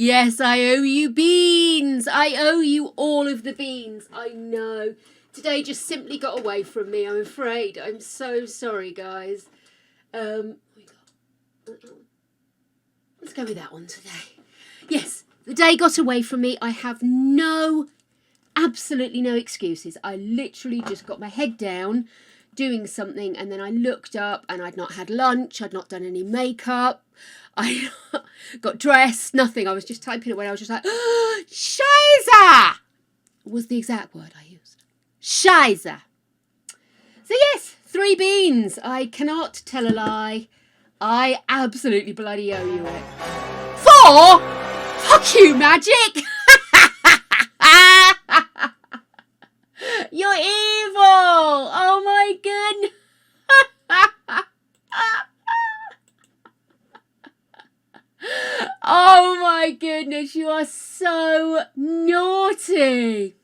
Yes, I owe you beans. I owe you all of the beans. I know. Today just simply got away from me, I'm afraid. I'm so sorry, guys. Let's go with that one today. Yes, the day got away from me. I have absolutely no excuses. I literally just got my head down doing something, and then I looked up and I'd not had lunch, I'd not done any makeup, I got dressed, nothing. I was just typing away. I was just like, oh, Scheiße was the exact word I used. Scheiße. So yes, 3 beans. I cannot tell a lie. I absolutely bloody owe you it. 4? Fuck you, Magic. You're evil! Oh my goodness! Oh my goodness, you are so naughty!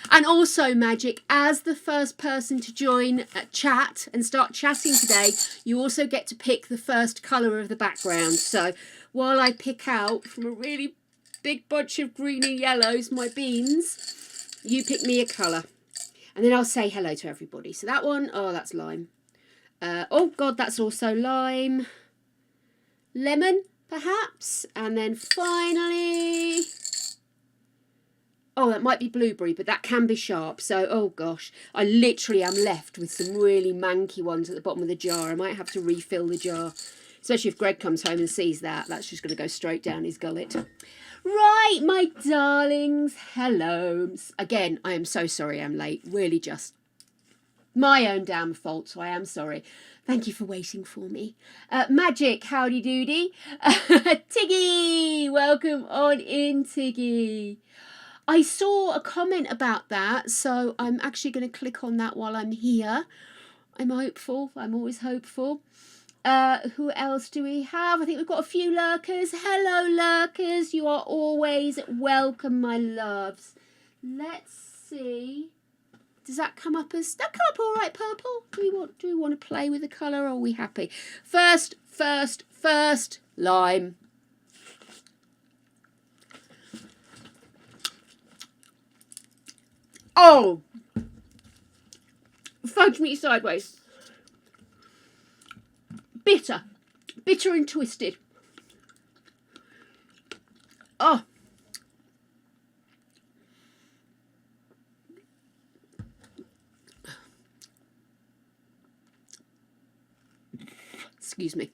And also, Magic, as the first person to join chat and start chatting today, you also get to pick the first colour of the background. So while I pick out from a really big bunch of green and yellows my beans, you pick me a colour. And then I'll say hello to everybody. So that one, oh, that's lime. Oh, God, that's also lime. Lemon, perhaps. And then finally... oh, that might be blueberry, but that can be sharp. So, oh, gosh. I literally am left with some really manky ones at the bottom of the jar. I might have to refill the jar. Especially if Greg comes home and sees that. That's just going to go straight down his gullet. Right, my darlings, hello. Again, I am so sorry I'm late. Really just my own damn fault, so I am sorry. Thank you for waiting for me. Magic, howdy doody. Tiggy, welcome on in, Tiggy. I saw a comment about that, so I'm actually going to click on that while I'm here. I'm hopeful. I'm always hopeful. Who else do we have? I think we've got a few lurkers. Hello, lurkers. You are always welcome, my loves. Let's see. Does that come up as... that come up all right, purple? Do we want to play with the colour, or are we happy? First, lime. Oh! Fudge me sideways. Bitter and twisted. Oh. Excuse me.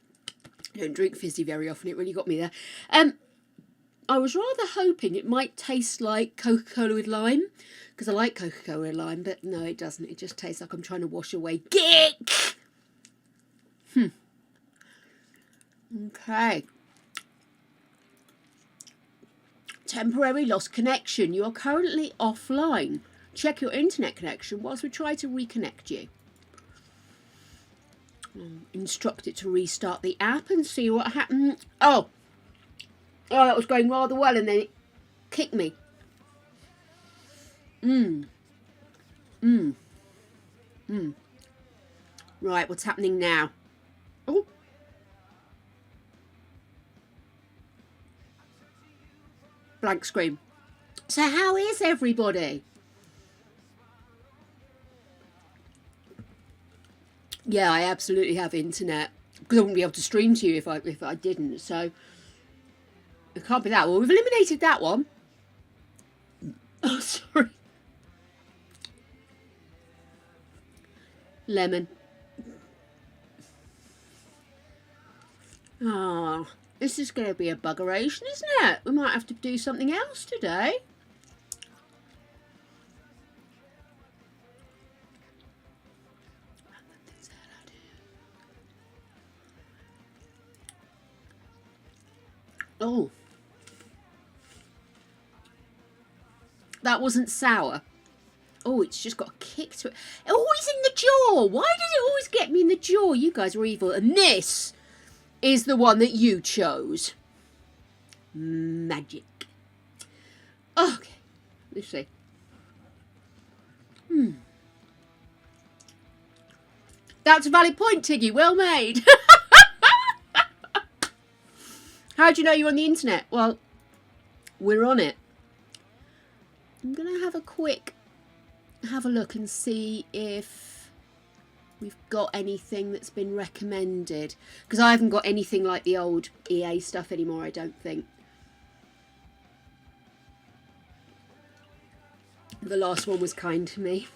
I don't drink fizzy very often. It really got me there. I was rather hoping it might taste like Coca-Cola with lime, because I like Coca-Cola with lime, but no, it doesn't. It just tastes like I'm trying to wash away gick. Okay. Temporary lost connection. You are currently offline. Check your internet connection whilst we try to reconnect you. Instruct it to restart the app and see what happened. Oh, that was going rather well, and then it kicked me. Right, what's happening now? Oh. Blank screen. So how is everybody? Yeah, I absolutely have internet, because I wouldn't be able to stream to you if I didn't. So it can't be that. Well, we've eliminated that one. Oh, sorry. Lemon. Ah. This is going to be a buggeration, isn't it? We might have to do something else today. Oh. That wasn't sour. Oh, it's just got a kick to it. Always in the jaw. Why does it always get me in the jaw? You guys are evil. And this is the one that you chose. Magic. Okay, let's see. That's a valid point, Tiggy. Well made. How do you know you're on the internet? Well, we're on it. I'm going to have a look and see if we've got anything that's been recommended. Because I haven't got anything like the old EA stuff anymore, I don't think. The last one was kind to me.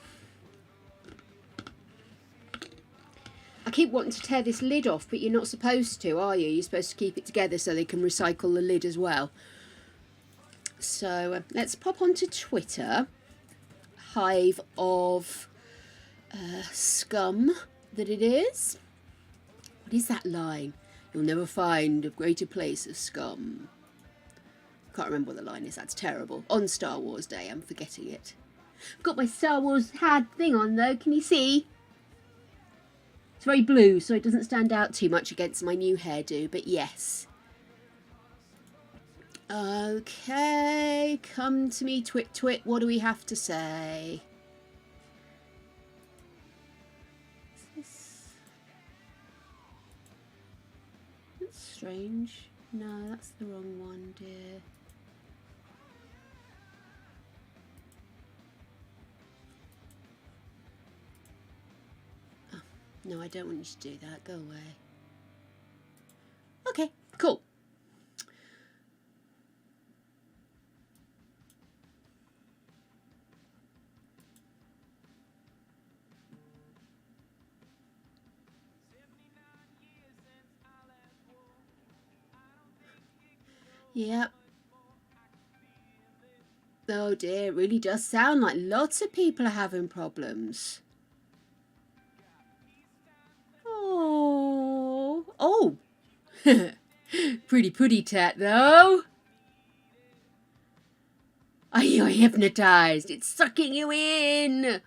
I keep wanting to tear this lid off, but you're not supposed to, are you? You're supposed to keep it together so they can recycle the lid as well. So let's pop onto Twitter. Hive of scum that it is. What is that line? You'll never find a greater place of scum. Can't remember what the line is. That's terrible. On Star Wars Day, I'm forgetting it. I've got my Star Wars hat thing on though. Can you see? It's very blue, so it doesn't stand out too much against my new hairdo. But yes. Okay, come to me, twit twit. What do we have to say? Is this... That's strange. No, that's the wrong one, dear. Oh, no, I don't want you to do that. Go away. Okay, cool. Yep. Oh dear, it really does sound like lots of people are having problems. Oh, oh, pretty putty tat though. Are you hypnotized? It's sucking you in.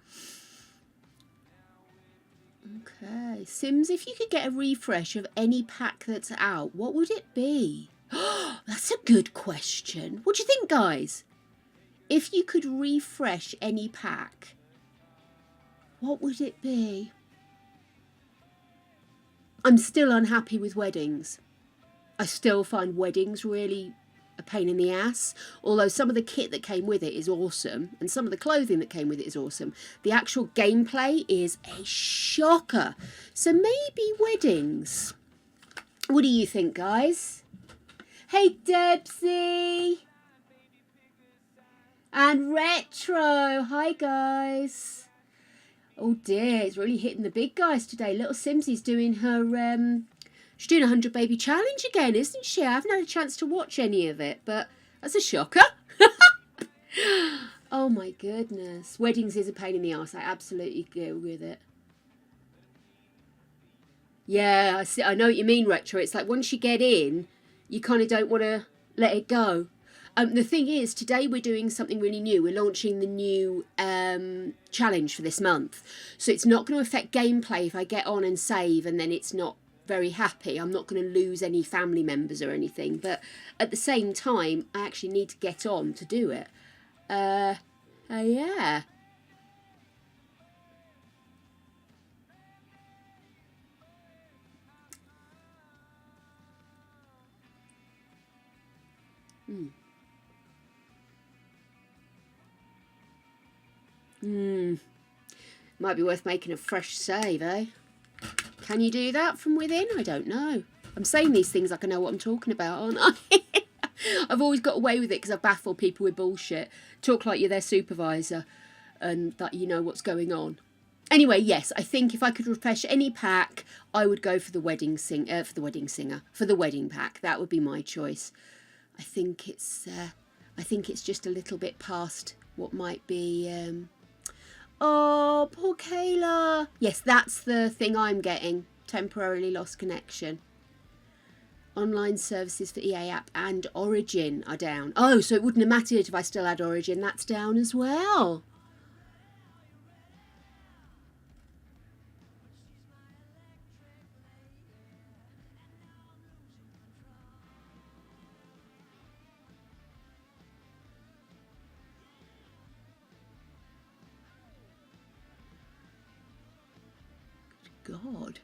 Okay, Sims, if you could get a refresh of any pack that's out, what would it be? That's a good question. What do you think, guys? If you could refresh any pack, what would it be? I'm still unhappy with weddings. I still find weddings really a pain in the ass. Although some of the kit that came with it is awesome, and some of the clothing that came with it is awesome. The actual gameplay is a shocker. So maybe weddings. What do you think, guys? Hey, Debsy! And Retro! Hi, guys! Oh dear, it's really hitting the big guys today. Little Simsy's doing her, she's doing a 100 baby challenge again, isn't she? I haven't had a chance to watch any of it, but that's a shocker. Oh my goodness. Weddings is a pain in the arse. I absolutely go with it. Yeah, I know what you mean, Retro. It's like once you get in, you kind of don't want to let it go. The thing is, today we're doing something really new. We're launching the new challenge for this month. So it's not going to affect gameplay if I get on and save and then it's not very happy. I'm not going to lose any family members or anything. But at the same time, I actually need to get on to do it. Yeah. Might be worth making a fresh save, eh? Can you do that from within? I don't know. I'm saying these things like I know what I'm talking about, aren't I? I've always got away with it because I baffle people with bullshit. Talk like you're their supervisor and that you know what's going on. Anyway, yes, I think if I could refresh any pack, I would go for the wedding for the wedding pack. That would be my choice. I think it's just a little bit past what might be. Oh, poor Kayla. Yes, that's the thing I'm getting. Temporarily lost connection. Online services for EA app and Origin are down. Oh, so it wouldn't have mattered if I still had Origin. That's down as well. God.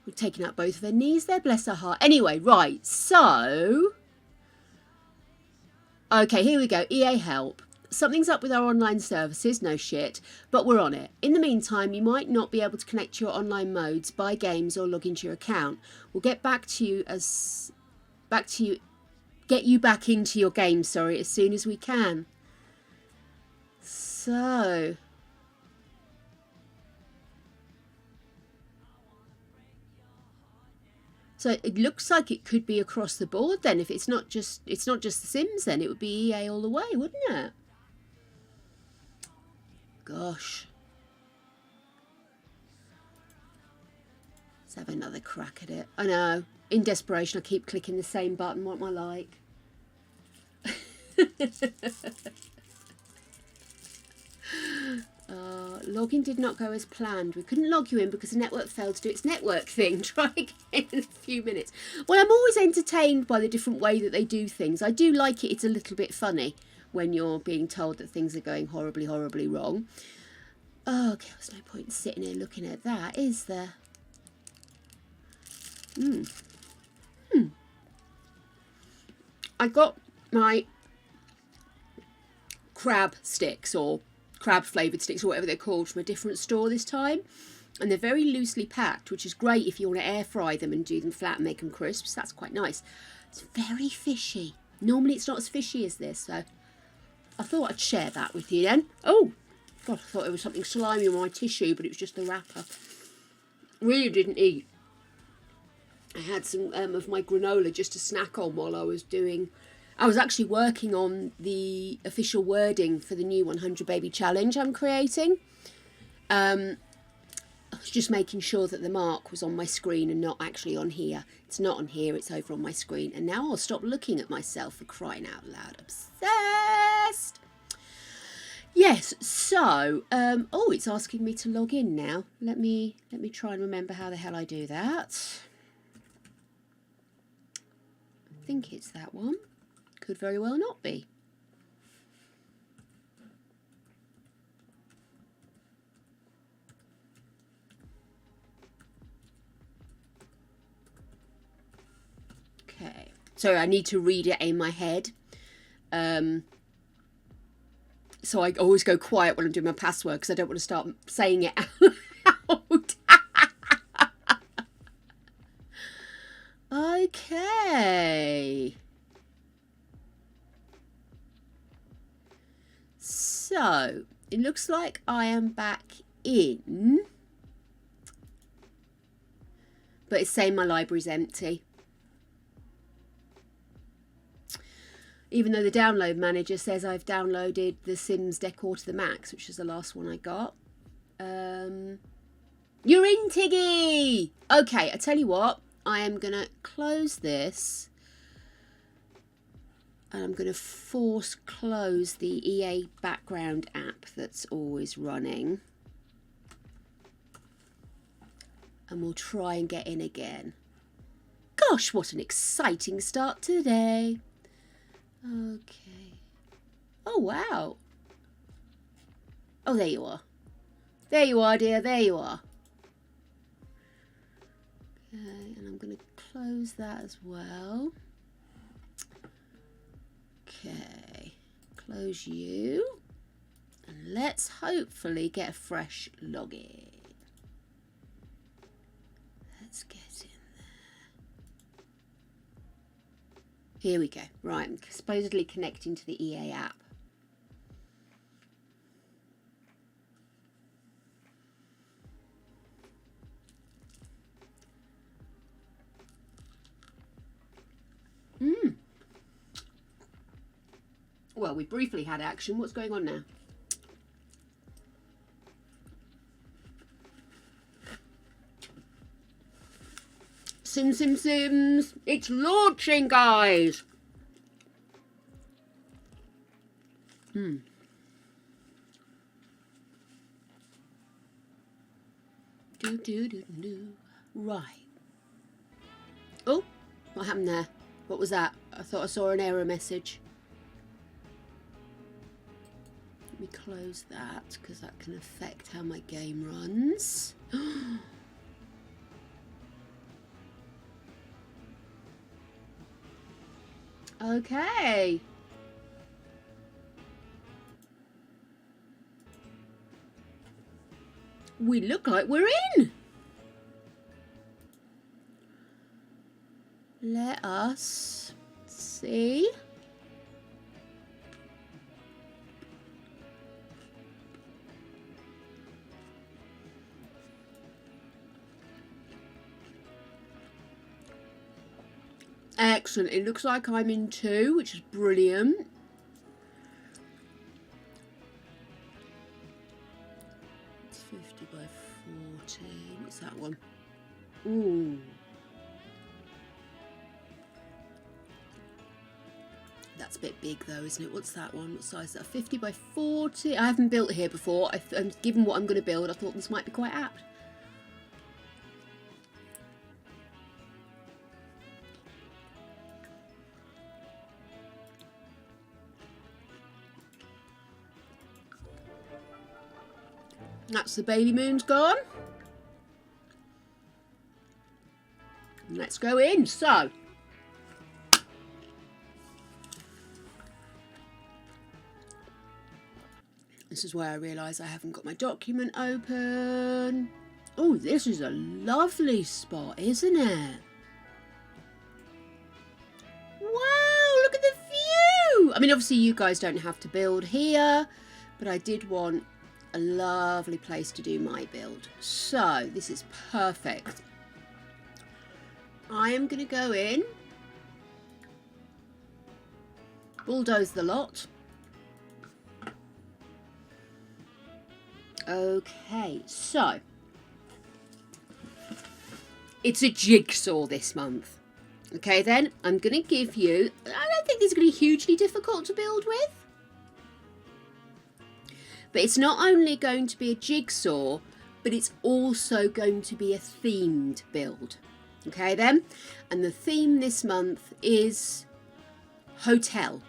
We've taken out both of her knees there, bless her heart. Anyway, right, so Okay, here we go. EA help. Something's up with our online services, no shit, but we're on it. In the meantime, you might not be able to connect to your online modes, buy games, or log into your account. We'll get get you back into your game, as soon as we can. So it looks like it could be across the board then. If it's not just The Sims, then it would be EA all the way, wouldn't it? Gosh. Let's have another crack at it. I know. In desperation, I keep clicking the same button. What am I like? Login did not go as planned. We couldn't log you in because the network failed to do its network thing. Try again in a few minutes. Well, I'm always entertained by the different way that they do things. I do like it. It's a little bit funny when you're being told that things are going horribly, horribly wrong. Oh, okay, there's no point in sitting here looking at that, is there? I got my crab sticks, or crab flavoured sticks, or whatever they're called, from a different store this time. And they're very loosely packed, which is great if you want to air fry them and do them flat and make them crisps. That's quite nice. It's very fishy. Normally it's not as fishy as this, so I thought I'd share that with you then. Oh, God, I thought it was something slimy on my tissue, but it was just the wrapper. Really didn't eat. I had some of my granola just to snack on while I was actually working on the official wording for the new 100 Baby Challenge I'm creating. I was just making sure that the mark was on my screen and not actually on here. It's not on here, it's over on my screen. And now I'll stop looking at myself, for crying out loud. Obsessed! Yes, so, oh, it's asking me to log in now. Let me try and remember how the hell I do that. I think it's that one. Could very well not be. Okay, so I need to read it in my head. So I always go quiet when I'm doing my password because I don't want to start saying it out loud. Okay. So it looks like I am back in, but it's saying my library's empty. Even though the download manager says I've downloaded The Sims Decor to the Max, which is the last one I got. You're in, Tiggy! Okay, I tell you what, I am going to close this. And I'm going to force close the EA background app that's always running. And we'll try and get in again. Gosh, what an exciting start today. Okay. Oh, wow. Oh, there you are. There you are, dear. There you are. Okay, and I'm going to close that as well. Okay. Close you. And let's hopefully get a fresh login. Let's get in there. Here we go. Right, I'm supposedly connecting to the EA app. Well, we briefly had action. What's going on now? Sims. It's launching, guys. Right. Oh, what happened there? What was that? I thought I saw an error message. Let me close that because that can affect how my game runs. Okay. we look like we're in. Let us see. Excellent. It looks like I'm in 2, which is brilliant. It's 50 by 40. What's that one? Ooh. That's a bit big though, isn't it? What's that one? What size is that? 50 by 40. I haven't built here before. Given what I'm going to build, I thought this might be quite apt. That's the Bailey Moon's gone. Let's go in. So, this is where I realise I haven't got my document open. Oh, this is a lovely spot, isn't it? Wow, look at the view. I mean, obviously you guys don't have to build here, but I did want a lovely place to do my build. So this is perfect. I am going to go in, bulldoze the lot. Okay, so it's a jigsaw this month. Okay, then I'm going to give you, I don't think these are going to be hugely difficult to build with. But it's not only going to be a jigsaw, but it's also going to be a themed build. Okay then? And the theme this month is hotel.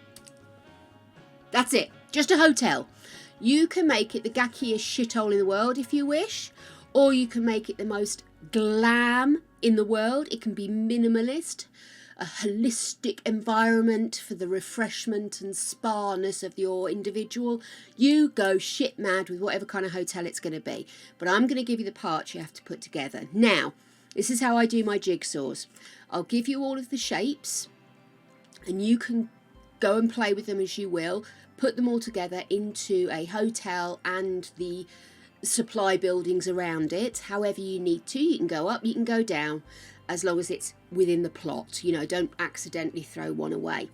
That's it. Just a hotel. You can make it the gackiest shithole in the world if you wish, or you can make it the most glam in the world. It can be minimalist, a holistic environment for the refreshment and spa-ness of your individual. You go shit mad with whatever kind of hotel it's going to be. But I'm going to give you the parts you have to put together. Now, this is how I do my jigsaws. I'll give you all of the shapes, and you can go and play with them as you will. Put them all together into a hotel and the supply buildings around it. However you need to. You can go up, you can go down, as long as it's within the plot. You know, don't accidentally throw one away.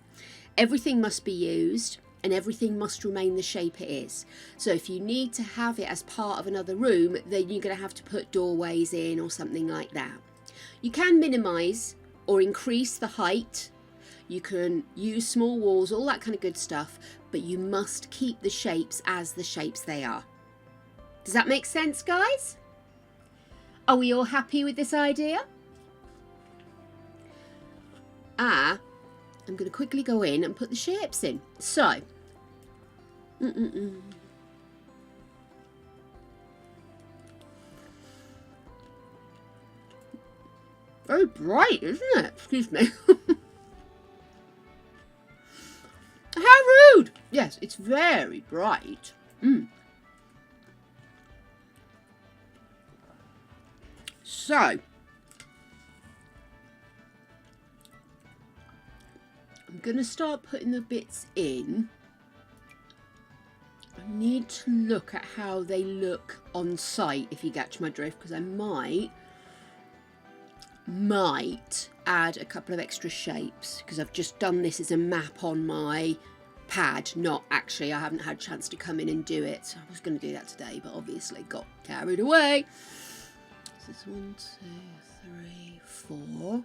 Everything must be used, and everything must remain the shape it is. So if you need to have it as part of another room, then you're going to have to put doorways in or something like that. You can minimise or increase the height. You can use small walls, all that kind of good stuff, but you must keep the shapes as the shapes they are. Does that make sense, guys? Are we all happy with this idea? I'm going to quickly go in and put the shapes in. So, very bright, isn't it? Excuse me. How rude! Yes, it's very bright. So, I'm going to start putting the bits in. I need to look at how they look on site, if you catch my drift, because I might add a couple of extra shapes, because I've just done this as a map on my pad. Not actually, I haven't had a chance to come in and do it. So I was going to do that today, but obviously got carried away. So it's 1, 2, 3, 4.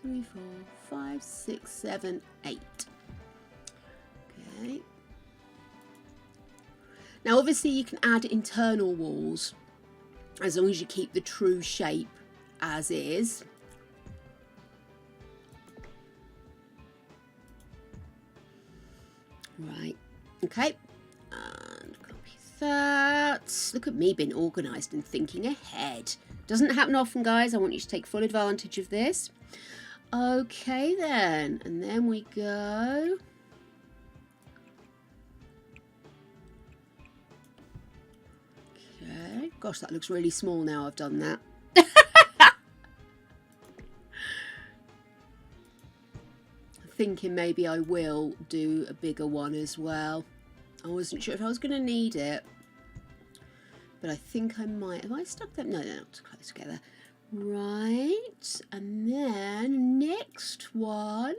2, 3, 4, 5, 6, 7, 8. Okay. Now obviously you can add internal walls as long as you keep the true shape as is. Right, okay, and copy that. Look at me being organised and thinking ahead. Doesn't happen often, guys. I want you to take full advantage of this. Okay then, and then we go Gosh, that looks really small now I've done that. Thinking maybe I will do a bigger one as well. I wasn't sure if I was going to need it, but I think I might. Have I stuck them? No, they're not too close together. Right, and then next one.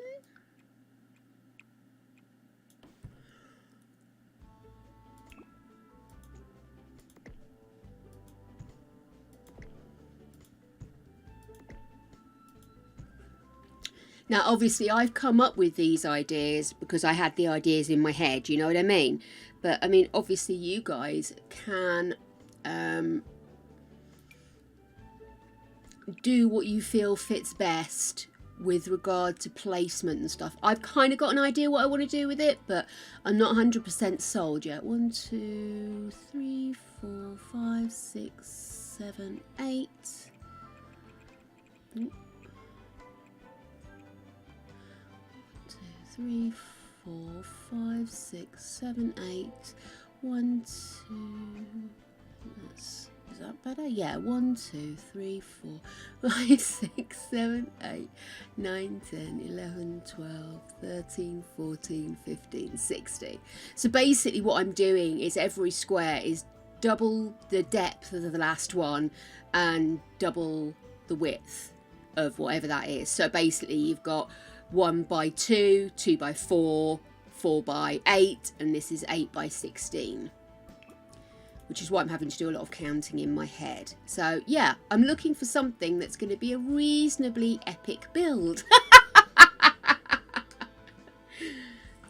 Now, obviously, I've come up with these ideas because I had the ideas in my head, you know what I mean? But, I mean, obviously, you guys can do what you feel fits best with regard to placement and stuff. I've kind of got an idea what I want to do with it, but I'm not 100% sold yet. 1, 2, 3, 4, 5, 6, 7, 8. Ooh. 3, 4, 5, 6, 7, 8. 1, 2. Is that better? Yeah. 1, 2, 3, 4, 5, 6, 7, 8, 9, 10, 11, 12, 13, 14, 15, 16. So basically, what I'm doing is every square is double the depth of the last one and double the width of whatever that is. So basically, you've got 1 by 2, 2 by 4, 4 by 8, and this is 8 by 16, which is why I'm having to do a lot of counting in my head. So yeah, I'm looking for something that's going to be a reasonably epic build.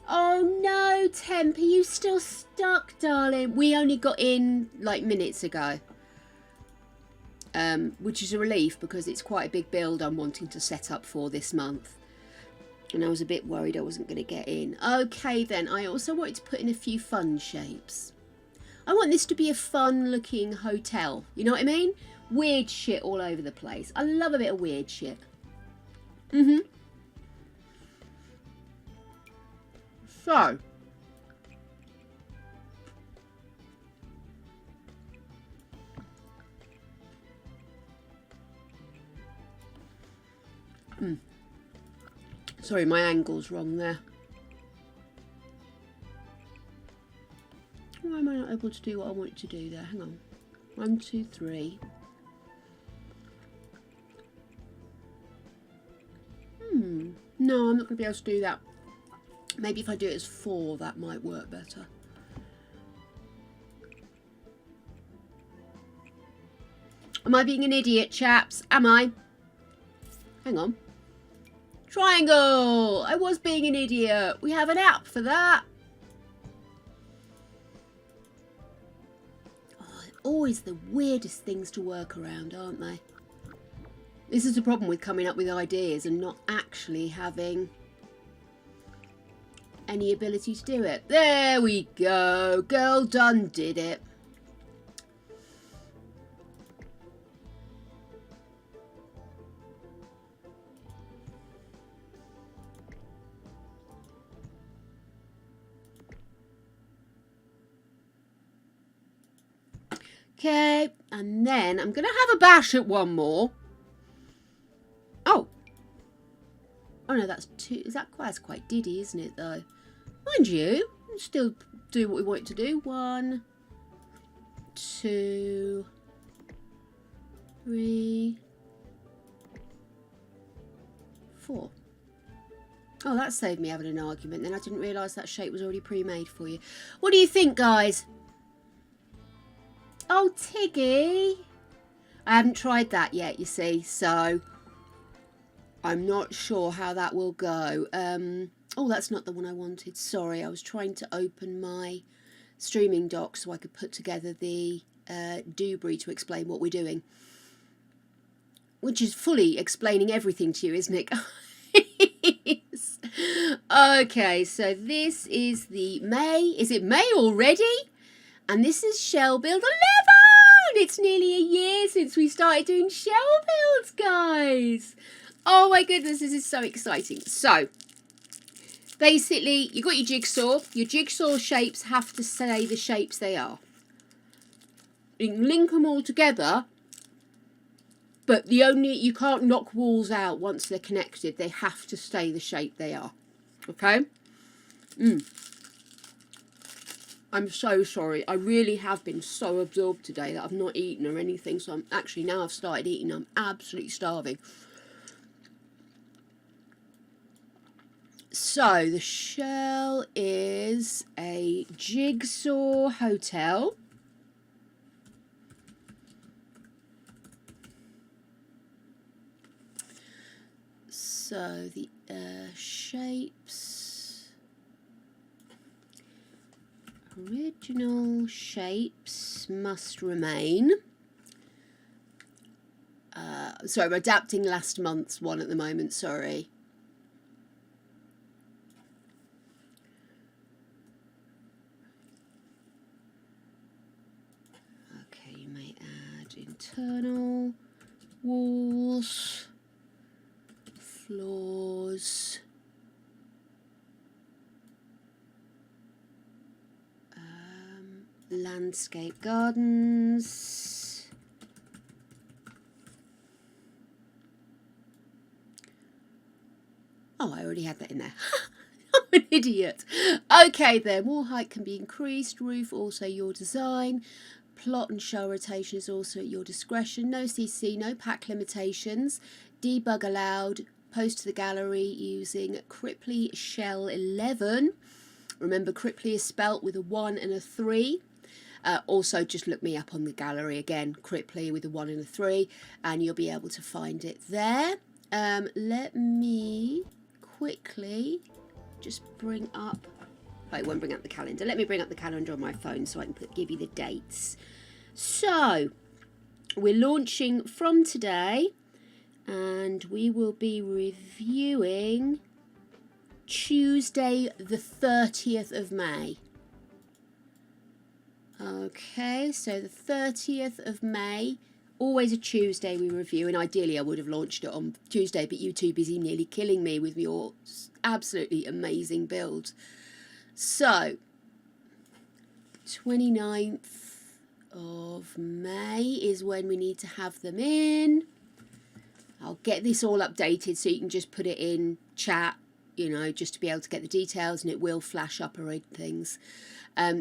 Oh no, Temp, are you still stuck, darling? We only got in like minutes ago. Which is a relief because it's quite a big build I'm wanting to set up for this month. And I was a bit worried I wasn't going to get in. Okay then, I also wanted to put in a few fun shapes. I want this to be a fun looking hotel. You know what I mean? Weird shit all over the place. I love a bit of weird shit. So. Sorry, my angle's wrong there. Why am I not able to do what I wanted to do there? Hang on. 1, 2, 3. No, I'm not going to be able to do that. Maybe if I do it as 4, that might work better. Am I being an idiot, chaps? Am I? Hang on. Triangle! I was being an idiot. We have an app for that. Oh, always the weirdest things to work around, aren't they? This is the problem with coming up with ideas and not actually having any ability to do it. There we go. Girl done did it. Okay, and then I'm going to have a bash at one more. Oh. Oh no, that's 2. That's quite diddy, isn't it, though? Mind you, we'll still do what we want it to do. 1, 2, 3, 4. Oh, that saved me having an argument. Then I didn't realise that shape was already pre-made for you. What do you think, guys? Oh, Tiggy. I haven't tried that yet, you see, so I'm not sure how that will go. Oh, that's not the one I wanted. Sorry, I was trying to open my streaming dock so I could put together the doobry to explain what we're doing. Which is fully explaining everything to you, isn't it? Okay, so this is the May. Is it May already? And this is Shell Build 11! It's nearly a year since we started doing shell builds, guys. Oh my goodness, this is so exciting. So, basically, you've got your jigsaw. Your jigsaw shapes have to say the shapes they are. You can link them all together, but you can't knock walls out once they're connected. They have to stay the shape they are. Okay? I'm so sorry. I really have been so absorbed today that I've not eaten or anything. So now I've started eating. I'm absolutely starving. So the shell is a Jigsaw Hotel. So the shapes, original shapes must remain. Sorry, I'm adapting last month's one at the moment, sorry. Okay, you may add internal walls, floors, landscape gardens, oh, I already had that in there. I'm an idiot. Okay then, wall height can be increased, roof also your design, plot and shell rotation is also at your discretion, no CC, no pack limitations, debug allowed, post to the gallery using Cripply Shell 11. Remember, Cripply is spelt with a 1 and a 3. Also, just look me up on the gallery again, Cripply with a 1 and a 3, and you'll be able to find it there. Let me quickly just bring up... Oh, it won't bring up the calendar. Let me bring up the calendar on my phone so I can give you the dates. So, we're launching from today, and we will be reviewing Tuesday the 30th of May. Okay, so the 30th of May, always a Tuesday we review, and ideally I would have launched it on Tuesday, but you're too busy nearly killing me with your absolutely amazing builds. So, 29th of May is when we need to have them in. I'll get this all updated so you can just put it in chat, you know, just to be able to get the details, and it will flash up around things.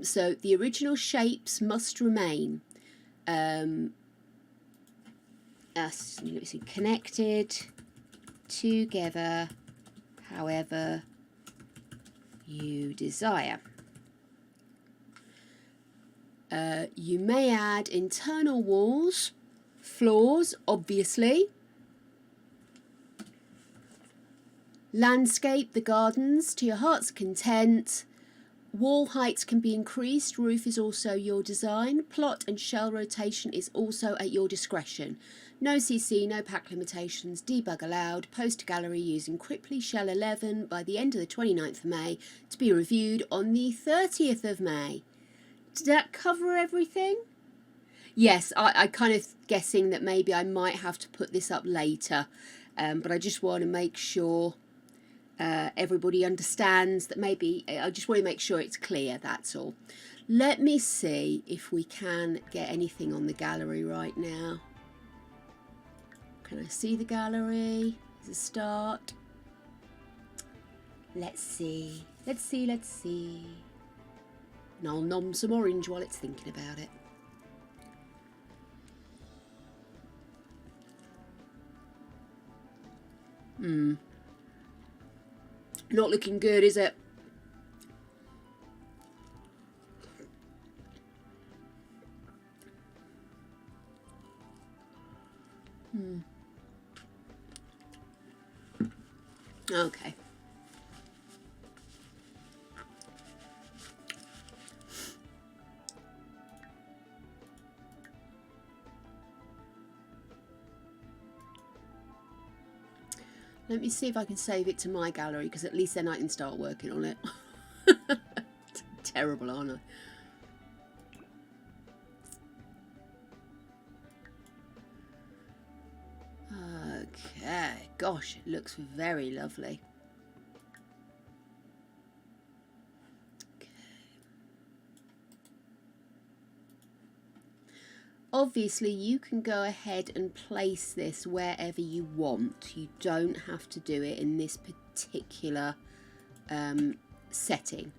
So the original shapes must remain. Connected together however you desire. You may add internal walls, floors, obviously, landscape the gardens to your heart's content. Wall heights can be increased, roof is also your design, plot and shell rotation is also at your discretion. No CC, no pack limitations, debug allowed, post to gallery using Cripply Shell 11 by the end of the 29th of May, to be reviewed on the 30th of May. Did that cover everything? Yes, I kind of guessing that maybe I might have to put this up later, but I just want to make sure everybody understands that. Maybe I just want to make sure it's clear, that's all. Let me see if we can get anything on the gallery right now. Can I see the gallery as a start? Let's see. And I'll nom some orange while it's thinking about it. Not looking good, is it? Okay. Let me see if I can save it to my gallery, because at least then I can start working on it. Terrible, aren't I? Okay, gosh, it looks very lovely. obviously you can go ahead and place this wherever you want. You don't have to do it in this particular setting.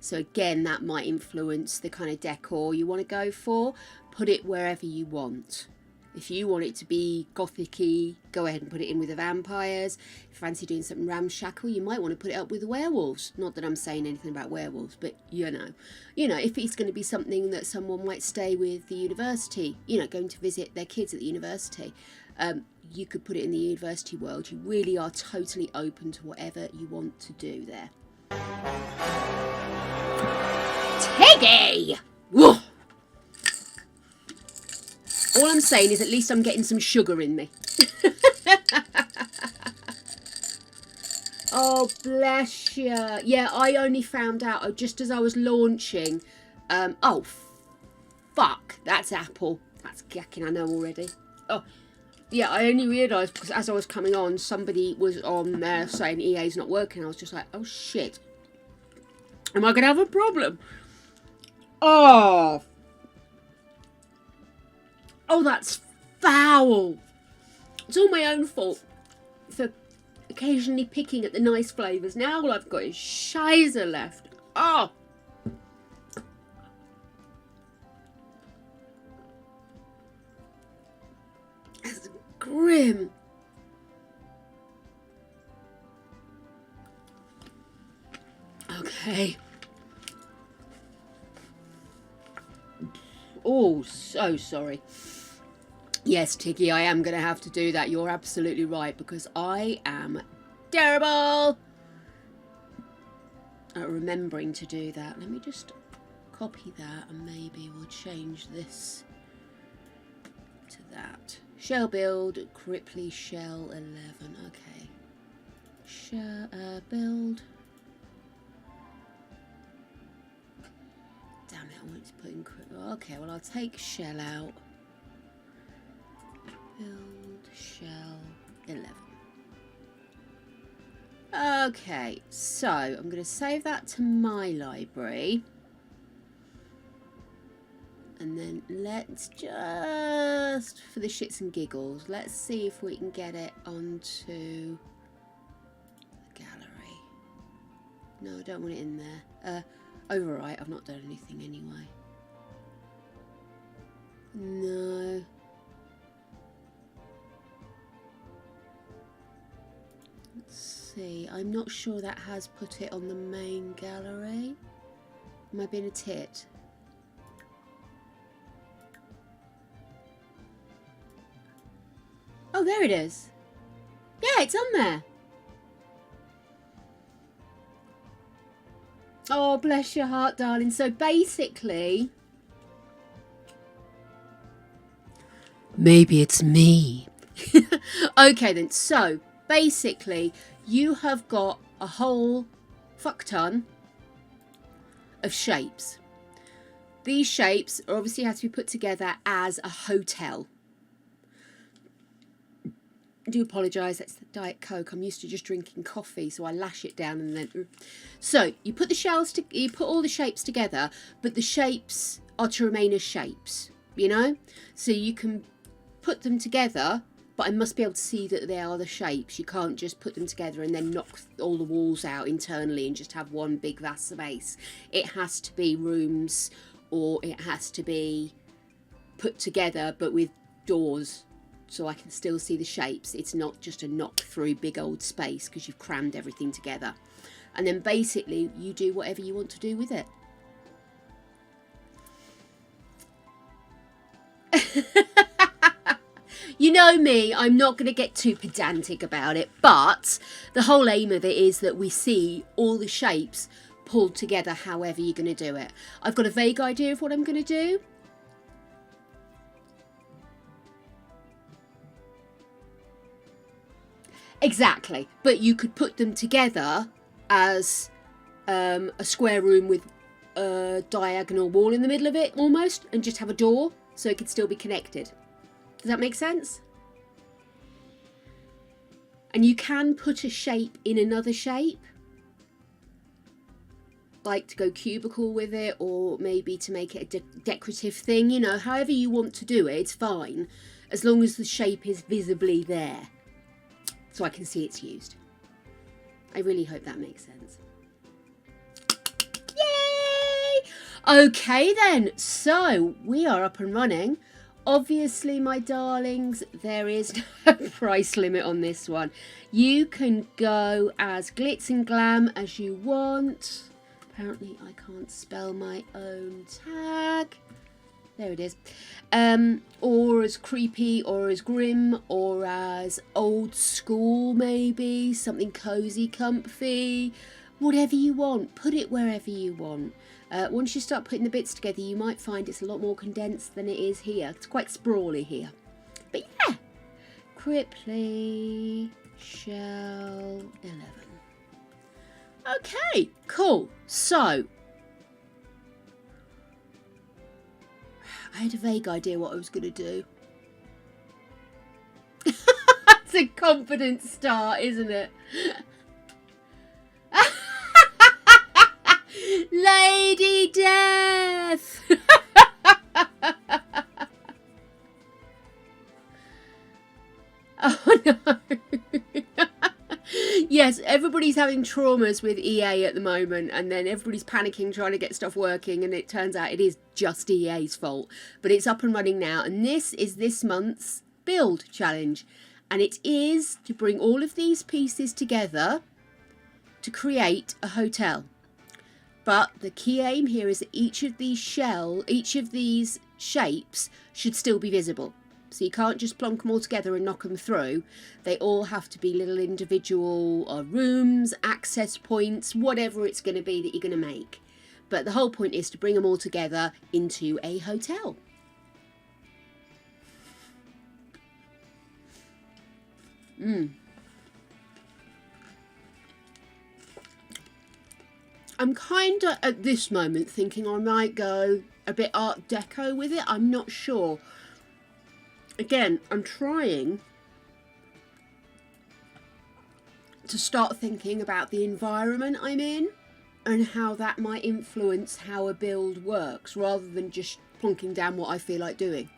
So again, that might influence the kind of decor you want to go for. Put it wherever you want. If you want it to be gothic-y, go ahead and put it in with the vampires. If you fancy doing something ramshackle, you might want to put it up with the werewolves. Not that I'm saying anything about werewolves, but you know, if it's going to be something that someone might stay with the university, going to visit their kids at the university, you could put it in the university world. You really are totally open to whatever you want to do there. Tiggy! Whoa! All I'm saying is at least I'm getting some sugar in me. Oh, bless you. Yeah, I only found out just as I was launching. Oh, fuck. That's Apple. That's gacking, I know already. Oh, yeah, I only realised because as I was coming on, somebody was on there saying EA's not working. I was just like, oh, shit. Am I going to have a problem? Oh, that's foul. It's all my own fault for occasionally picking at the nice flavours. Now all I've got is shizer left. Oh. That's grim. Okay. Oh, so sorry. Yes, Tiggy, I am going to have to do that. You're absolutely right, because I am terrible at remembering to do that. Let me just copy that and maybe we'll change this to that. Shell build, Cripply Shell 11. Okay. Shell build. Damn it, I want to put in... Okay, well, I'll take shell out. Build shell 11. Okay, so I'm going to save that to my library. And then let's just, for the shits and giggles, let's see if we can get it onto the gallery. No, I don't want it in there. Overwrite, I've not done anything anyway. No. Let's see, I'm not sure that has put it on the main gallery. Am I being a tit? Oh, there it is. Yeah, it's on there. Oh, bless your heart, darling. So basically... Maybe it's me. Okay then, so basically you have got a whole fuck ton of shapes. These shapes obviously have to be put together as a hotel. I do apologise, that's the Diet Coke. I'm used to just drinking coffee, so I lash it down and then... So, you put you put all the shapes together, but the shapes are to remain as shapes, you know? So you can put them together, but I must be able to see that they are the shapes. You can't just put them together and then knock all the walls out internally and just have one big vast space. It has to be rooms, or it has to be put together, but with doors, so I can still see the shapes. It's not just a knock through big old space because you've crammed everything together. And then basically you do whatever you want to do with it. You know me, I'm not going to get too pedantic about it, but the whole aim of it is that we see all the shapes pulled together however you're going to do it. I've got a vague idea of what I'm going to do. Exactly, but you could put them together as a square room with a diagonal wall in the middle of it almost, and just have a door so it could still be connected. Does that make sense? And you can put a shape in another shape. like to go cubicle with it, or maybe to make it a decorative thing, you know, however you want to do it, it's fine, as long as the shape is visibly there, so I can see it's used. I really hope that makes sense. Yay! Okay then, so we are up and running. Obviously, my darlings, there is no price limit on this one. You can go as glitz and glam as you want. Apparently, I can't spell my own tag. There it is. Or as creepy, or as grim, or as old school, maybe. Something cozy, comfy. Whatever you want. Put it wherever you want. Once you start putting the bits together, you might find it's a lot more condensed than it is here. It's quite sprawly here. But yeah. Cripply Shell 11. Okay, cool. So, I had a vague idea what I was going to do. It's a confident start, isn't it? Lady Death! Oh no. Yes, everybody's having traumas with EA at the moment, and then everybody's panicking trying to get stuff working, and it turns out it is just EA's fault. But it's up and running now, and this is this month's build challenge, and it is to bring all of these pieces together to create a hotel. But the key aim here is that each of these shapes should still be visible. So you can't just plonk them all together and knock them through. They all have to be little individual rooms, access points, whatever it's going to be that you're going to make. But the whole point is to bring them all together into a hotel. I'm kind of at this moment thinking I might go a bit Art Deco with it. I'm not sure. Again, I'm trying to start thinking about the environment I'm in and how that might influence how a build works, rather than just plonking down what I feel like doing.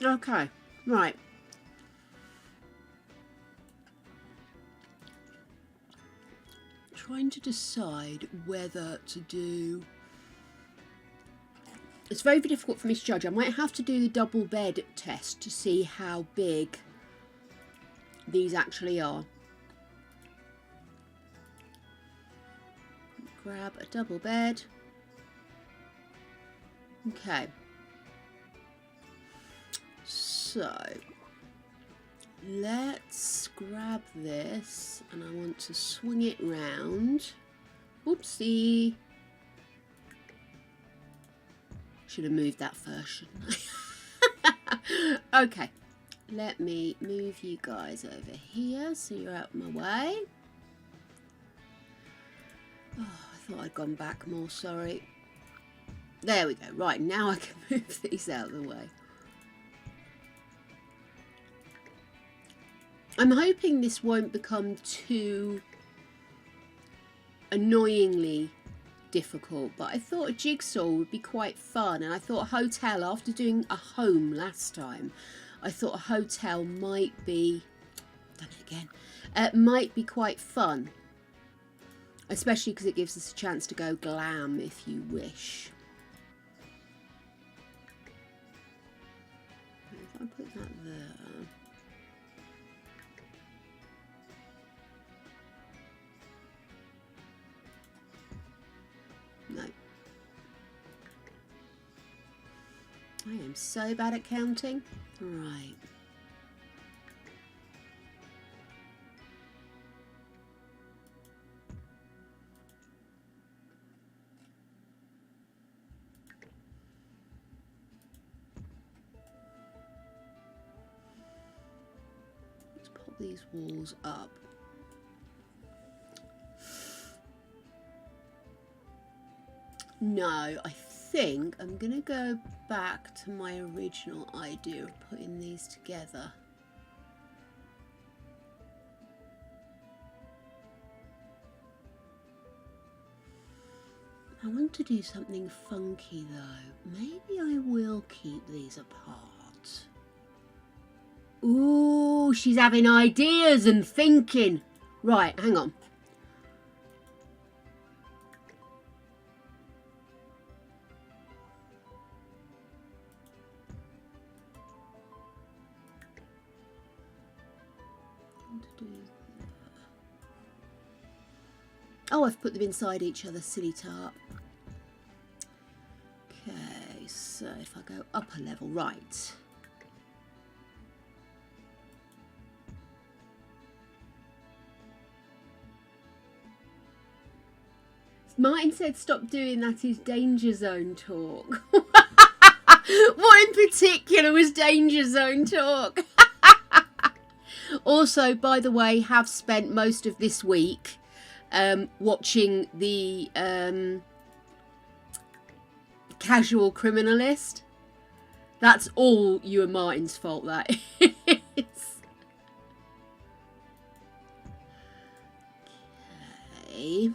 Okay, right. Trying to decide whether to do... It's very difficult for me to judge. I might have to do the double bed test to see how big these actually are. Grab a double bed. Okay. So, let's grab this, and I want to swing it round. Oopsie. Should have moved that first, shouldn't I? Okay, let me move you guys over here so you're out of my way. Oh, I thought I'd gone back more, sorry. There we go. Right, now I can move these out of the way. I'm hoping this won't become too annoyingly difficult, but I thought a jigsaw would be quite fun, and I thought a hotel, after doing a home last time, I thought a hotel might be, done it again, might be quite fun, especially because it gives us a chance to go glam if you wish. If I put that there. No. I am so bad at counting. Right. Let's pop these walls up. No, I think I'm going to go back to my original idea of putting these together. I want to do something funky though. Maybe I will keep these apart. Ooh, she's having ideas and thinking. Right, hang on. Oh, I've put them inside each other, silly tart. Okay, so if I go up a level, right. Martin said stop doing that is danger zone talk. What in particular was danger zone talk? Also, by the way, have spent most of this week watching the Casual Criminalist. That's all you and Martin's fault, that is. Okay.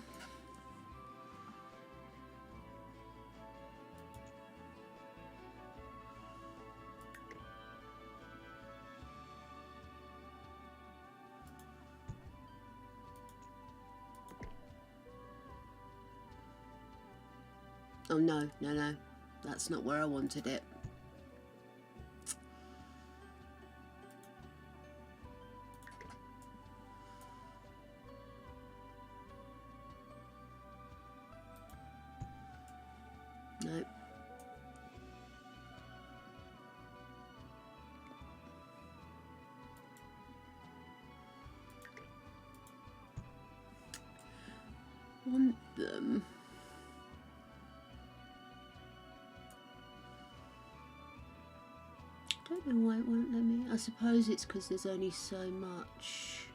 Oh no, no, no. That's not where I wanted it. No. Want them. I don't know why it won't let me. I suppose it's because there's only so much.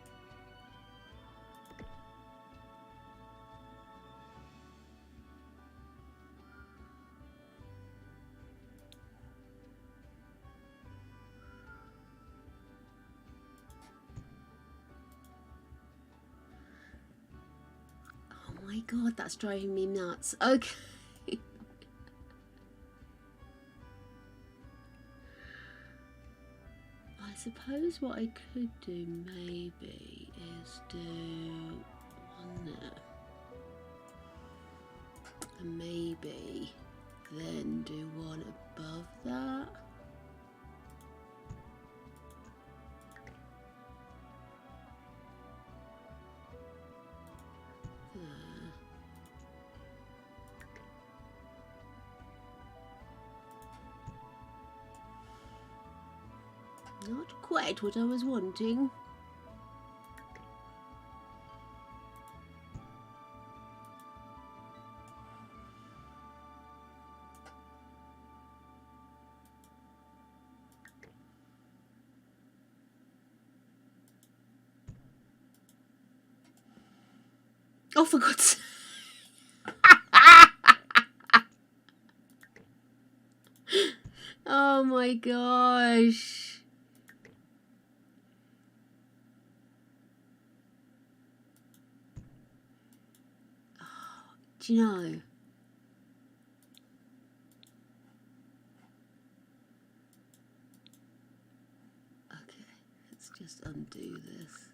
Oh my god, that's driving me nuts. Okay. I suppose what I could do maybe is do one there. And maybe then do one above that. Not quite what I was wanting. Oh, for God's sake. Oh my gosh. Oh, do you know? Okay, let's just undo this.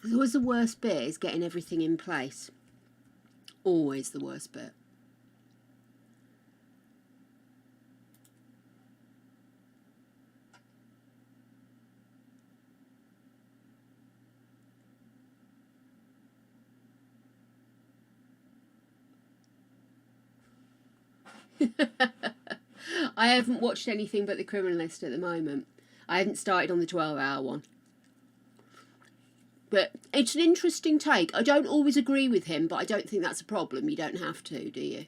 It's always the worst bit is getting everything in place. Always the worst bit. I haven't watched anything but The Criminalist at the moment. I haven't started on the 12-hour one. But it's an interesting take. I don't always agree with him, but I don't think that's a problem. You don't have to, do you?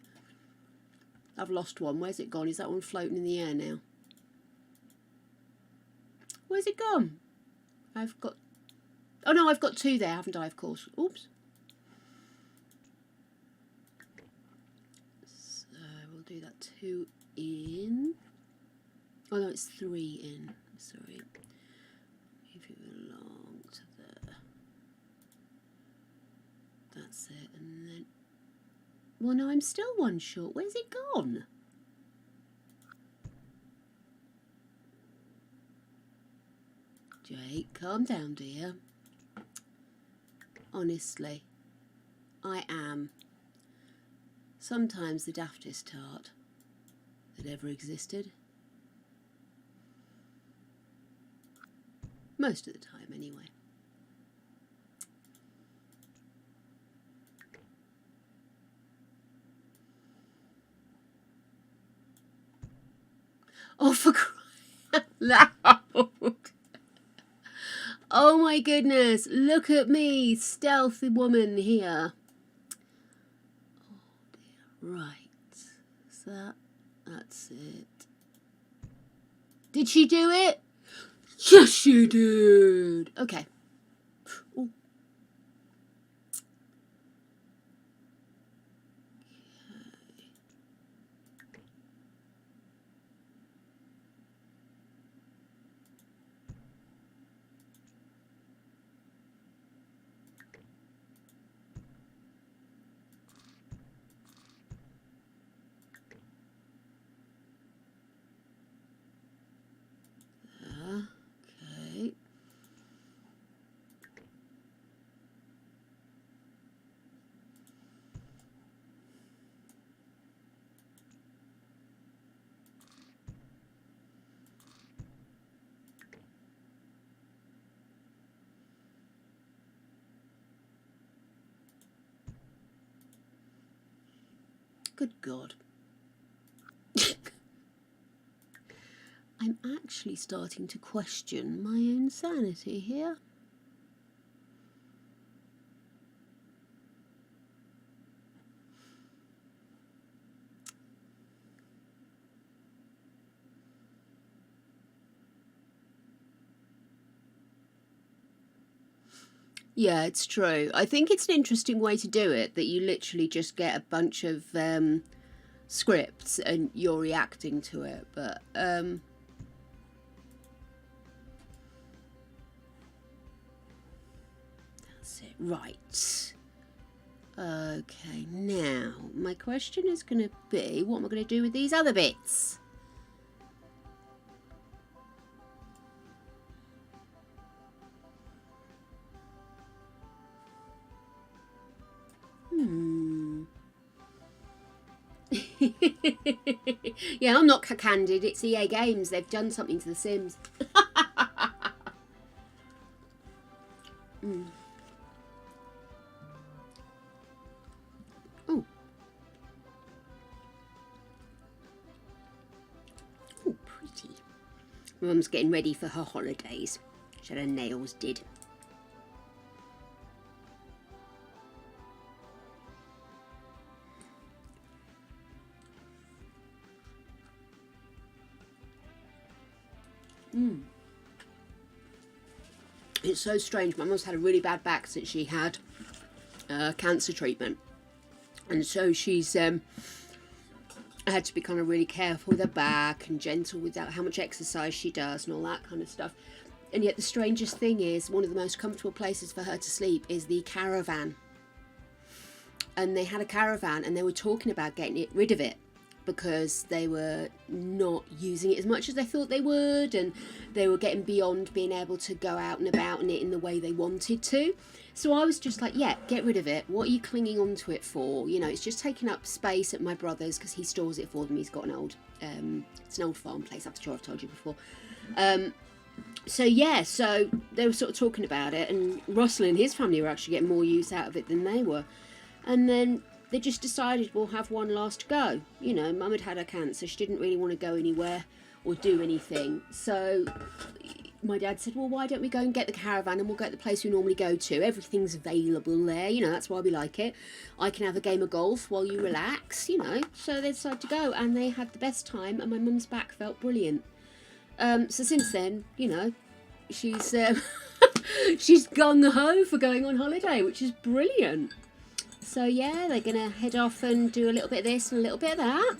I've lost one. Where's it gone? Is that one floating in the air now? Where's it gone? I've got... Oh no, I've got two there, haven't I, of course. Oops. do that. 2 in. Oh no, it's 3 in. Sorry. Move it along to there. That's it. And then... Well, no, I'm still 1 short. Where's it gone? Jake, calm down, dear. Honestly, I am sometimes the daftest tart that ever existed. Most of the time, anyway. Oh, for crying out loud! Oh my goodness, look at me, stealthy woman here. Oh dear, right. So that's it. Did she do it? Yes, she did. Okay. Ooh. Okay. Good God. I'm actually starting to question my own sanity here. Yeah, it's true. I think it's an interesting way to do it, that you literally just get a bunch of scripts and you're reacting to it, but that's it. Right. Okay, now my question is going to be, what am I going to do with these other bits? Yeah, I'm not candid. It's EA Games. They've done something to The Sims. Oh. Oh, pretty. Mum's getting ready for her holidays. She had her nails did. It's so strange. My mum's had a really bad back since she had cancer treatment, and so she's had to be kind of really careful with her back and gentle with how much exercise she does and all that kind of stuff. And yet the strangest thing is, one of the most comfortable places for her to sleep is the caravan. And they had a caravan and they were talking about getting rid of it because they were not using it as much as they thought they would, and they were getting beyond being able to go out and about in it in the way they wanted to. So I was just like, yeah, get rid of it. What are you clinging on to it for? You know, it's just taking up space at my brother's because he stores it for them. He's got an old, it's an old farm place, I'm sure I've told you before. So yeah, so they were sort of talking about it, and Russell and his family were actually getting more use out of it than they were. And then they just decided we'll have one last go. You know, Mum had her cancer. She didn't really want to go anywhere or do anything. So my dad said, well, why don't we go and get the caravan and we'll go to the place we normally go to. Everything's available there. You know, that's why we like it. I can have a game of golf while you relax, you know. So they decided to go, and they had the best time, and my mum's back felt brilliant. So since then, you know, she's she's gung-ho for going on holiday, which is brilliant. So yeah, they're going to head off and do a little bit of this and a little bit of that.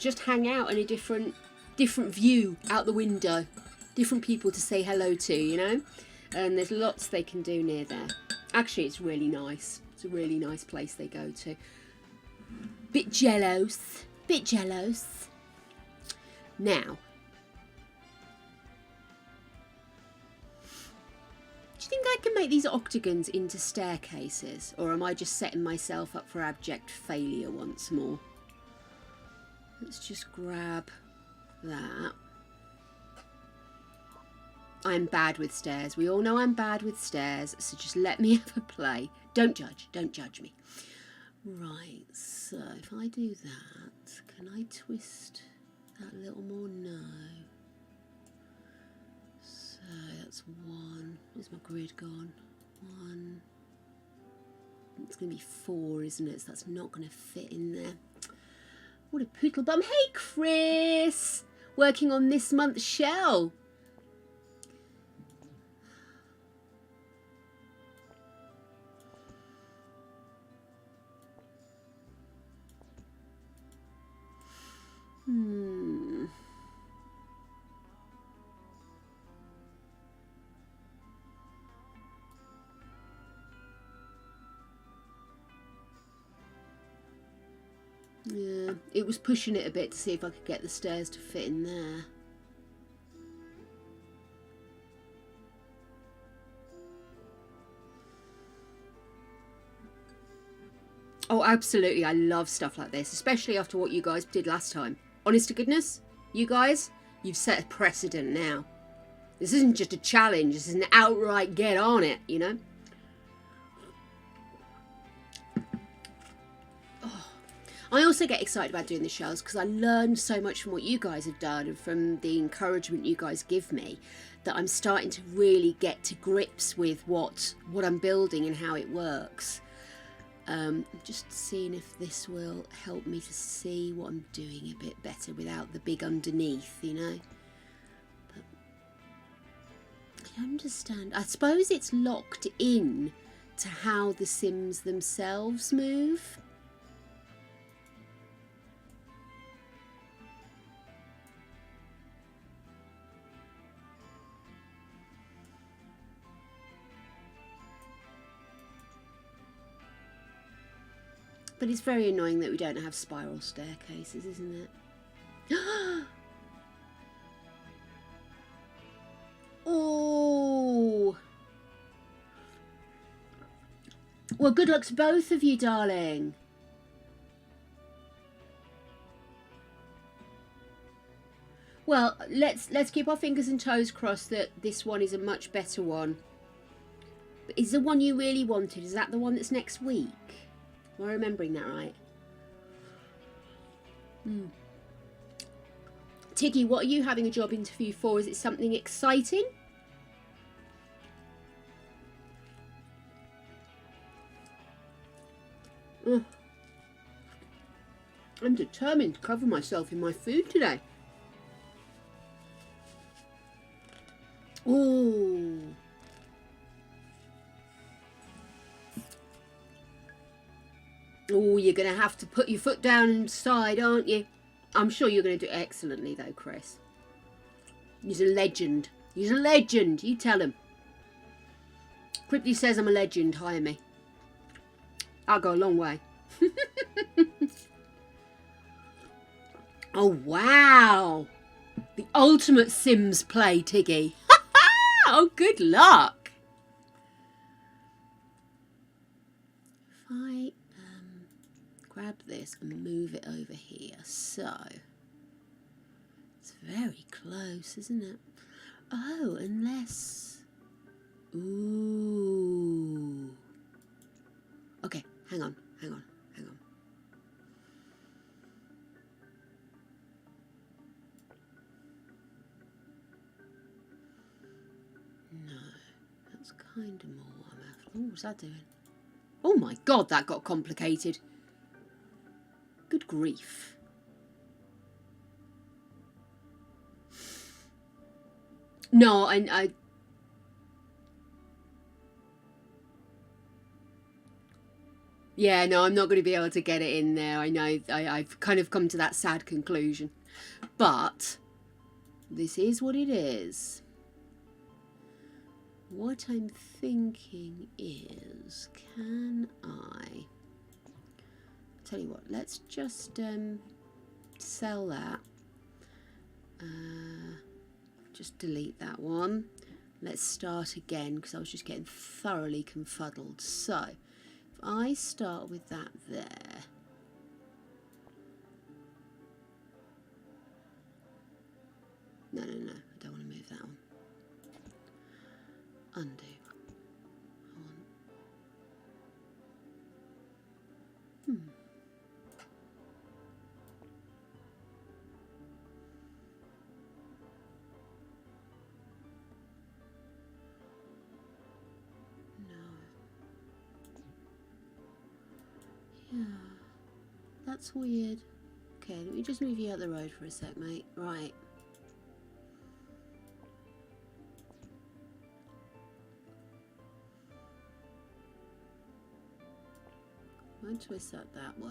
just hang out in a different view out the window, different people to say hello to, you know. And there's lots they can do near there. Actually, it's really nice. It's a really nice place they go to. Bit jealous. Bit jealous. Now, do you think I can make these octagons into staircases? Or am I just setting myself up for abject failure once more? Let's just grab that. I'm bad with stairs. We all know I'm bad with stairs, so just let me have a play. Don't judge me. Right, so if I do that, can I twist that a little more? No. So that's one. Where's my grid gone? One. It's going to be 4, isn't it? So that's not going to fit in there. What a poodle bum. Hey, Chris! Working on this month's shell. Yeah, it was pushing it a bit to see if I could get the stairs to fit in there. Oh, absolutely. I love stuff like this, especially after what you guys did last time. Honest to goodness, you guys, you've set a precedent now. This isn't just a challenge. This is an outright get on it, you know? I also get excited about doing the shells because I learned so much from what you guys have done and from the encouragement you guys give me, that I'm starting to really get to grips with what I'm building and how it works. Just seeing if this will help me to see what I'm doing a bit better without the big underneath, you know. But I understand. I suppose it's locked in to how the Sims themselves move. But it's very annoying that we don't have spiral staircases, isn't it? Oh! Well, good luck to both of you, darling. Well, let's keep our fingers and toes crossed that this one is a much better one. But is the one you really wanted, is that the one that's next week? Am I remembering that right? Tiggy, what are you having a job interview for? Is it something exciting? I'm determined to cover myself in my food today. Oh. Oh, you're going to have to put your foot down inside, aren't you? I'm sure you're going to do excellently, though, Chris. He's a legend. He's a legend. You tell him. Crypty says I'm a legend. Hire me. I'll go a long way. Oh, wow. The ultimate Sims play, Tiggy. Oh, good luck. If I grab this and move it over here, so it's very close, isn't it? Oh, unless, ooh, okay, hang on. No, that's kind of more what I'm after. Oh, what's that doing? Oh my god, that got complicated. Good grief. No, I Yeah, no, I'm not going to be able to get it in there. I know I've kind of come to that sad conclusion. But this is what it is. What I'm thinking is, can I... Tell you what, let's just sell that. Just delete that one. Let's start again because I was just getting thoroughly confuddled. So, if I start with that there. No, I don't want to move that one. Undo. Yeah, that's weird. Okay, let me just move you out the road for a sec, mate. Right. I'll twist that that way.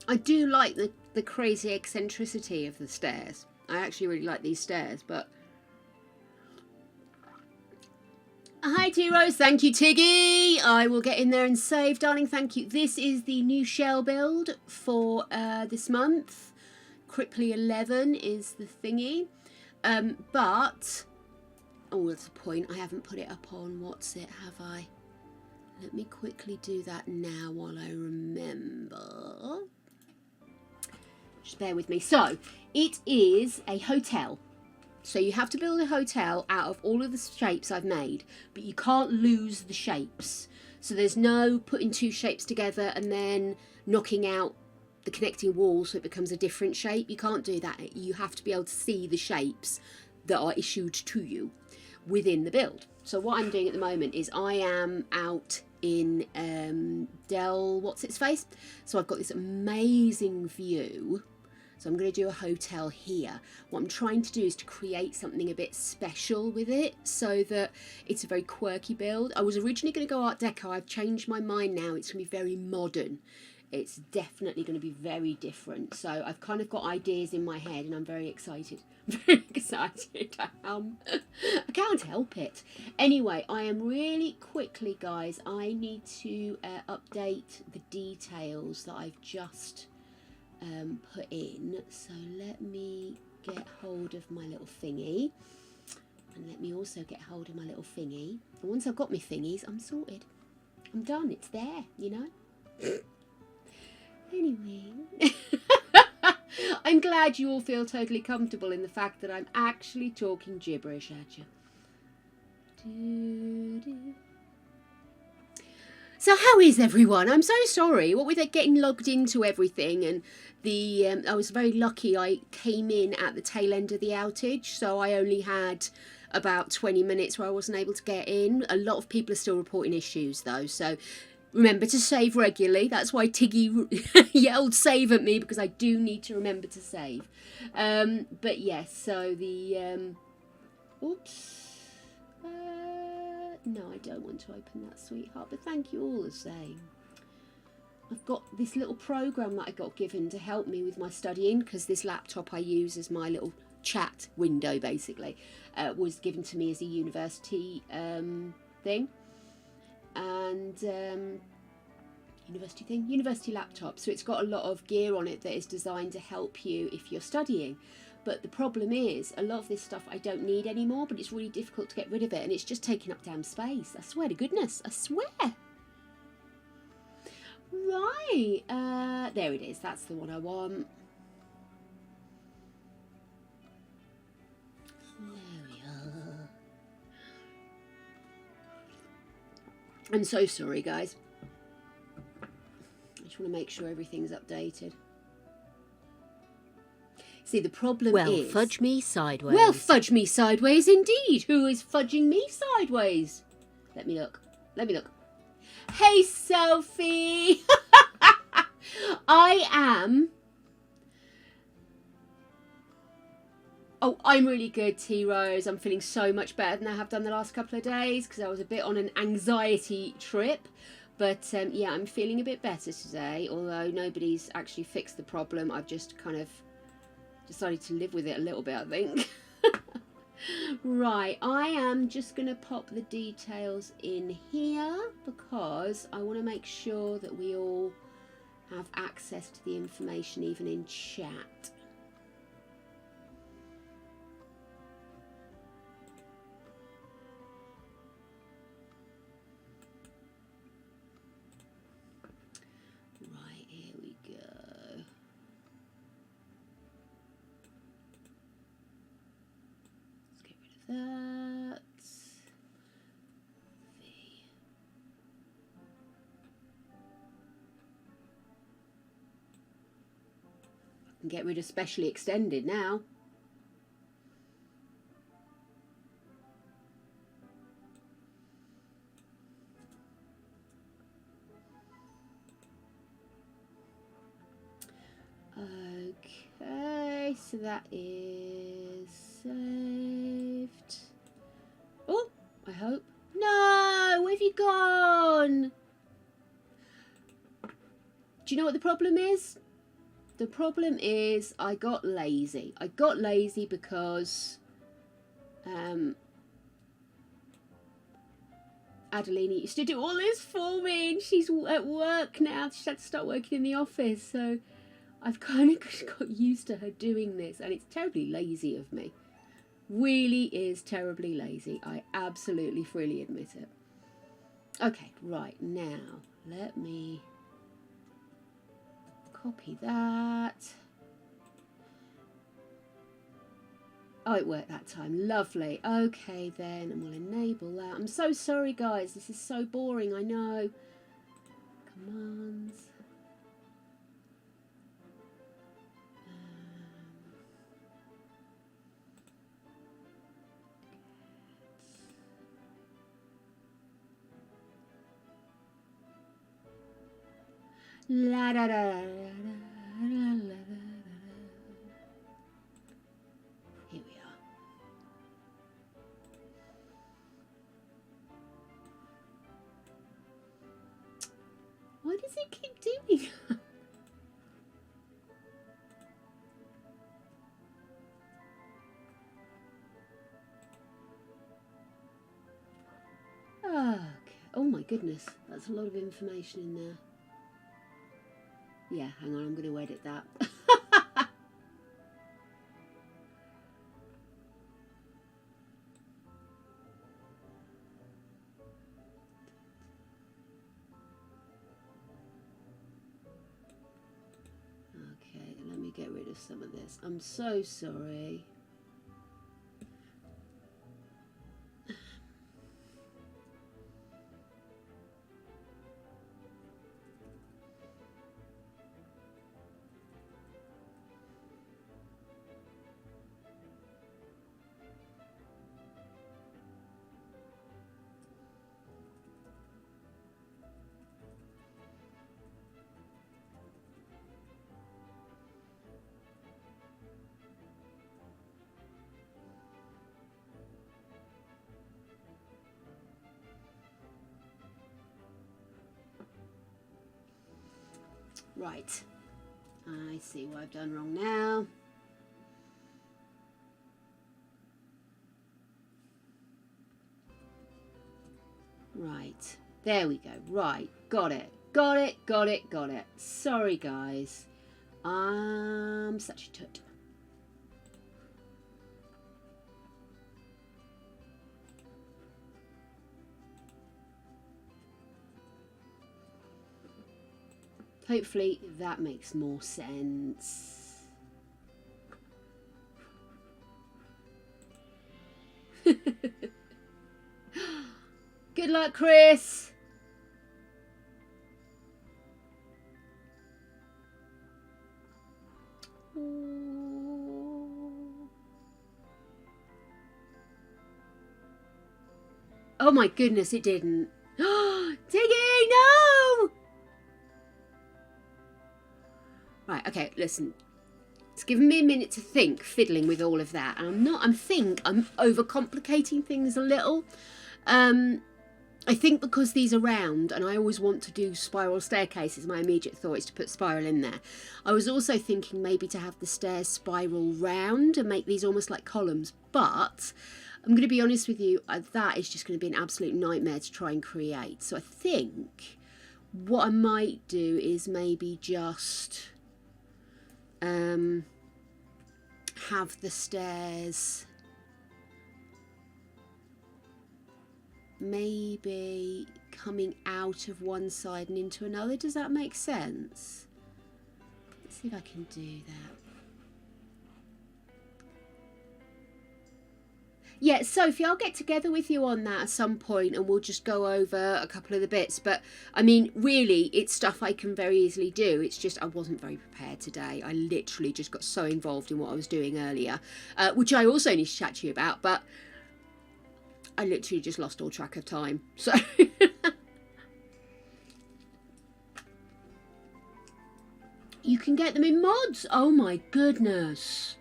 I do like the crazy eccentricity of the stairs. I actually really like these stairs, but... Hi T-Rose, thank you Tiggy. I will get in there and save, darling, thank you. This is the new shell build for this month. Cripply 11 is the thingy. But, oh, that's the point. I haven't put it up on what's it, have I? Let me quickly do that now while I remember. Just bear with me. So, it is a hotel. So you have to build a hotel out of all of the shapes I've made, but you can't lose the shapes. So there's no putting two shapes together and then knocking out the connecting wall so it becomes a different shape. You can't do that. You have to be able to see the shapes that are issued to you within the build. So what I'm doing at the moment is I am out in Del what's its face. So I've got this amazing view. So I'm going to do a hotel here. What I'm trying to do is to create something a bit special with it so that it's a very quirky build. I was originally going to go Art Deco. I've changed my mind now. It's going to be very modern. It's definitely going to be very different. So I've kind of got ideas in my head and I'm very excited. Very excited. I can't help it. Anyway, I am really quickly, guys, I need to update the details that I've just... put in. So let me get hold of my little thingy and let me also get hold of my little thingy, and once I've got my thingies I'm sorted, I'm done, it's there, you know. Anyway, I'm glad you all feel totally comfortable in the fact that I'm actually talking gibberish at you. So how is everyone? I'm so sorry. What with it getting logged into everything, and the I was very lucky. I came in at the tail end of the outage, so I only had about 20 minutes where I wasn't able to get in. A lot of people are still reporting issues though, so remember to save regularly. That's why Tiggy yelled save at me, because I do need to remember to save. But yes, so the oops. No, I don't want to open that, sweetheart, but thank you all the same. I've got this little program that I got given to help me with my studying, because this laptop I use as my little chat window, basically, was given to me as a university thing. And university laptop. So it's got a lot of gear on it that is designed to help you if you're studying. But the problem is, a lot of this stuff I don't need anymore, but it's really difficult to get rid of it, and it's just taking up damn space. I swear to goodness, I swear. Right, there it is, that's the one I want. There we are. I'm so sorry, guys. I just want to make sure everything's updated. See, the problem is... Well, fudge me sideways. Well, fudge me sideways indeed. Who is fudging me sideways? Let me look. Let me look. Hey, Sophie. I am. Oh, I'm really good, T-Rose. I'm feeling so much better than I have done the last couple of days because I was a bit on an anxiety trip. But yeah, I'm feeling a bit better today, although nobody's actually fixed the problem. I've just kind of decided to live with it a little bit, I think. Right, I am just going to pop the details in here because I want to make sure that we all have access to the information even in chat. Right, here we go. Let's get rid of that. And get rid of specially extended now. Okay, so that is saved. Oh, I hope. No, where have you gone? Do you know what the problem is? The problem is I got lazy. I got lazy because Adelina used to do all this for me, and she's at work now. She's had to start working in the office, so I've kind of got used to her doing this, and it's terribly lazy of me. Really is terribly lazy. I absolutely freely admit it. Okay, right, now let me copy that. Oh, it worked that time. Lovely. Okay, then, and we'll enable that. I'm so sorry, guys. This is so boring, I know. Commands. La da da da da da. Here we are. Why does it keep doing that? Okay. Oh my goodness, that's a lot of information in there. Yeah, hang on, I'm going to edit that. Okay, let me get rid of some of this. I'm so sorry. Right, I see what I've done wrong now. Right, there we go. Right, got it. Got it, got it, got it. Sorry, guys. I'm such a toot. Hopefully that makes more sense. Good luck, Chris. Oh my goodness, it didn't. Tiggy, no! Right, okay, listen. It's given me a minute to think, fiddling with all of that. And I'm overcomplicating things a little. I think because these are round, and I always want to do spiral staircases, my immediate thought is to put spiral in there. I was also thinking maybe to have the stairs spiral round and make these almost like columns. But I'm going to be honest with you, that is just going to be an absolute nightmare to try and create. So I think what I might do is maybe just have the stairs maybe coming out of one side and into another. Does that make sense? Let's see if I can do that. Yeah, Sophie, I'll get together with you on that at some point and we'll just go over a couple of the bits. But, I mean, really, it's stuff I can very easily do. It's just I wasn't very prepared today. I literally just got so involved in what I was doing earlier, which I also need to chat to you about. But I literally just lost all track of time. So you can get them in mods. Oh, my goodness.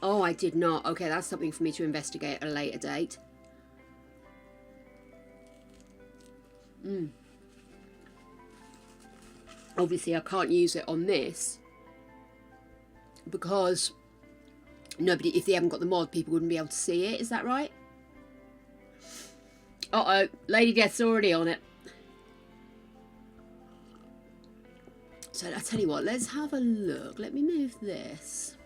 Oh, I did not. Okay, that's something for me to investigate at a later date. Obviously, I can't use it on this because if they haven't got the mod, people wouldn't be able to see it. Is that right? Uh-oh, Lady Death's already on it. So I tell you what, let's have a look. Let me move this.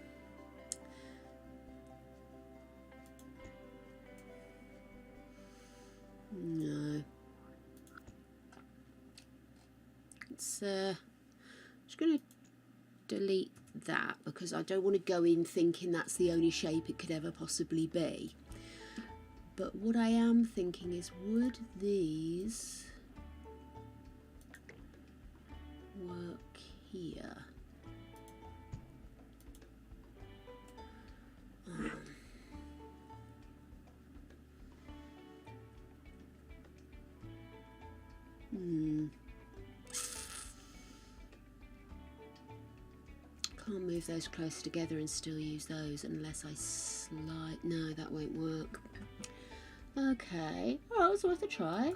No. It's just going to delete that because I don't want to go in thinking that's the only shape it could ever possibly be. But what I am thinking is, would these work here? Can't move those close together and still use those unless I slide. No, that won't work. Okay, well, it's worth a try.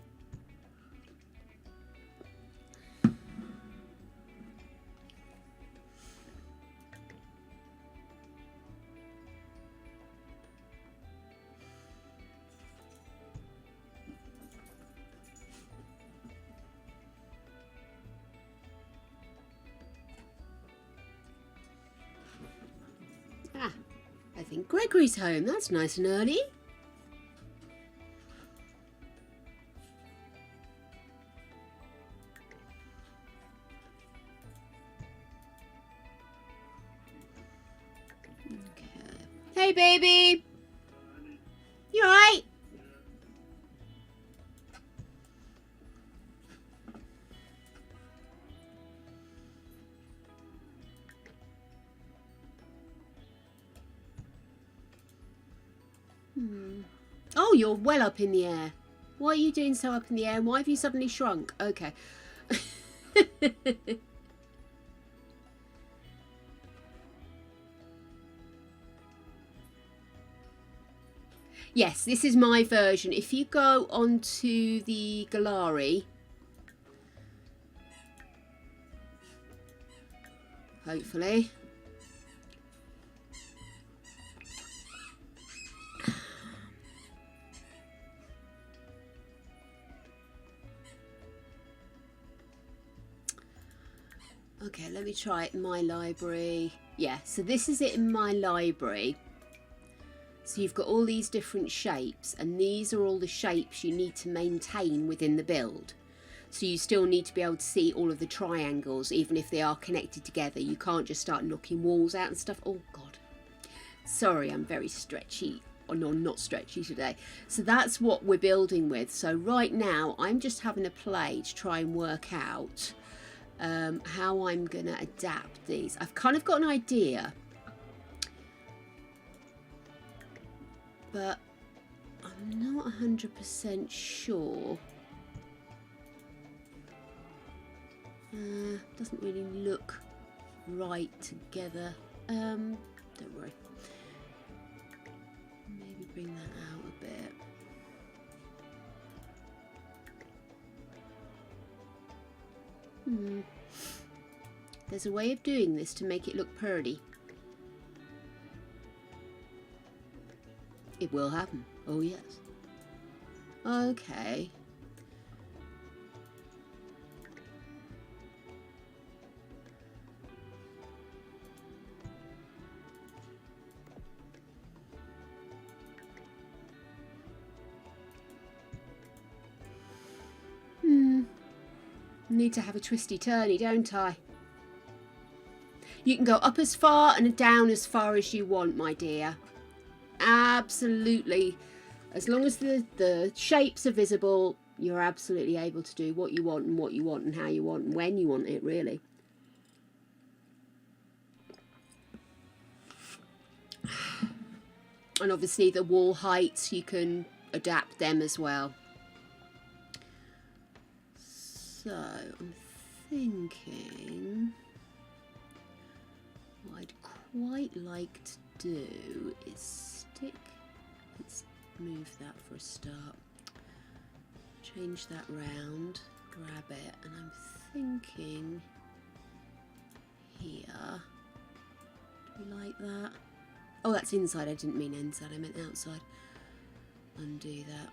I think Gregory's home. That's nice and early. Okay. Hey, baby. You all right? Oh, you're well up in the air. Why are you doing so up in the air? And why have you suddenly shrunk? Okay. Yes, this is my version. If you go onto the gallery, hopefully. Okay, let me try it in my library. Yeah, so this is it in my library. So you've got all these different shapes, and these are all the shapes you need to maintain within the build. So you still need to be able to see all of the triangles, even if they are connected together. You can't just start knocking walls out and stuff. Oh, God. Sorry, I'm very stretchy. Or no, not stretchy today. So that's what we're building with. So right now, I'm just having a play to try and work out how I'm going to adapt these. I've kind of got an idea, but I'm not 100% sure. Doesn't really look right together. Don't worry. Maybe bring that out a bit. There's a way of doing this to make it look purdy. It will happen. Oh yes. Okay. Need to have a twisty turny, don't I? You can go up as far and down as far as you want, my dear. Absolutely. As long as the shapes are visible, you're absolutely able to do what you want and what you want and how you want and when you want it, really. And obviously the wall heights, you can adapt them as well. So I'm thinking what I'd quite like to do is stick, let's move that for a start, change that round, grab it, and I'm thinking here, do we like that? Oh, that's inside, I didn't mean inside, I meant outside. Undo that.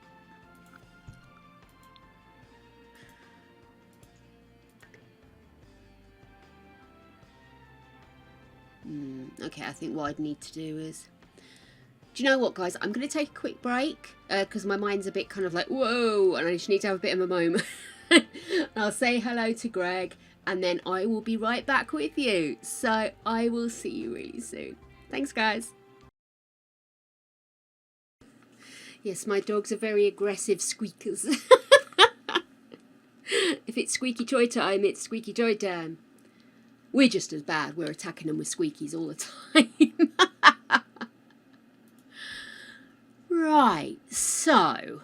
Okay, I think what I'd need to do is... Do you know what, guys? I'm going to take a quick break because my mind's a bit kind of like, whoa, and I just need to have a bit of a moment. I'll say hello to Greg and then I will be right back with you. So I will see you really soon. Thanks, guys. Yes, my dogs are very aggressive squeakers. If it's squeaky toy time, it's squeaky toy time. We're just as bad. We're attacking them with squeakies all the time. Right, so...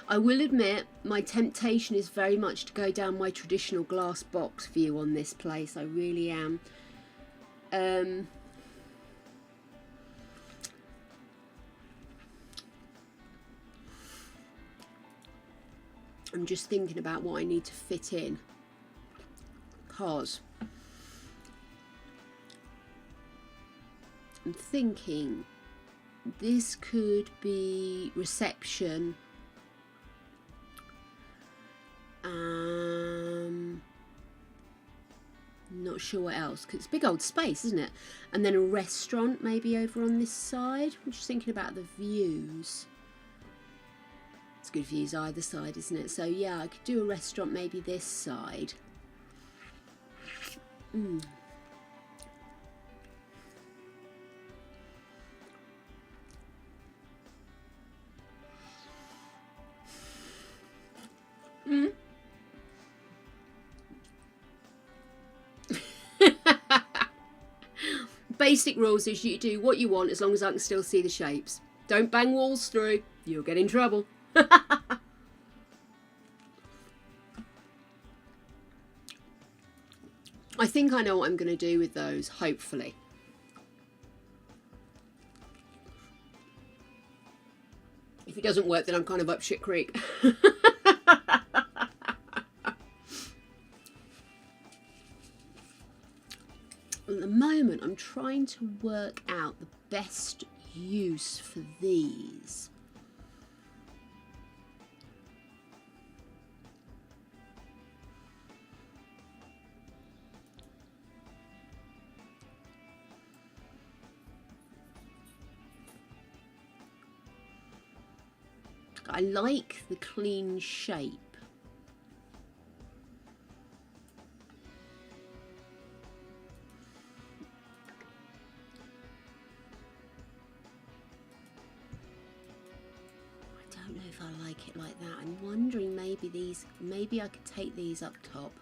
I will admit, my temptation is very much to go down my traditional glass box view on this place. I really am. I'm just thinking about what I need to fit in, because I'm thinking this could be reception, not sure what else, because it's a big old space, isn't it? And then a restaurant maybe over on this side. I'm just thinking about the views. It's good views either side, isn't it? So yeah, I could do a restaurant maybe this side. Basic rules is you do what you want as long as I can still see the shapes. Don't bang walls through, you'll get in trouble. I think I know what I'm going to do with those, hopefully. If it doesn't work, then I'm kind of up shit creek. At the moment, I'm trying to work out the best use for these. I like the clean shape. I don't know if I like it like that. I'm wondering maybe I could take these up top.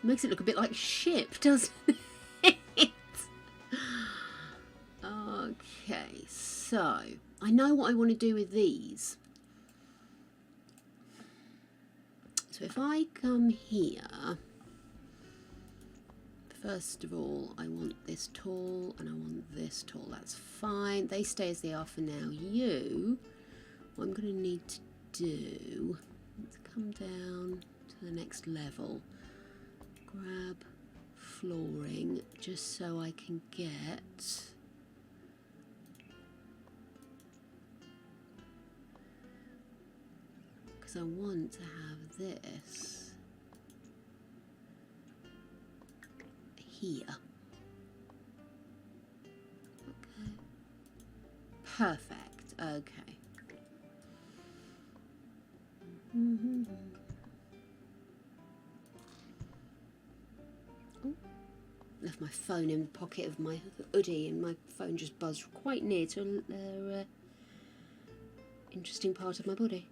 Makes it look a bit like ship, doesn't it? Okay, so I know what I want to do with these. So if I come here, first of all, I want this tall and I want this tall. That's fine. They stay as they are for now. You, what I'm going to need to do, let's come down to the next level. Grab flooring just so I can get I want to have this here. Okay. Perfect. Okay. Oh, left my phone in the pocket of my hoodie and my phone just buzzed quite near to a interesting part of my body.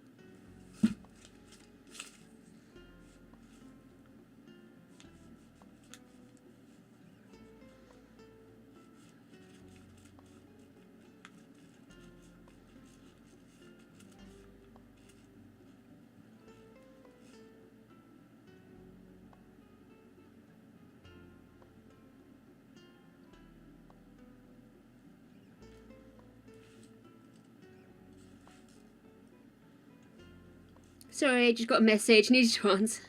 Sorry, I just got a message, needed to answer.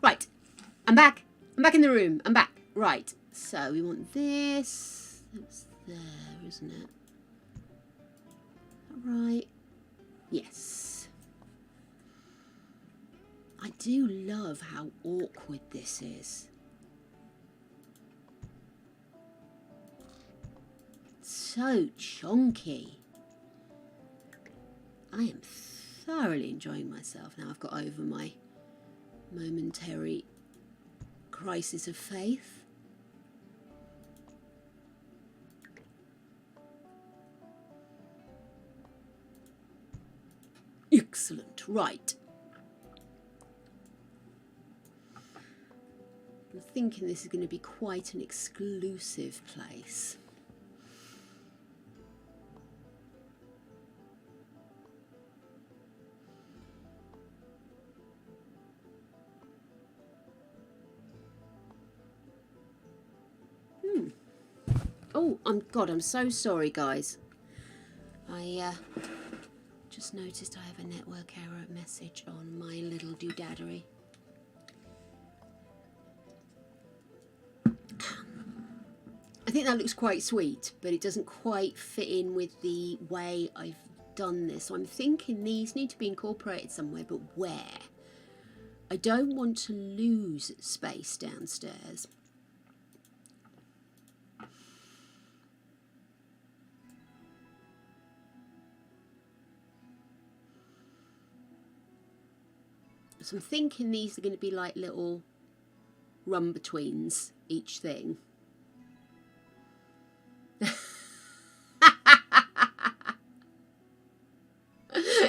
Right, I'm back. I'm back in the room. I'm back. Right, so we want this. That's there, isn't it? Is that right? Yes. I do love how awkward this is. So chunky. I am thoroughly enjoying myself now I've got over my momentary crisis of faith. Excellent. Right. I'm thinking this is going to be quite an exclusive place. Oh, I'm so sorry, guys. I just noticed I have a network error message on my little doodaddery. I think that looks quite sweet, but it doesn't quite fit in with the way I've done this. So I'm thinking these need to be incorporated somewhere, but where? I don't want to lose space downstairs. So I'm thinking these are going to be like little run-betweens, each thing.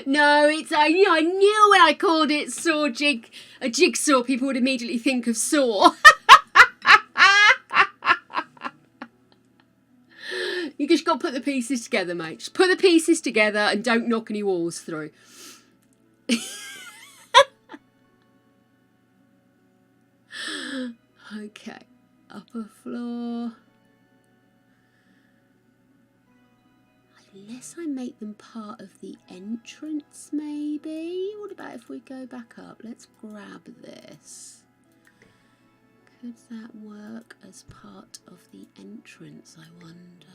No, it's I knew when I called it a jigsaw, people would immediately think of Saw. You just got to put the pieces together, mate. Just put the pieces together and don't knock any walls through. Okay, upper floor. Unless I make them part of the entrance, maybe? What about if we go back up? Let's grab this. Could that work as part of the entrance, I wonder?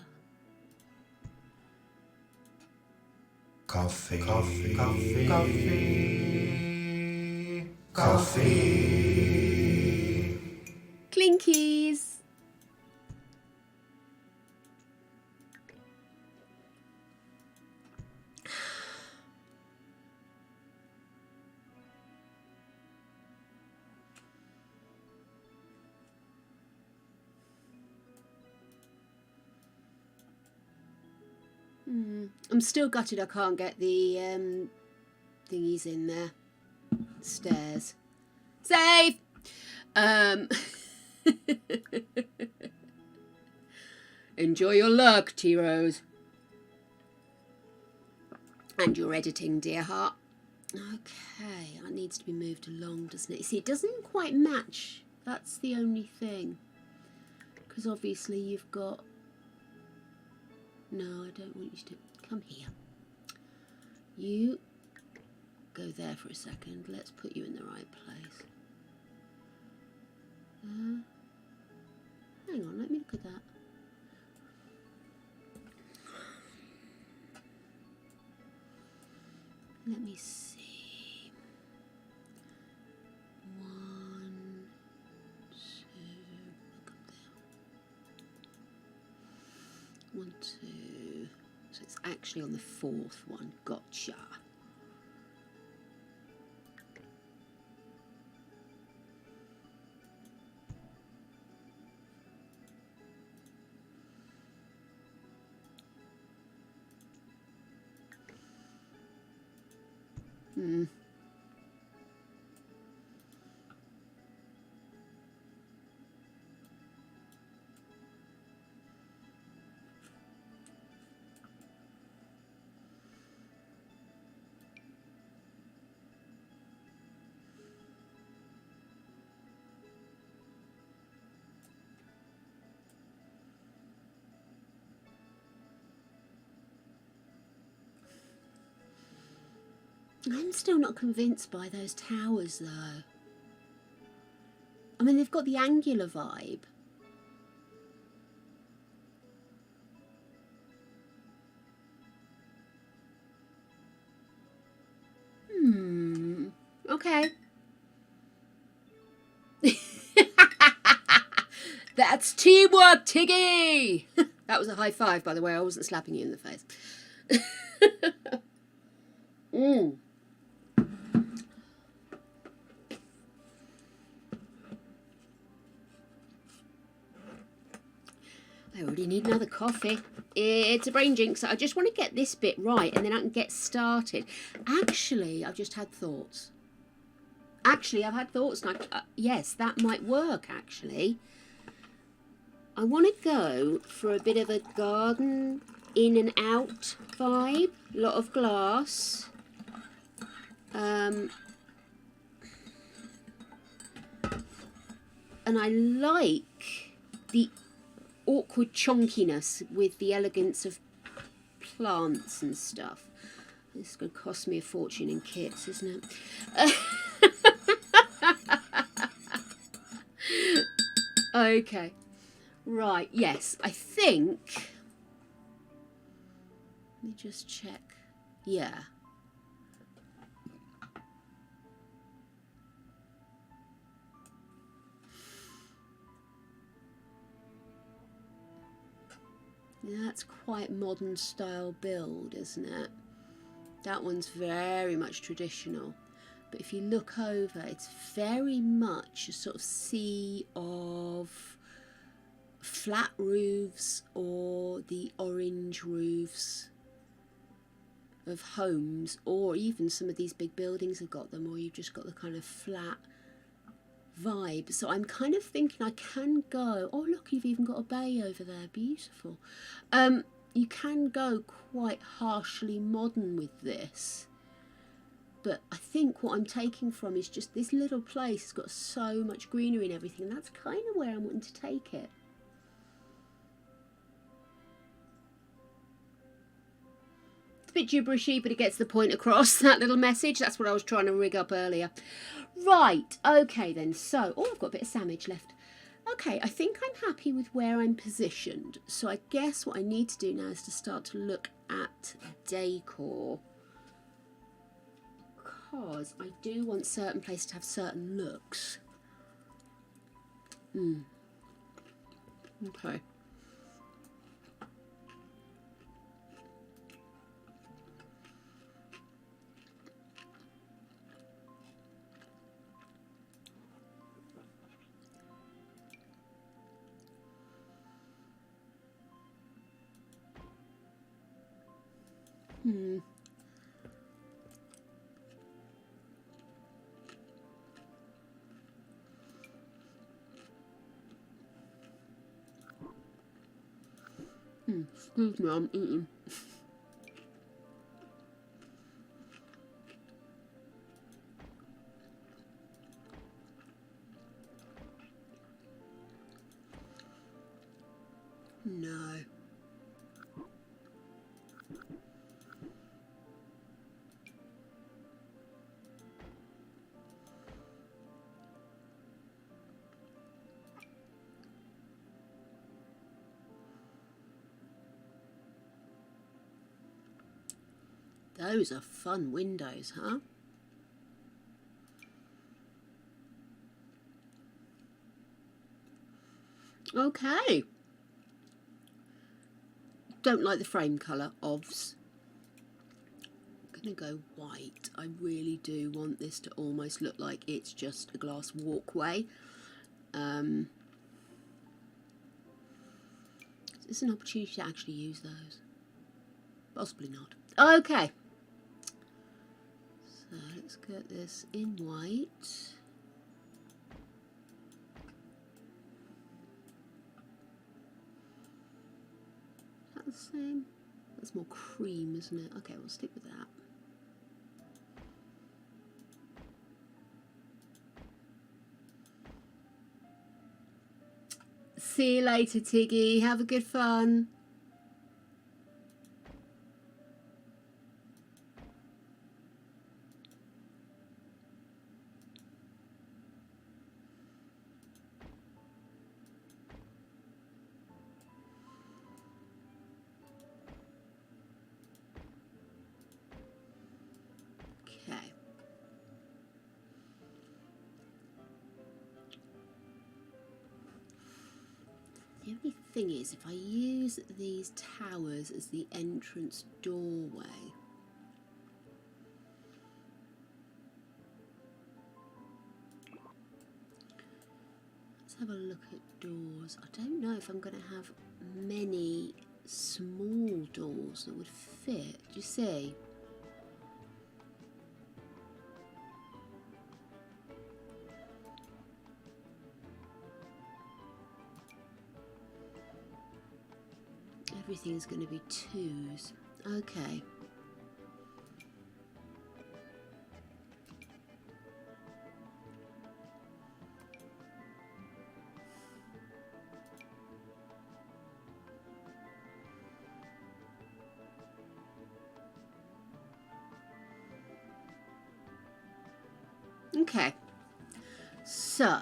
Coffee, coffee, coffee, coffee, coffee. Clinkies. I'm still gutted I can't get the thingies in there. Stairs. Save! Enjoy your luck, T-Rose. And your editing, dear heart. Okay, that needs to be moved along, doesn't it? You see, it doesn't quite match. That's the only thing. Because obviously you've got... No, I don't want you to... Come here. You go there for a second. Let's put you in the right place. Hang on, let me look at that. Let me see. 1, 2, look up there. 1, 2. So it's actually on the 4th one. Gotcha. I'm still not convinced by those towers, though. I mean, they've got the angular vibe. Okay. That's teamwork, Tiggy! That was a high five, by the way. I wasn't slapping you in the face. I already need another coffee. It's a brain jinx. I just want to get this bit right and then I can get started. Actually, I've just had thoughts. And yes, that might work, actually. I want to go for a bit of a garden in and out vibe. A lot of glass. And I like the awkward chonkiness with the elegance of plants and stuff. This is going to cost me a fortune in kits, isn't it? Okay. Right, yes, I think... Let me just check. Yeah. That's quite modern style build, isn't it? That one's very much traditional. But if you look over, it's very much a sort of sea of flat roofs or the orange roofs of homes, or even some of these big buildings have got them, or you've just got the kind of flat vibe. So I'm kind of thinking I can go, oh look, you've even got a bay over there, beautiful. You can go quite harshly modern with this, but I think what I'm taking from is just this little place has got so much greenery and everything, and that's kind of where I'm wanting to take it. It's a bit gibberishy, but it gets the point across, that little message. That's what I was trying to rig up earlier. Right, okay then, so, oh, I've got a bit of sandwich left. Okay, I think I'm happy with where I'm positioned. So I guess what I need to do now is to start to look at decor. Because I do want certain places to have certain looks. Okay. Excuse me, I'm eating. No. Those are fun windows, huh? Okay. Don't like the frame colour, ovs. I'm going to go white. I really do want this to almost look like it's just a glass walkway. Is this an opportunity to actually use those? Possibly not. Okay. So let's get this in white. Is that the same? That's more cream, isn't it? Okay, we'll stick with that. See you later, Tiggy. Have a good fun. Okay. The only thing is, if I use these towers as the entrance doorway, let's have a look at doors. I don't know if I'm going to have many small doors that would fit. Do you see? Everything's going to be twos. Okay. Okay. So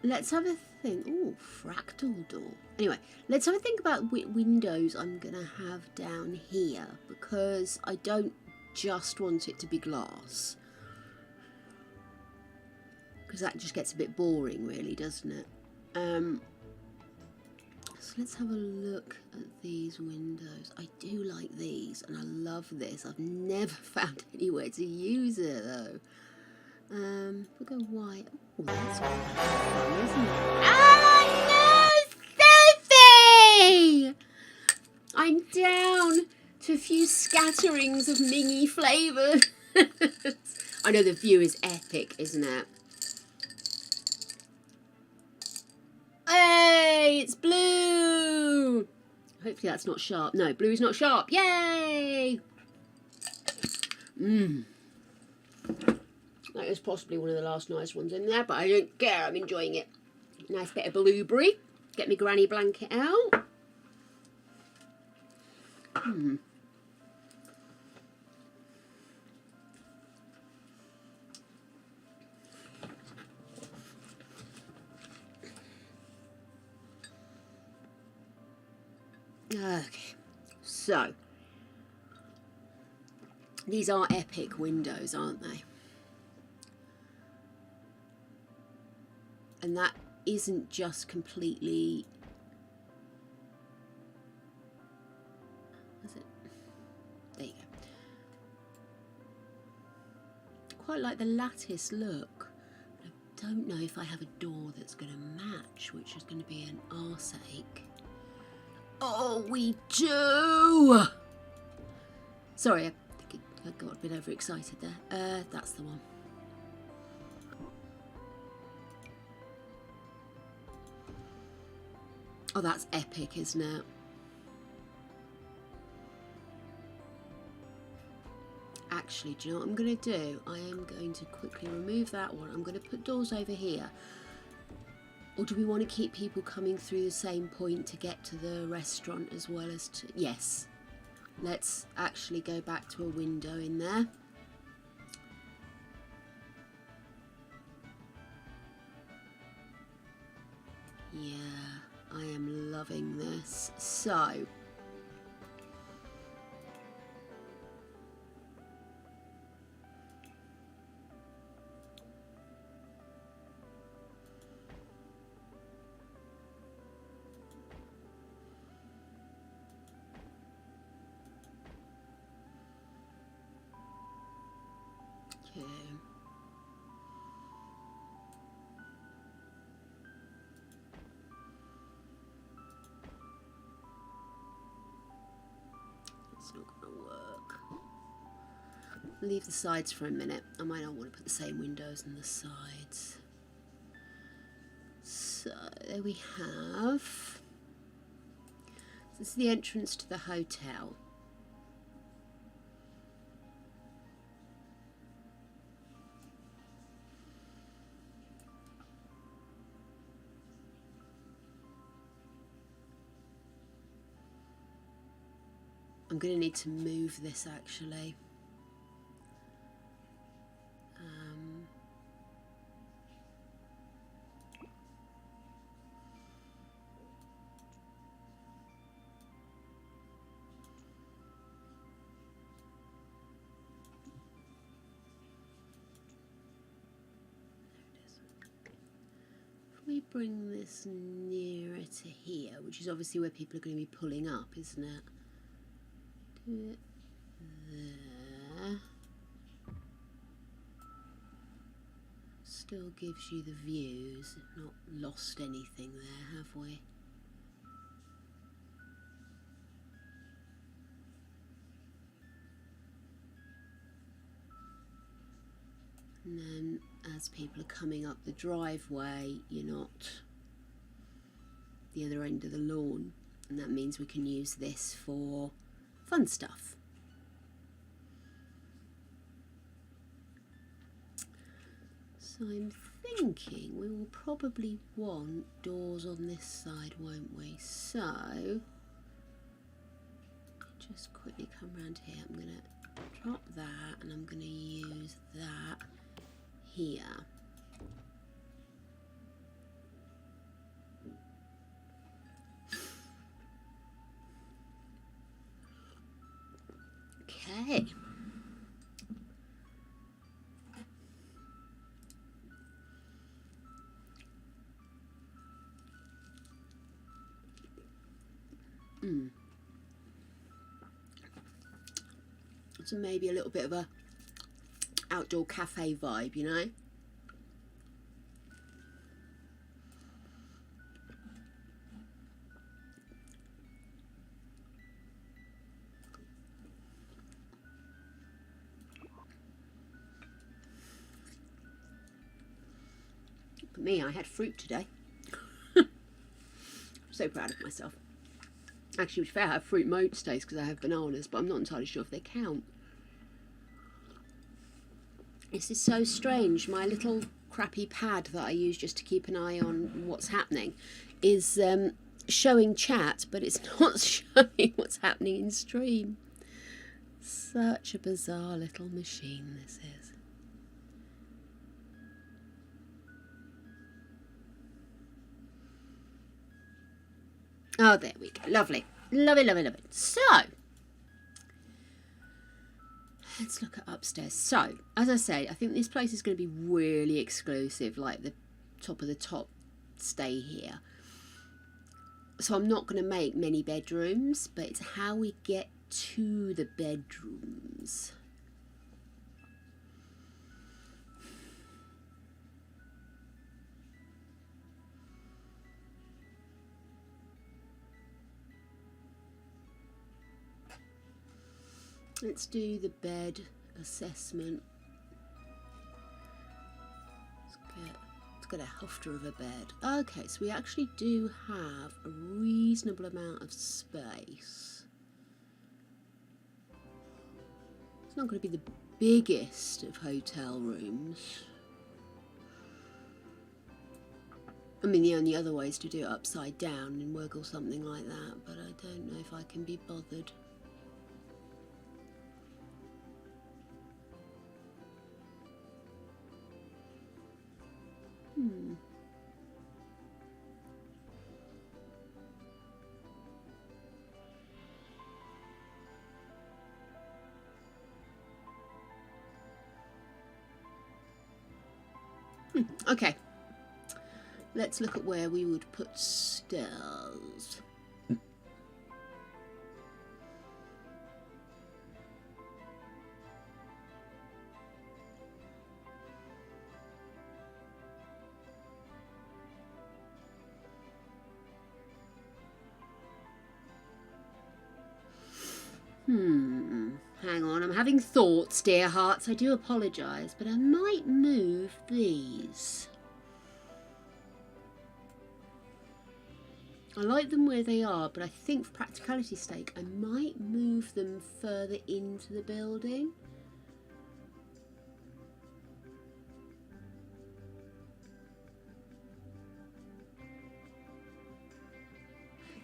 let's have a think. Oh, fractal door. Anyway, let's have a think about what windows I'm going to have down here, because I don't just want it to be glass, because that just gets a bit boring, really, doesn't it? So let's have a look at these windows. I do like these, and I love this. I've never found anywhere to use it, though. We'll go white. Oh, that's quite fun, isn't it? Oh, no, Sophie! I'm down to a few scatterings of mingy flavours. I know the view is epic, isn't it? Hey, it's blue! Hopefully that's not sharp. No, blue is not sharp. Yay! That is possibly one of the last nice ones in there, but I don't care. I'm enjoying it. Nice bit of blueberry. Get my granny blanket out. Okay, so these are epic windows, aren't they? And that isn't just completely... Is it? There you go. Quite like the lattice look. But I don't know if I have a door that's going to match, which is going to be an arse ache. Oh, we do. Sorry, I think I got a bit overexcited there. That's the one. Oh, that's epic, isn't it? Actually, do you know what I'm going to do? I am going to quickly remove that one. I'm going to put doors over here. Or do we want to keep people coming through the same point to get to the restaurant as well as to... Yes. Let's actually go back to a window in there. Yeah, I am loving this. So... Okay. It's not going to work. Leave the sides for a minute. I might not want to put the same windows on the sides. So there we have. This is the entrance to the hotel. I'm going to need to move this actually. If we bring this nearer to here, which is obviously where people are going to be pulling up, isn't it? Do it there. Still gives you the views. Not lost anything there, have we? And then as people are coming up the driveway, you're not the other end of the lawn, and that means we can use this for fun stuff. So I'm thinking we will probably want doors on this side, won't we? So just quickly come around here. I'm going to drop that and I'm going to use that here. Okay. So maybe a little bit of a outdoor cafe vibe, you know? For me, I had fruit today. I'm so proud of myself. Actually, to be fair, I have fruit most days because I have bananas, but I'm not entirely sure if they count. This is so strange. My little crappy pad that I use just to keep an eye on what's happening is showing chat, but it's not showing what's happening in stream. Such a bizarre little machine this is. Oh, there we go. Lovely. Lovely, lovely, lovely. So, let's look at upstairs. So, as I say, I think this place is going to be really exclusive, like the top of the top stay here. So I'm not going to make many bedrooms, but it's how we get to the bedrooms. Let's do the bed assessment. Let's get a hufter of a bed. Okay, so we actually do have a reasonable amount of space. It's not going to be the biggest of hotel rooms. I mean, the only other way is to do it upside down and wiggle something like that, but I don't know if I can be bothered. Okay, let's look at where we would put stairs. Hang on, I'm having thoughts, dear hearts. I do apologise, but I might move these. I like them where they are, but I think for practicality's sake, I might move them further into the building.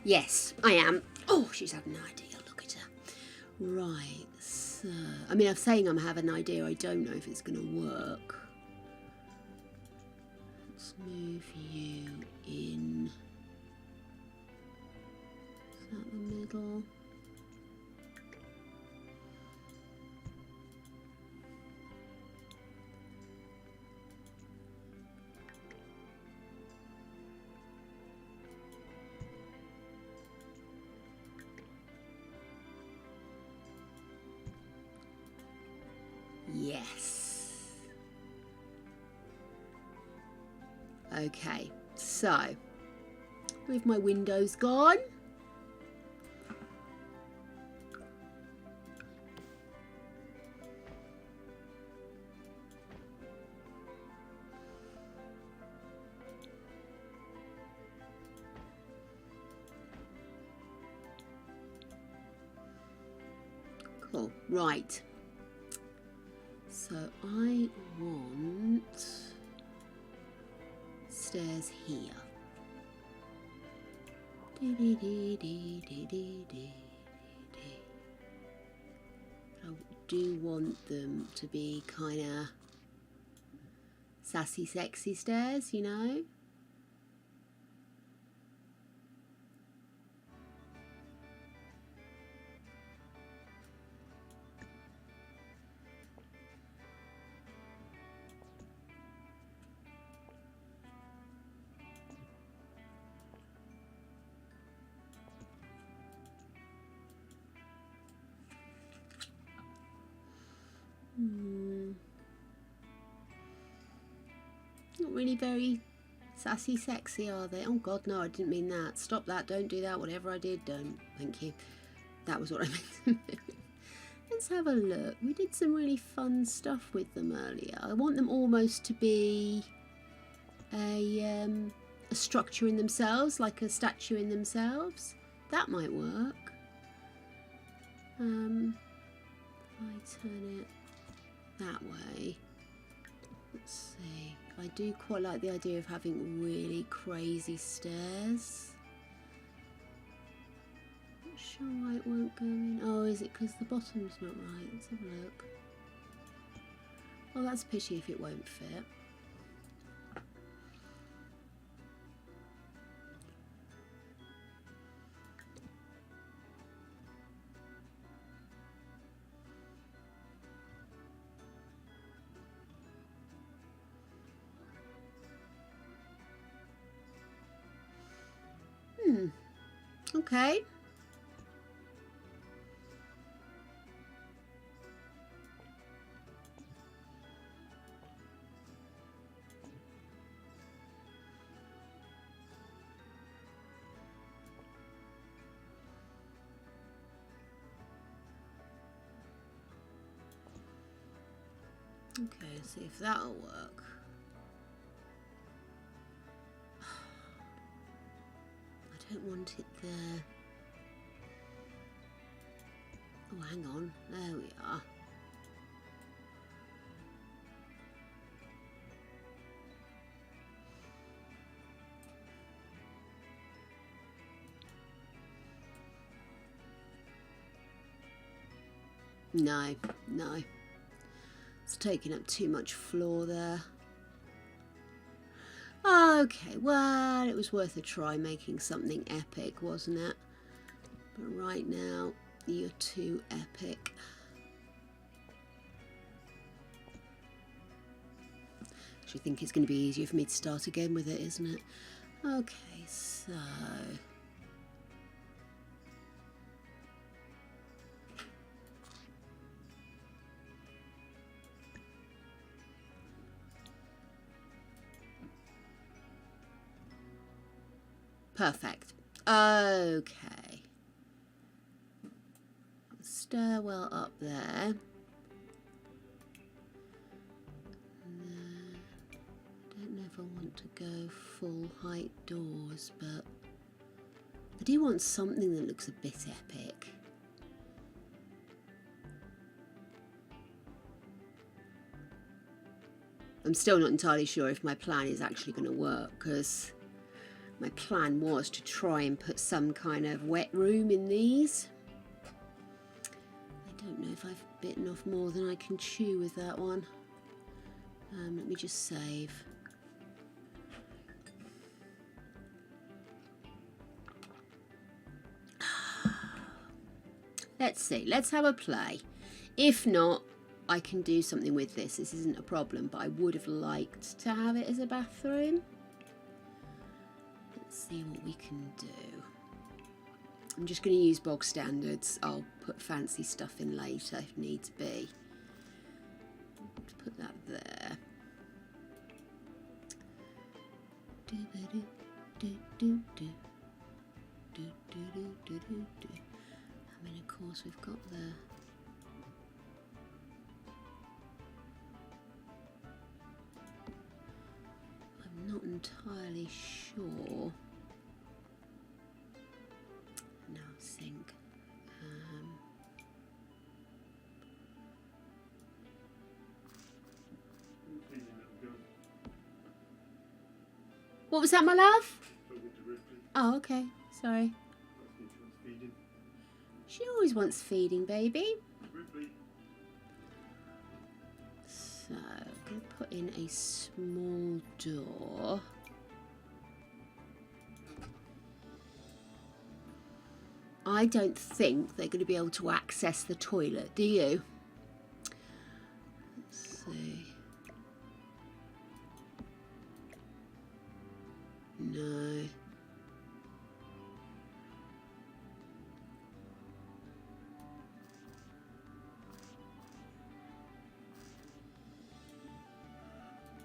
Yes, I am. Oh, she's had an idea. Look at her. Right, so... I mean, I'm saying I'm having an idea. I don't know if it's going to work. Let's move you in. Is that the middle? Yes. Okay, so with my windows gone, cool, right. So I want stairs here. I do want them to be kind of sassy, sexy stairs, you know? Not really very sassy, sexy, are they? Oh God, no, I didn't mean that. Stop that, don't do that, whatever I did, don't. Thank you. That was what I meant. Let's have a look. We did some really fun stuff with them earlier. I want them almost to be a structure in themselves, like a statue in themselves. That might work. If I turn it that way, let's see. I do quite like the idea of having really crazy stairs. Not sure why it won't go in. Oh, is it because the bottom's not right? Let's have a look. Well, that's a pity if it won't fit. Okay. Okay, let's see if that'll work. I don't want it there. Oh, hang on. There we are. No, no. It's taking up too much floor there. Okay, well, it was worth a try making something epic, wasn't it? But right now, you're too epic. I think it's going to be easier for me to start again with it, isn't it? Okay, so... Perfect. Okay. Stairwell up there. I don't know if I want to go full height doors, but I do want something that looks a bit epic. I'm still not entirely sure if my plan is actually going to work, because my plan was to try and put some kind of wet room in these. I don't know if I've bitten off more than I can chew with that one. Let me just save. Let's see, let's have a play. If not, I can do something with this. This isn't a problem, but I would have liked to have it as a bathroom. Let's see what we can do. I'm just going to use bog standards. I'll put fancy stuff in later if needs be. Let's put that there. I mean, of course, we've got the... I'm not entirely sure. Now sink. What was that, my love? Oh, okay. Sorry. She always wants feeding, baby. So, I'm going to put in a small door. I don't think they're going to be able to access the toilet, do you? Let's see. No.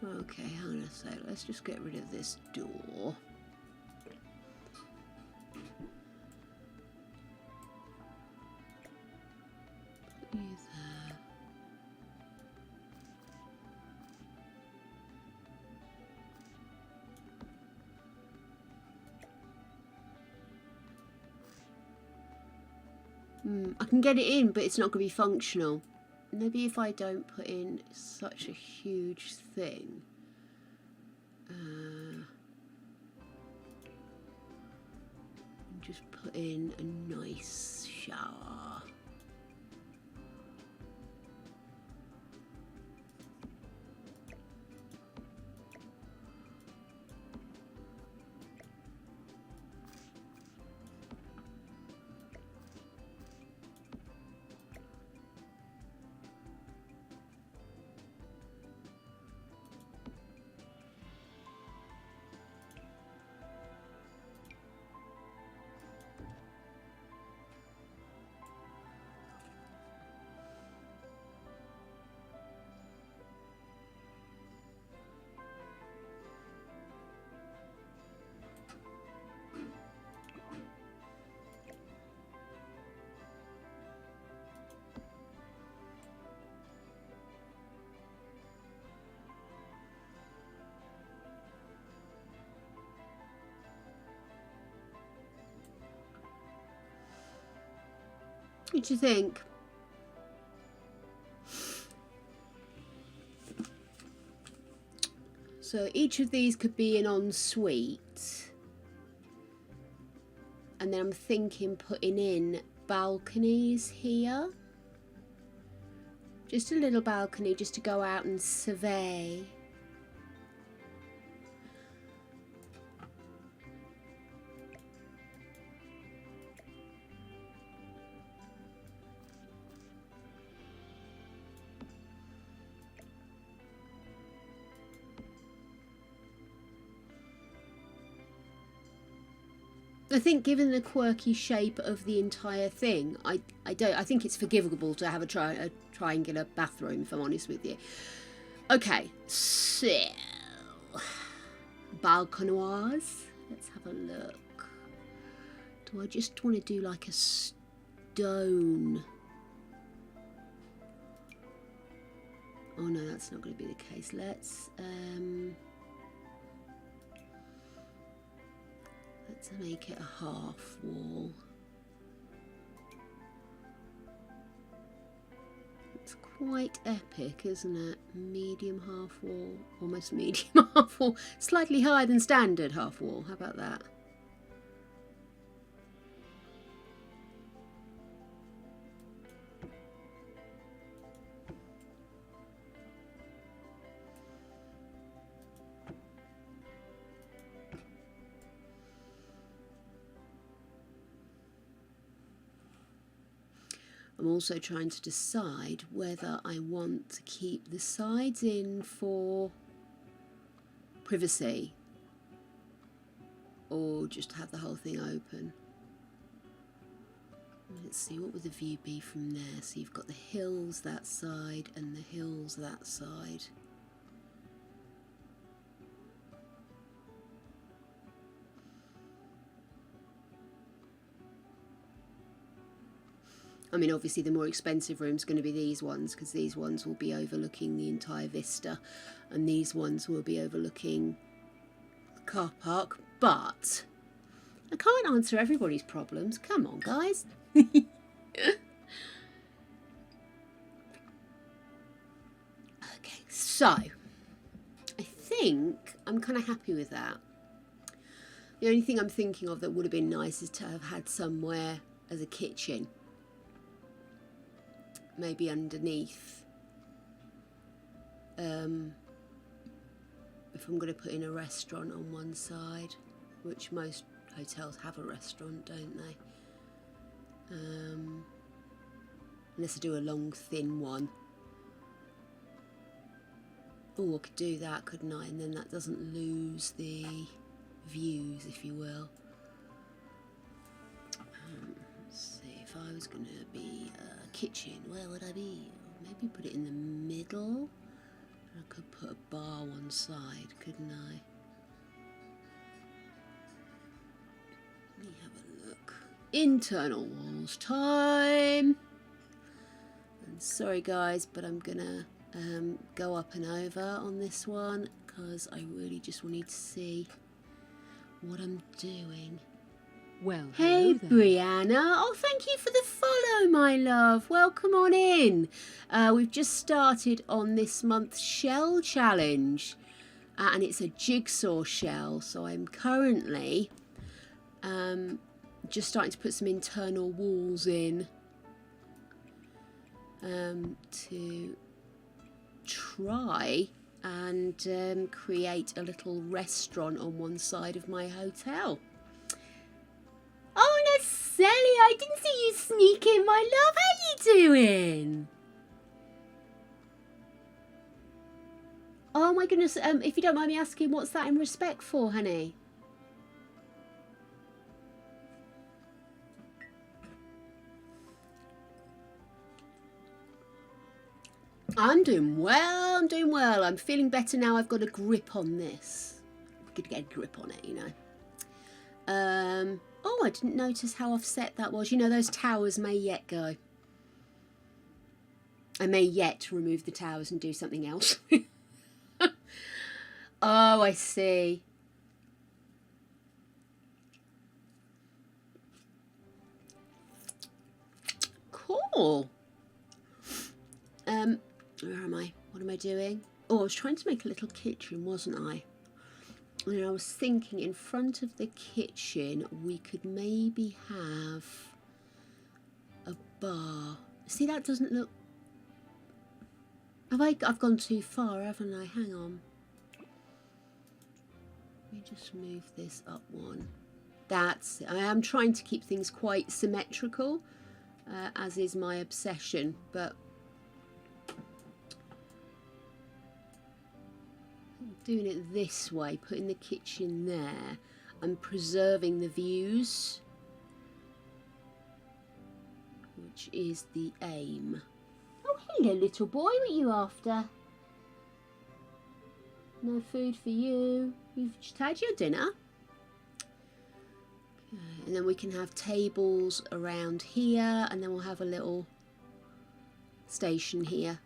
Okay, hang on a sec. Let's just get rid of this door. Put you there. I can get it in, but it's not going to be functional. Maybe if I don't put in such a huge thing. Just put in a nice shower. What do you think? So each of these could be an ensuite. And then I'm thinking putting in balconies here. Just a little balcony just to go out and survey. I think given the quirky shape of the entire thing, I think it's forgivable to have a triangular bathroom, if I'm honest with you. Okay, so balconies. Let's have a look. Do I just want to do like a stone? Oh no, that's not going to be the case. Let's make it a half wall. It's quite epic, isn't it? Medium half wall, almost medium half wall, slightly higher than standard half wall. How about that? I'm also trying to decide whether I want to keep the sides in for privacy or just have the whole thing open. Let's see, what would the view be from there? So you've got the hills that side and the hills that side. I mean, obviously the more expensive room's going to be these ones, because these ones will be overlooking the entire vista and these ones will be overlooking the car park. But I can't answer everybody's problems. Come on, guys. Okay, so I think I'm kind of happy with that. The only thing I'm thinking of that would have been nice is to have had somewhere as a kitchen. Maybe underneath, if I'm going to put in a restaurant on one side, which most hotels have a restaurant, don't they? Unless I do a long thin one. Oh, I could do that, couldn't I? And then that doesn't lose the views, if you will. Let's see, if I was going to be kitchen, where would I be? Maybe put it in the middle. I could put a bar one side, couldn't I? Let me have a look. Internal walls time. And sorry guys, but I'm gonna go up and over on this one because I really just wanted to see what I'm doing. Well, hey there. Brianna, oh thank you for the follow, my love. Welcome on in. We've just started on this month's shell challenge, and it's a jigsaw shell. So I'm currently just starting to put some internal walls in to try and create a little restaurant on one side of my hotel. Oh, Naceli, I didn't see you sneak in, my love. How you doing? Oh my goodness, if you don't mind me asking, what's that in respect for, honey? I'm doing well, I'm doing well. I'm feeling better now. I've got a grip on this. I'm going to get a grip on it, you know. Oh, I didn't notice how offset that was. You know, those towers may yet go. I may yet remove the towers and do something else. Oh, I see. more. Where am I? What am I doing? Oh, I was trying to make a little kitchen, wasn't I? And I was thinking in front of the kitchen we could maybe have a bar. See, that doesn't look... I've gone too far, haven't I? Hang on. Let me just move this up one. I am trying to keep things quite symmetrical, as is my obsession, but doing it this way, putting the kitchen there and preserving the views, which is the aim. Oh, hello, little boy. What are you after? No food for you. You've just had your dinner. Okay, and then we can have tables around here, and then we'll have a little station here.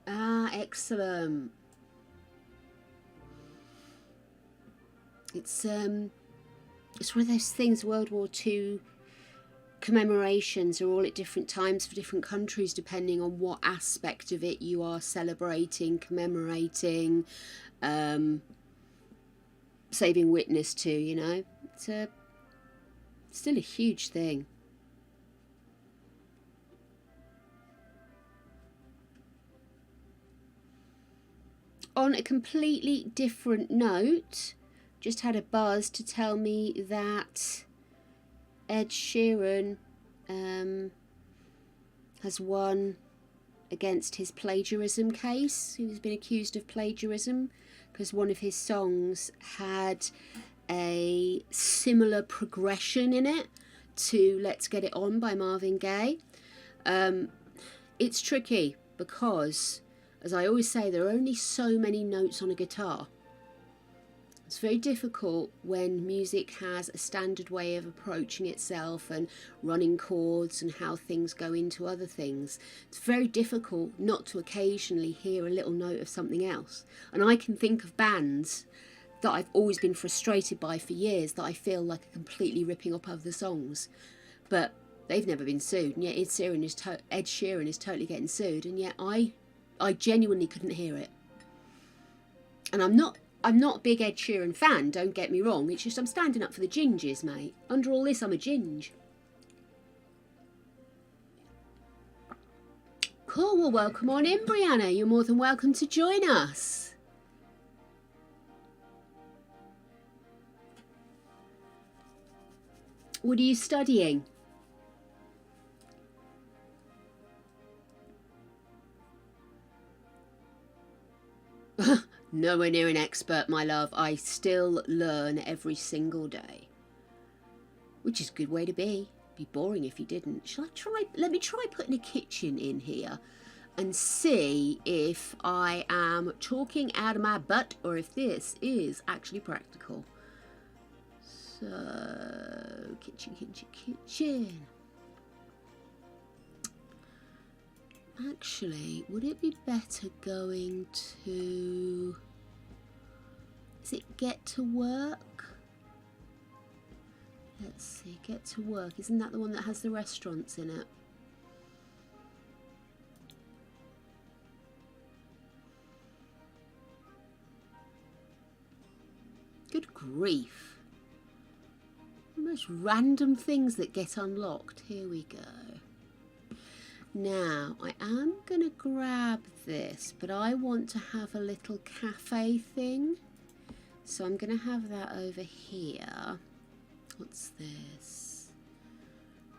Ah, excellent. It's one of those things, World War II commemorations are all at different times for different countries, depending on what aspect of it you are celebrating, commemorating, saving witness to, you know. It's still a huge thing. On a completely different note, just had a buzz to tell me that Ed Sheeran has won against his plagiarism case. He's been accused of plagiarism because one of his songs had a similar progression in it to Let's Get It On by Marvin Gaye. It's tricky because, as I always say, there are only so many notes on a guitar. It's very difficult when music has a standard way of approaching itself and running chords and how things go into other things. It's very difficult not to occasionally hear a little note of something else. And I can think of bands that I've always been frustrated by for years that I feel like are completely ripping up other songs. But they've never been sued, and yet Ed Sheeran is totally getting sued, and yet I genuinely couldn't hear it. And I'm not a big Ed Sheeran fan, don't get me wrong. It's just I'm standing up for the gingers, mate. Under all this, I'm a ginge. Cool, well, welcome on in, Brianna. You're more than welcome to join us. What are you studying? Nowhere near an expert, my love. I still learn every single day, which is a good way to be. It'd be boring if you didn't. Let me try putting a kitchen in here and see if I am talking out of my butt or if this is actually practical. So, kitchen. Actually, would it be better going to... Is it Get to Work? Let's see, Get to Work. Isn't that the one that has the restaurants in it? Good grief. The most random things that get unlocked. Here we go. Now, I am going to grab this, but I want to have a little cafe thing. So I'm going to have that over here. What's this?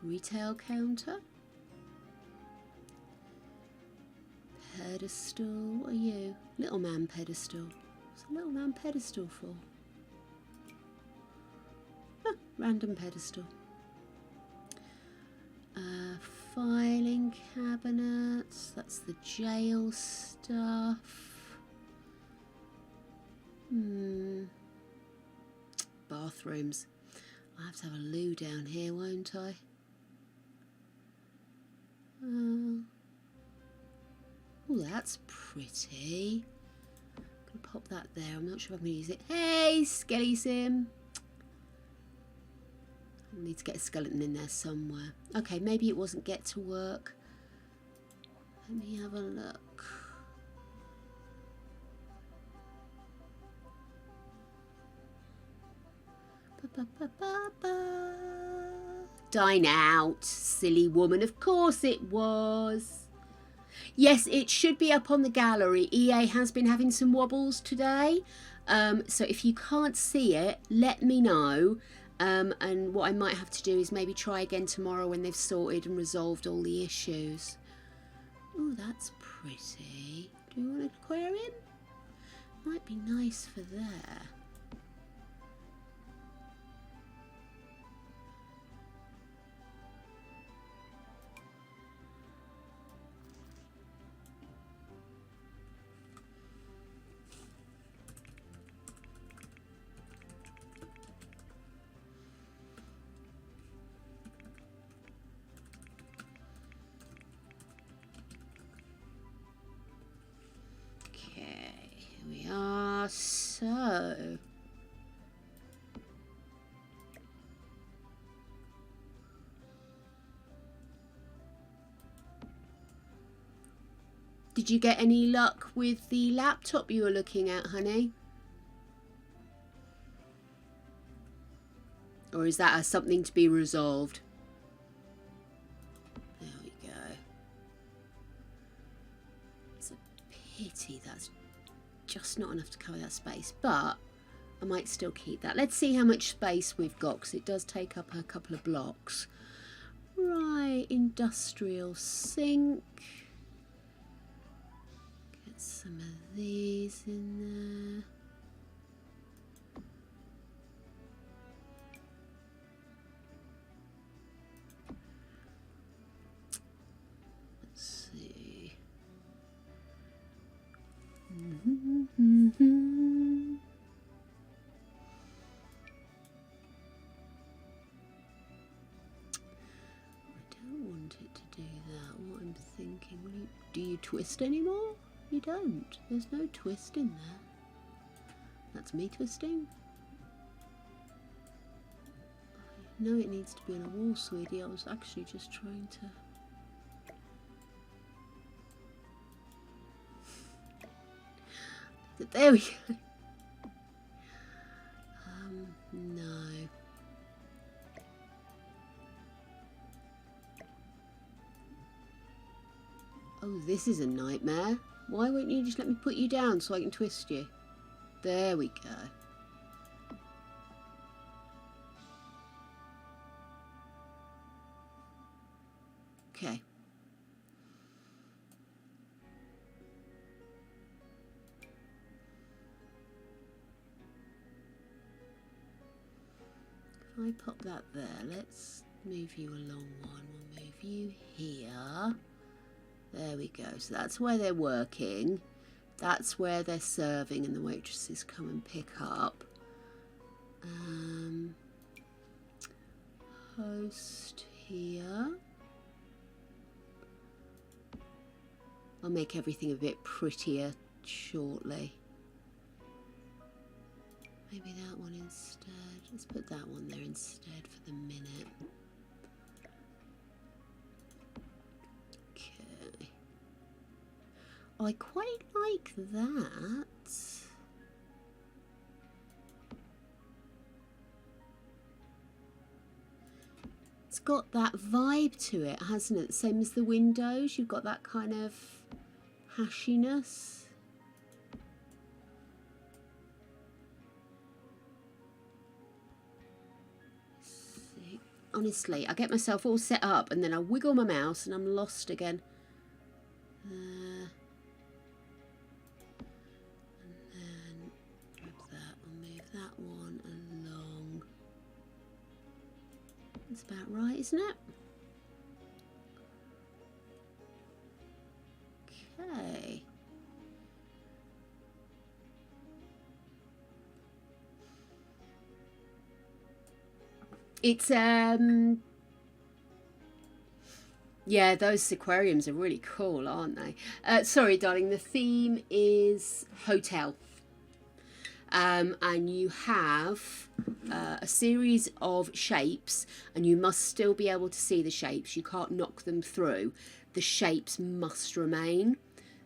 Retail counter. Pedestal. What are you? Little man pedestal. What's a little man pedestal for? Ah, random pedestal. Filing cabinets, that's the jail stuff. Bathrooms. I'll have to have a loo down here, won't I? Oh, that's pretty. I'm going to pop that there. I'm not sure if I'm going to use it. Hey, Skelly Sim. I need to get a skeleton in there somewhere. Okay, maybe it wasn't get to work. Let me have a look. Dine out, silly woman. Of course it was. Yes, it should be up on the gallery. EA has been having some wobbles today. So if you can't see it, let me know. And what I might have to do is maybe try again tomorrow when they've sorted and resolved all the issues. Oh, that's pretty. Do you want an aquarium? Might be nice for there. So did you get any luck with the laptop you were looking at, honey? Or is that something to be resolved? There we go. It's a pity that's just not enough to cover that space, but I might still keep that. Let's see how much space we've got, because it does take up a couple of blocks. Right, industrial sink. Get some of these in there. Let's see. Do you twist anymore? You don't. There's no twist in there. That's me twisting. I know it needs to be on a wall, sweetie. I was actually just trying to... There we go. No. Oh, this is a nightmare. Why won't you just let me put you down so I can twist you? There we go. Okay. If I pop that there, let's move you along one. We'll move you here. There we go. So that's where they're working. That's where they're serving and the waitresses come and pick up. Host here. I'll make everything a bit prettier shortly. Maybe that one instead. Let's put that one there instead for the minute. I quite like that. It's got that vibe to it, hasn't it? Same as the windows. You've got that kind of hashiness. See, honestly, I get myself all set up and then I wiggle my mouse and I'm lost again. That's about right, isn't it? Okay. It's yeah, those aquariums are really cool, aren't they? Sorry, darling, the theme is hotel. and you have a series of shapes, and you must still be able to see the shapes. You can't knock them through. The shapes must remain.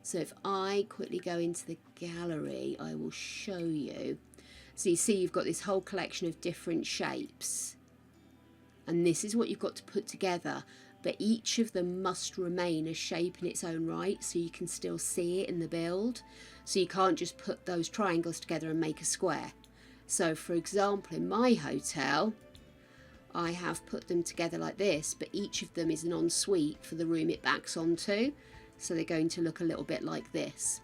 So if I quickly go into the gallery, I will show you. So you see you've got this whole collection of different shapes, and this is what you've got to put together, but each of them must remain a shape in its own right, so you can still see it in the build. So you can't just put those triangles together and make a square. So for example, in my hotel, I have put them together like this, but each of them is an ensuite for the room it backs onto. So they're going to look a little bit like this.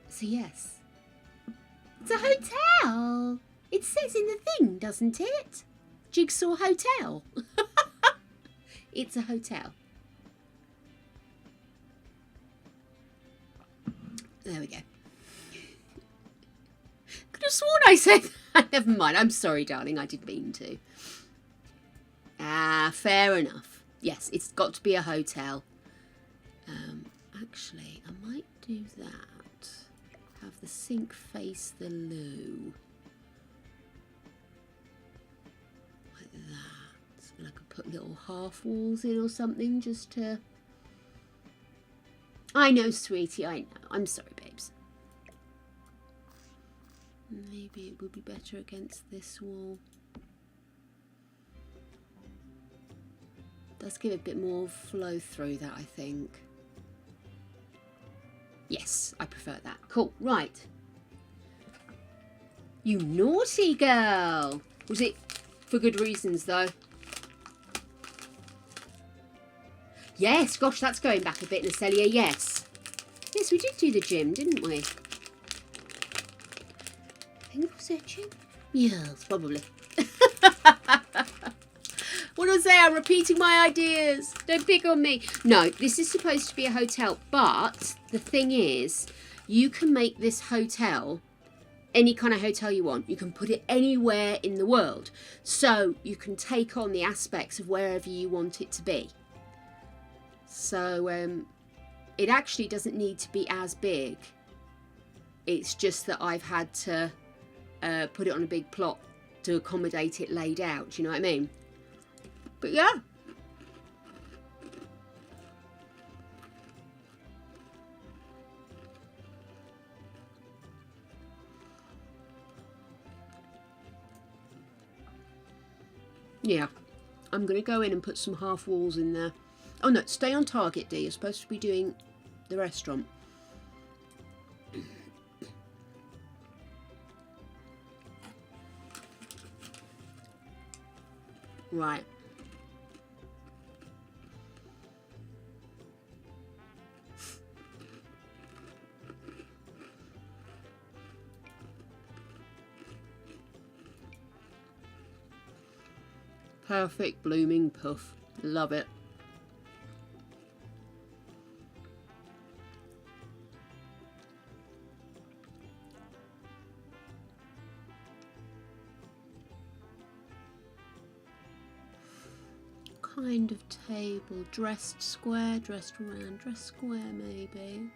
So yes, it's a hotel. It says in the thing, doesn't it? Jigsaw Hotel. It's a hotel. There we go. Could have sworn I said that. Never mind. I'm sorry, darling. I didn't mean to. Ah, fair enough. Yes, it's got to be a hotel. Actually, I might do that. Have the sink face the loo. Like that. And I could put little half walls in or something just to... I know, sweetie, I know. I'm sorry, babes. Maybe it would be better against this wall. Does give a bit more flow through that, I think. Yes, I prefer that. Cool, right. You naughty girl. Was it for good reasons, though? Yes, gosh, that's going back a bit, Natalia, yes. Yes, we did do the gym, didn't we? I think it was a gym. Yes, probably. What do I say? I'm repeating my ideas. Don't pick on me. No, this is supposed to be a hotel, but the thing is, you can make this hotel any kind of hotel you want. You can put it anywhere in the world. So you can take on the aspects of wherever you want it to be. So it actually doesn't need to be as big. It's just that I've had to put it on a big plot to accommodate it laid out. Do you know what I mean? But yeah. Yeah. I'm going to go in and put some half walls in there. Oh no, stay on target, dear. You're supposed to be doing the restaurant. Right. Perfect blooming puff. Love it. Kind of table, dressed square, dressed round, dressed square maybe.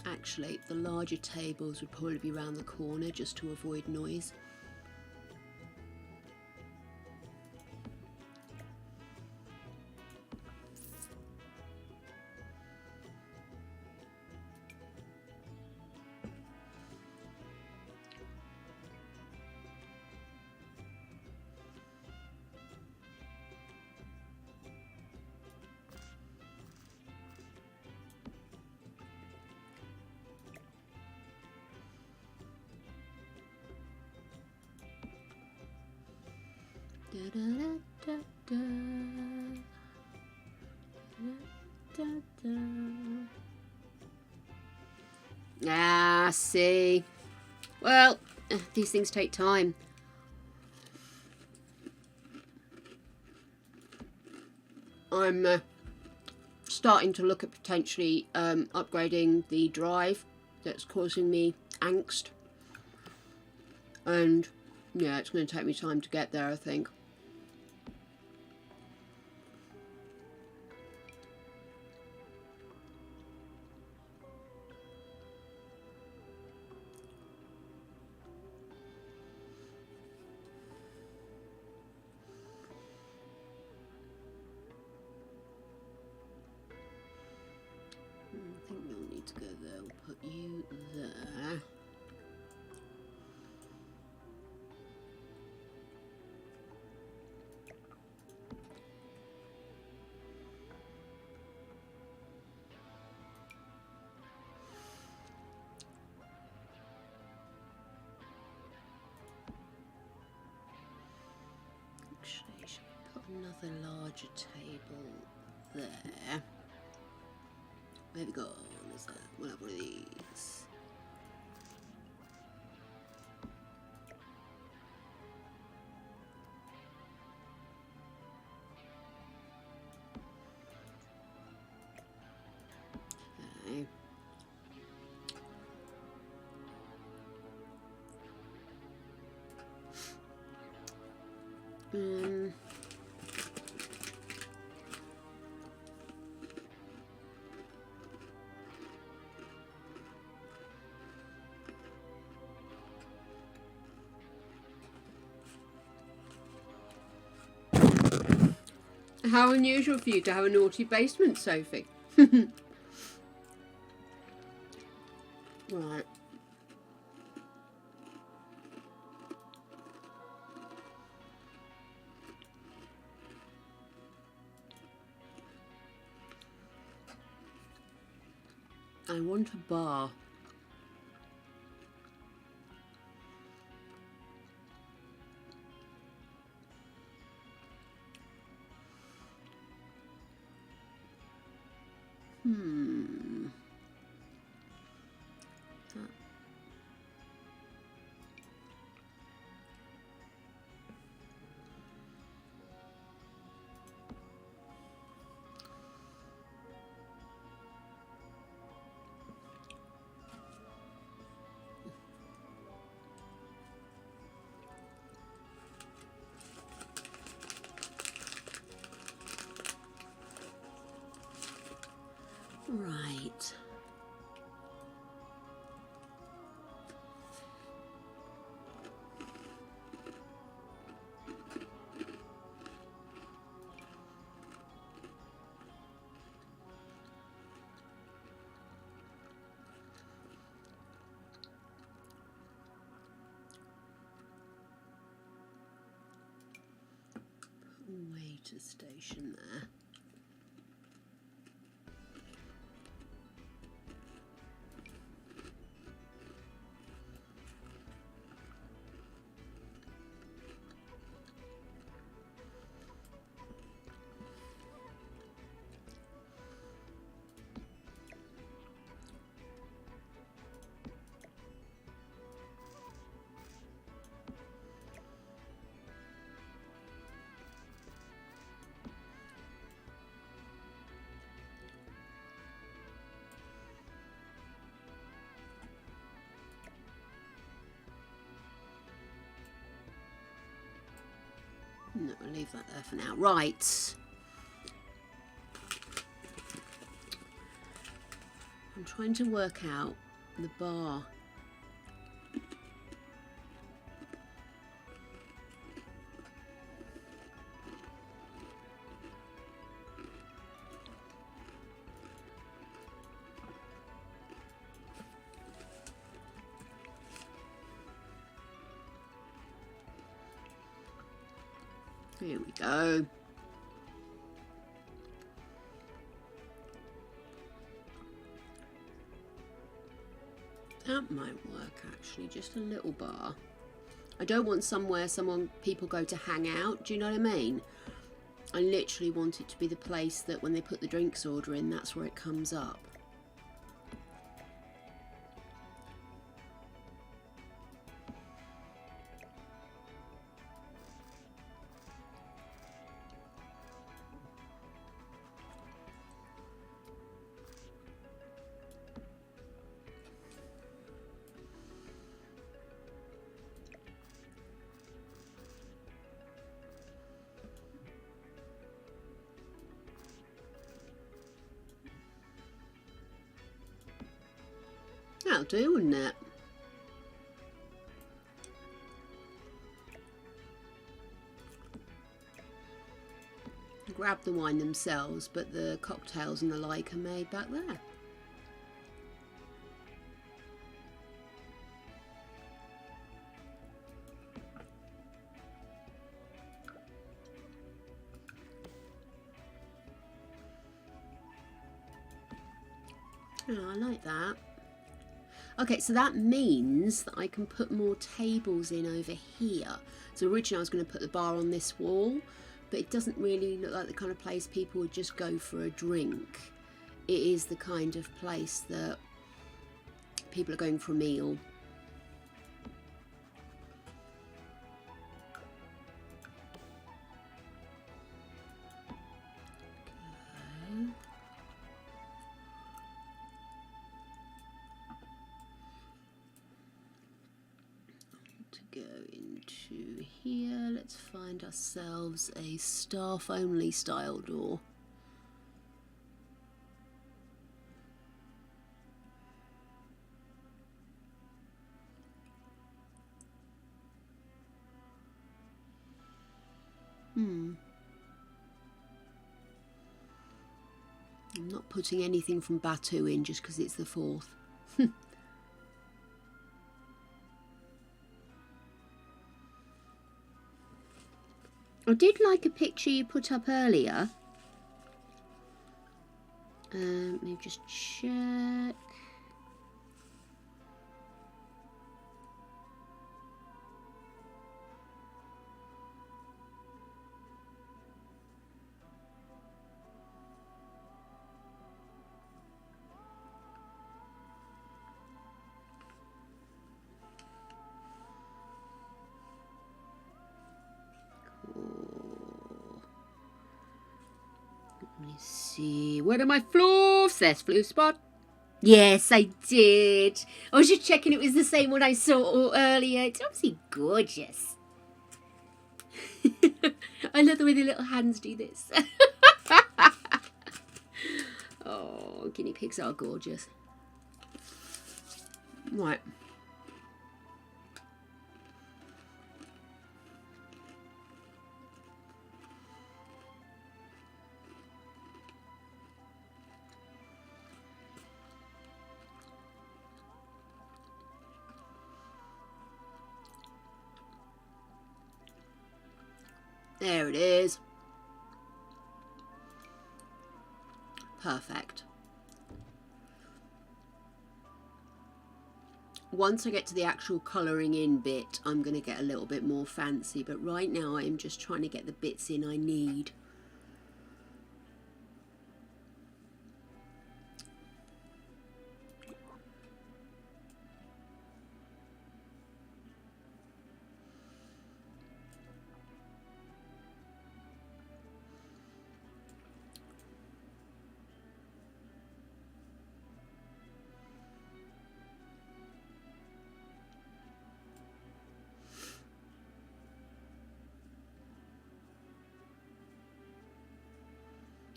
Actually, the larger tables would probably be round the corner just to avoid noise. Da, da, da, da, da, da. Ah, see. Well, these things take time. I'm starting to look at potentially upgrading the drive that's causing me angst. And yeah, it's going to take me time to get there, I think. another larger table there. Where have we got? We'll have one of these. Okay. How unusual for you to have a naughty basement, Sophie. Right. I want a bar. Right. Waiter station there. No, I'll leave that there for now. Right. I'm trying to work out the bar. Here we go. That might work actually, just a little bar. I don't want somewhere people go to hang out, do you know what I mean? I literally want it to be the place that when they put the drinks order in, that's where it comes up. That'll do, wouldn't it? Grab the wine themselves, but the cocktails and the like are made back there. Oh, I like that. Okay, so that means that I can put more tables in over here. So originally I was going to put the bar on this wall, but it doesn't really look like the kind of place people would just go for a drink. It is the kind of place that people are going for a meal. Okay. To go into here, let's find ourselves a staff only style door. I'm not putting anything from Batu in just because it's the 4th. I did like a picture you put up earlier. Let me just check. Let me see. Where are my floofs? There's floof spot. Yes, I did. I was just checking it was the same one I saw earlier. It's obviously gorgeous. I love the way the little hands do this. Oh, guinea pigs are gorgeous. Right. There it is. Perfect. Once I get to the actual colouring in bit, I'm going to get a little bit more fancy, but right now I'm just trying to get the bits in I need.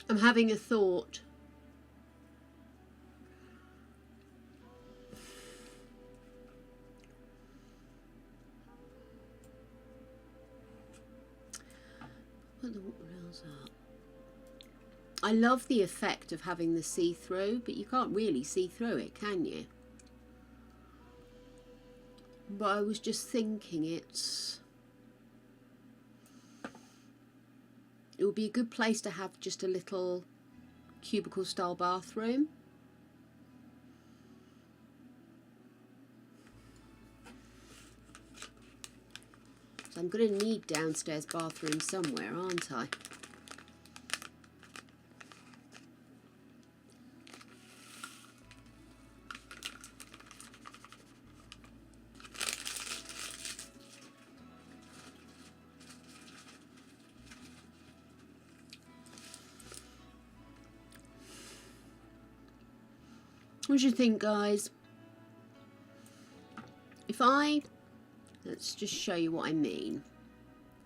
I'm having a thought. Put the rails up. I love the effect of having the see-through, but you can't really see through it, can you? But I was just thinking it would be a good place to have just a little cubicle style bathroom. So I'm going to need downstairs bathroom somewhere, aren't I? What do you think, guys? Let's just show you what I mean.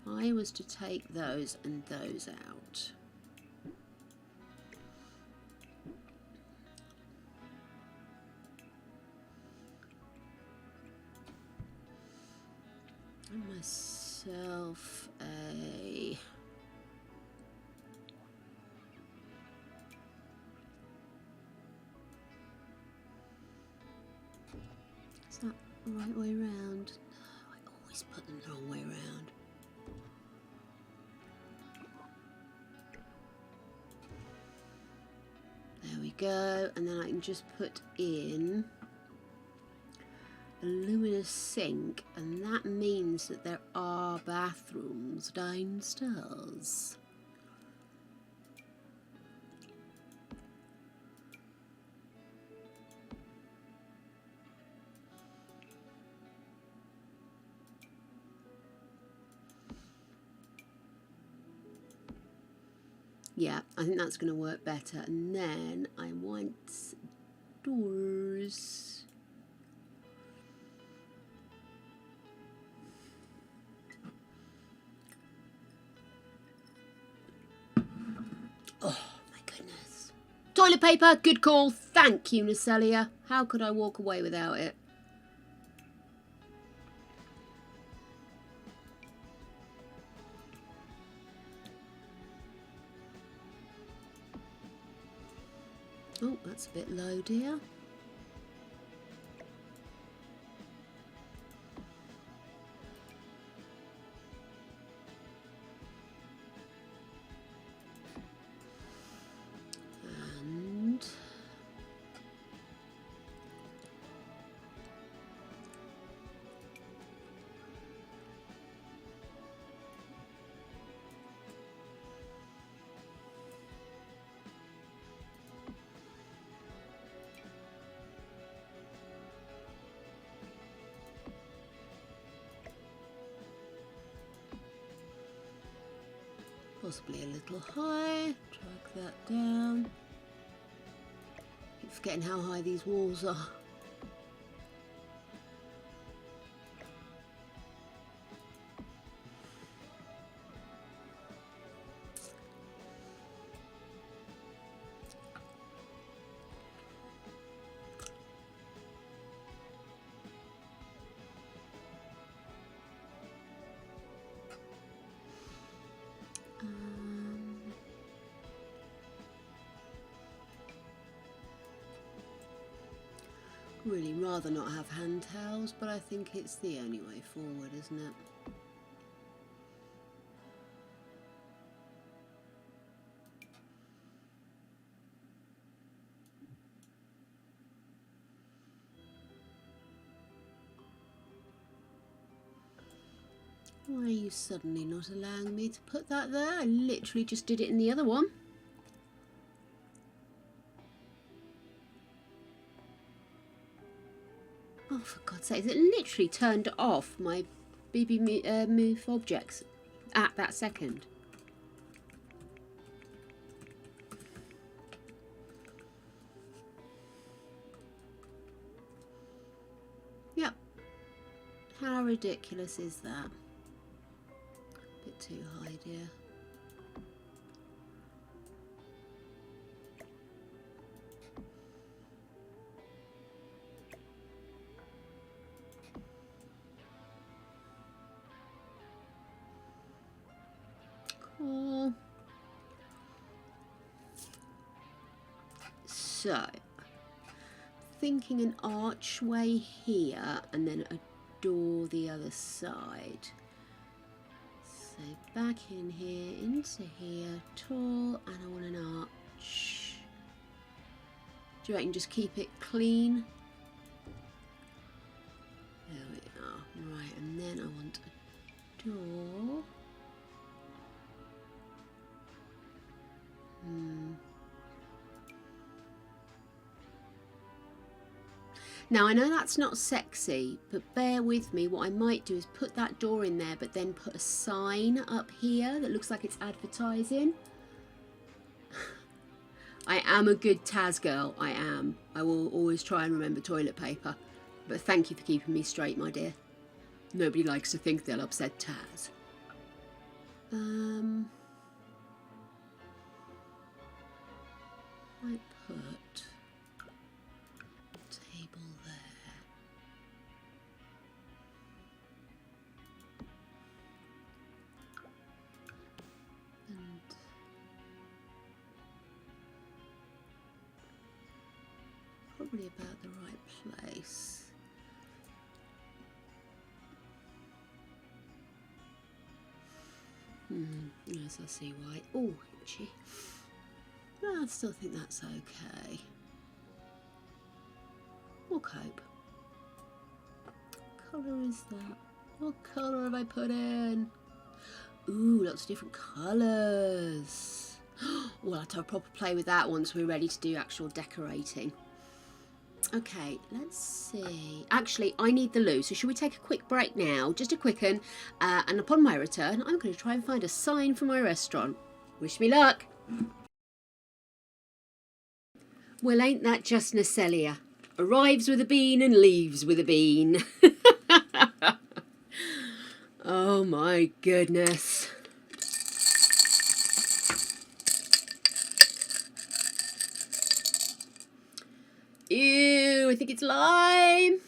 If I was to take those and those out. And myself a... Is that the right way round? No, I always put them the wrong way round. There we go, and then I can just put in a a luminous sink, and that means that there are bathrooms downstairs. Yeah, I think that's going to work better. And then I want doors. Oh, my goodness. Toilet paper, good call. Thank you, Nacelia. How could I walk away without it? Oh, that's a bit low, dear. And possibly a little high. Drag that down. Keep forgetting how high these walls are. Really rather not have hand towels, but I think it's the only way forward, isn't it? Why are you suddenly not allowing me to put that there? I literally just did it in the other one. Oh, for God's sake, it literally turned off my BB move objects at that second. Yep. How ridiculous is that? A bit too high, dear. Cool. So, thinking an archway here and then a door the other side. So back in here, into here, tall, and I want an arch. Do you reckon just keep it clean? There we are. Right, and then I want a door. Now I know that's not sexy, but bear with me. What I might do is put that door in there, but then put a sign up here that looks like it's advertising. I am a good Taz girl, I am. I will always try and remember toilet paper. But thank you for keeping me straight, my dear. Nobody likes to think they'll upset Taz. I put a table there. And probably about the right place. Yes, I see why. Oh, itchy. No, I still think that's okay. We'll cope. colour is that? What colour have I put in? Ooh, lots of different colours. We'll have to have a proper play with that once we're ready to do actual decorating. Okay, let's see. Actually, I need the loo, so should we take a quick break now? Just a quick one. And upon my return, I'm going to try and find a sign for my restaurant. Wish me luck. Well, ain't that just Nacelia? Arrives with a bean and leaves with a bean. Oh my goodness. Ew, I think it's lime.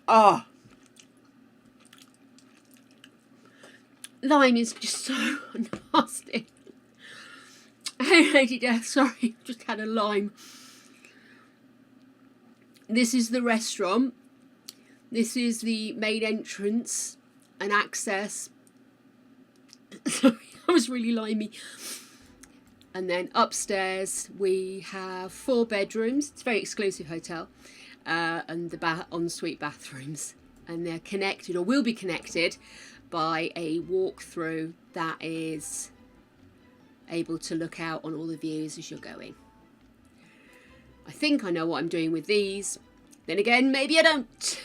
Oh. Lime is just so nasty. Hey, Lady Death, sorry, just had a lime. This is the restaurant. This is the main entrance and access. Sorry, I was really limey. And then upstairs we have 4 bedrooms. It's a very exclusive hotel. And the ensuite bathrooms. And they're connected, or will be connected, by a walk-through that is able to look out on all the views as you're going. I think I know what I'm doing with these. Then again, maybe I don't.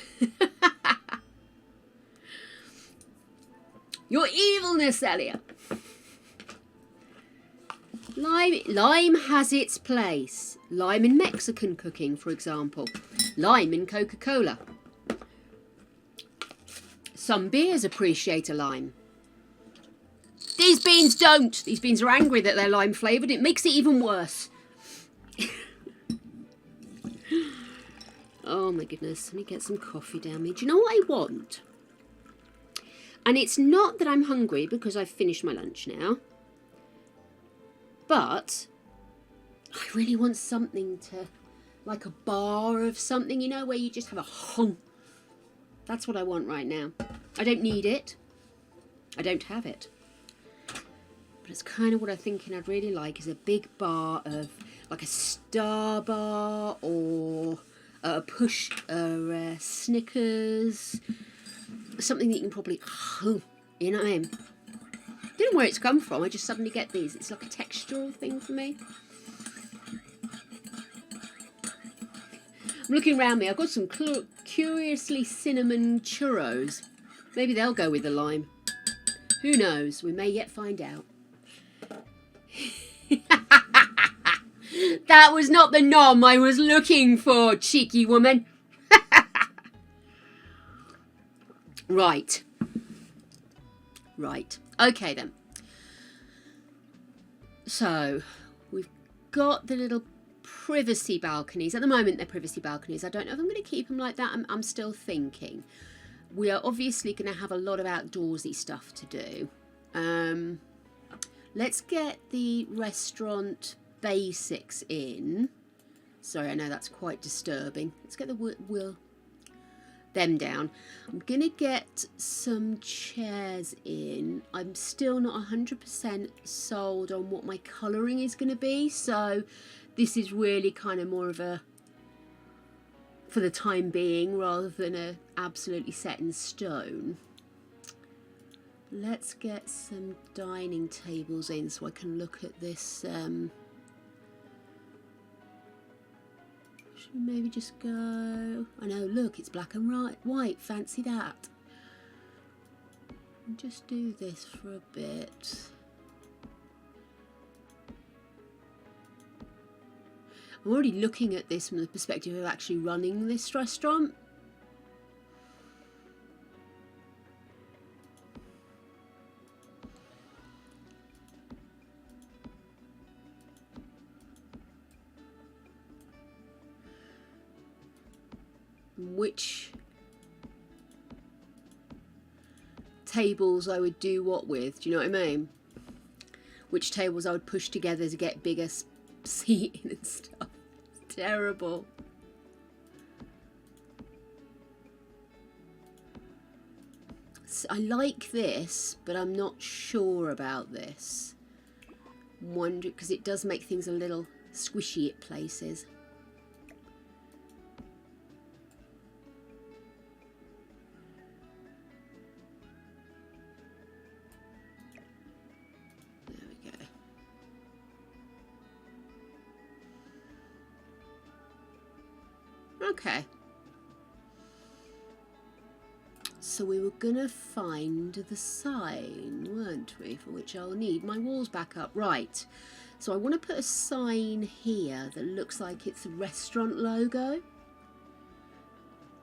You're evilness, Elliot. Lime has its place. Lime in Mexican cooking, for example. Lime in Coca-Cola. Some beers appreciate a lime. These beans don't. These beans are angry that they're lime flavoured. It makes it even worse. Oh my goodness. Let me get some coffee down me. Do you know what I want? And it's not that I'm hungry because I've finished my lunch now. But I really want something to, like a bar of something, you know, where you just have a hum. That's what I want right now. I don't need it. I don't have it. But it's kind of what I'm thinking I'd really like, is a big bar of, like a Star bar or a push, Snickers. Something that you can probably, you know what I mean? Don't know where it's come from. I just suddenly get these. It's like a textural thing for me. I'm looking around me. I've got some curiously cinnamon churros. Maybe they'll go with the lime. Who knows? We may yet find out. That was not the nom I was looking for, cheeky woman. Right. Right. Okay then. So, we've got the little privacy balconies. At the moment, they're privacy balconies. I don't know if I'm going to keep them like that. I'm still thinking. We are obviously going to have a lot of outdoorsy stuff to do. Let's get the restaurant basics in. Sorry, I know that's quite disturbing. Let's get them down. I'm going to get some chairs in. I'm still not 100% sold on what my colouring is going to be. So this is really kind of more of a, for the time being, rather than a absolutely set in stone. Let's get some dining tables in so I can look at this. Should we maybe just go? I know, look, it's black and white. Fancy that. And just do this for a bit. I'm already looking at this from the perspective of actually running this restaurant. Which tables I would do what with, do you know what I mean? Which tables I would push together to get bigger seating and stuff. It's terrible. So I like this, but I'm not sure about this. I'm wondering, because it does make things a little squishy at places. There we go. Okay. So we were gonna find the sign, weren't we? For which I'll need my walls back up. Right. So I want to put a sign here that looks like it's a restaurant logo,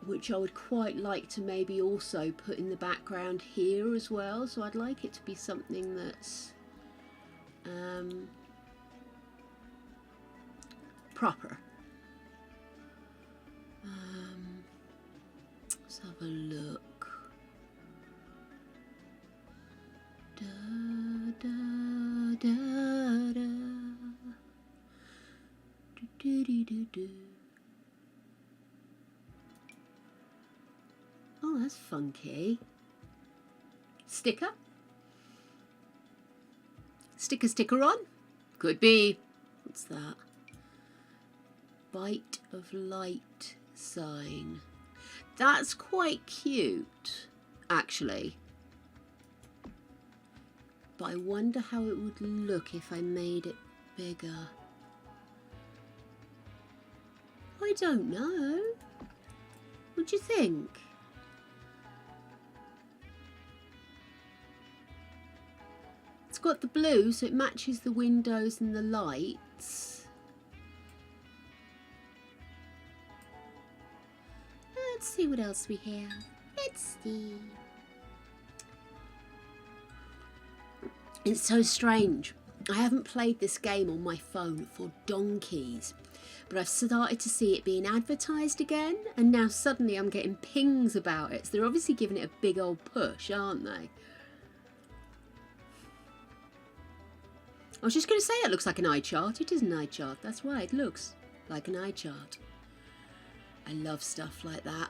which I would quite like to maybe also put in the background here as well. So I'd like it to be something that's proper. Let's have a look. Da, da, da, da. Do, do, do, do. Oh, that's funky. Sticker? Sticker on? Could be. What's that? Bite of light sign. That's quite cute, actually. But I wonder how it would look if I made it bigger. I don't know. What do you think? It's got the blue, so it matches the windows and the lights. Let's see what else we have. Let's see. It's so strange. I haven't played this game on my phone for donkeys, but I've started to see it being advertised again, and now suddenly I'm getting pings about it. So they're obviously giving it a big old push, aren't they? I was just going to say it looks like an eye chart. It is an eye chart. That's right. It looks like an eye chart. I love stuff like that.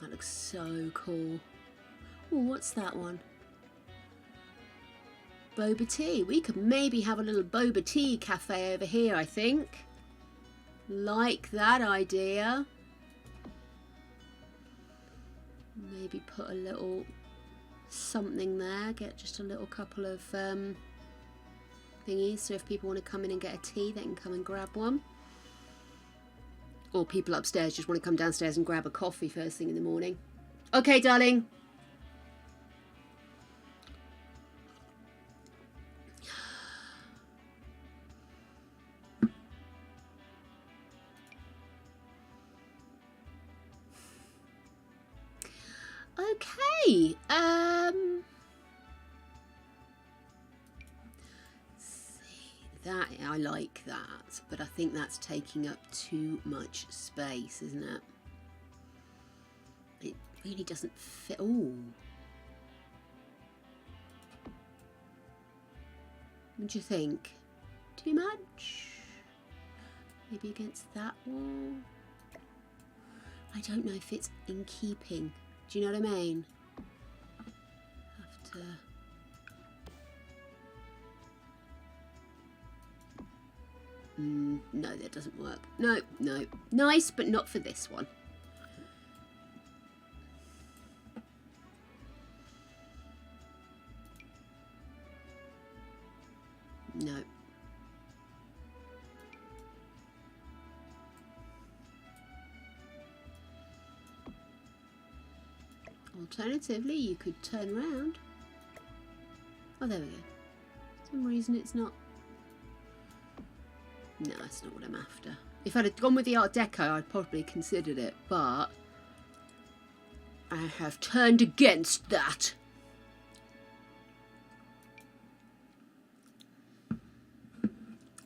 That looks so cool. Oh, what's that one? Boba tea. We could maybe have a little boba tea cafe over here, I think. Like that idea. Maybe put a little something there. Get just a little couple of thingies, so if people want to come in and get a tea, they can come and grab one. Or people upstairs just want to come downstairs and grab a coffee first thing in the morning. Okay, darling. Okay, that, I like that, but I think that's taking up too much space, isn't it? It really doesn't fit. Oh, what do you think? Too much? Maybe against that wall? I don't know if it's in keeping. Do you know what I mean? Have to... no, that doesn't work. No, no. Nice, but not for this one. No. Alternatively, you could turn around. Oh, there we go. For some reason it's not... No, that's not what I'm after. If I'd have gone with the Art Deco, I'd probably considered it, but I have turned against that.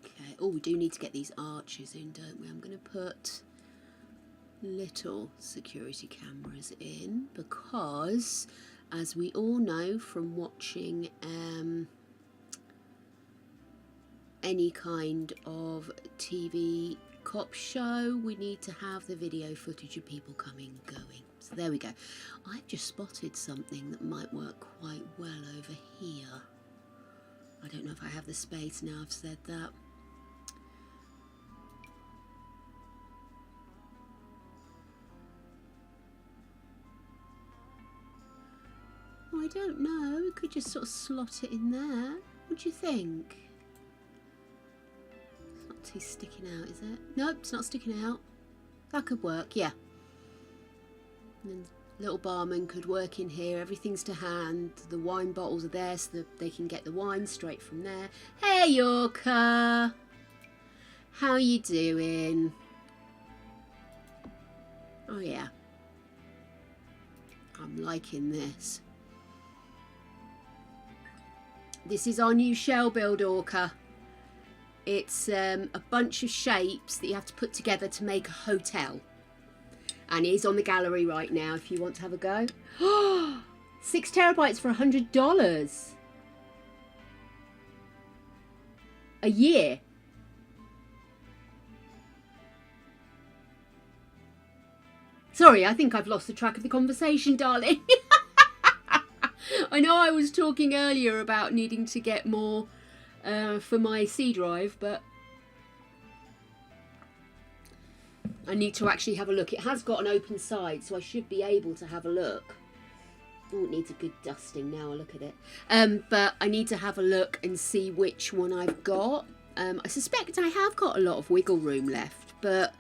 Okay. Oh, we do need to get these arches in, don't we? I'm going to put little security cameras in because, as we all know from watching any kind of TV cop show, we need to have the video footage of people coming and going. So there we go. I've just spotted something that might work quite well over here. I don't know if I have the space now I've said that. Oh, I don't know. We could just sort of slot it in there. What do you think? It's not too sticking out, is it? Nope, it's not sticking out. That could work, yeah. And then little barman could work in here. Everything's to hand. The wine bottles are there so that they can get the wine straight from there. Hey, Yorker. How you doing? Oh, yeah. I'm liking this. This is our new shell build orca. It's a bunch of shapes that you have to put together to make a hotel. And it is on the gallery right now if you want to have a go. 6 terabytes for $100. A year. Sorry, I think I've lost the track of the conversation, darling. I know I was talking earlier about needing to get more for my C drive, but I need to actually have a look. It has got an open side, so I should be able to have a look. Oh, it needs a good dusting now I look at it. But I need to have a look and see which one I've got. I suspect I have got a lot of wiggle room left, but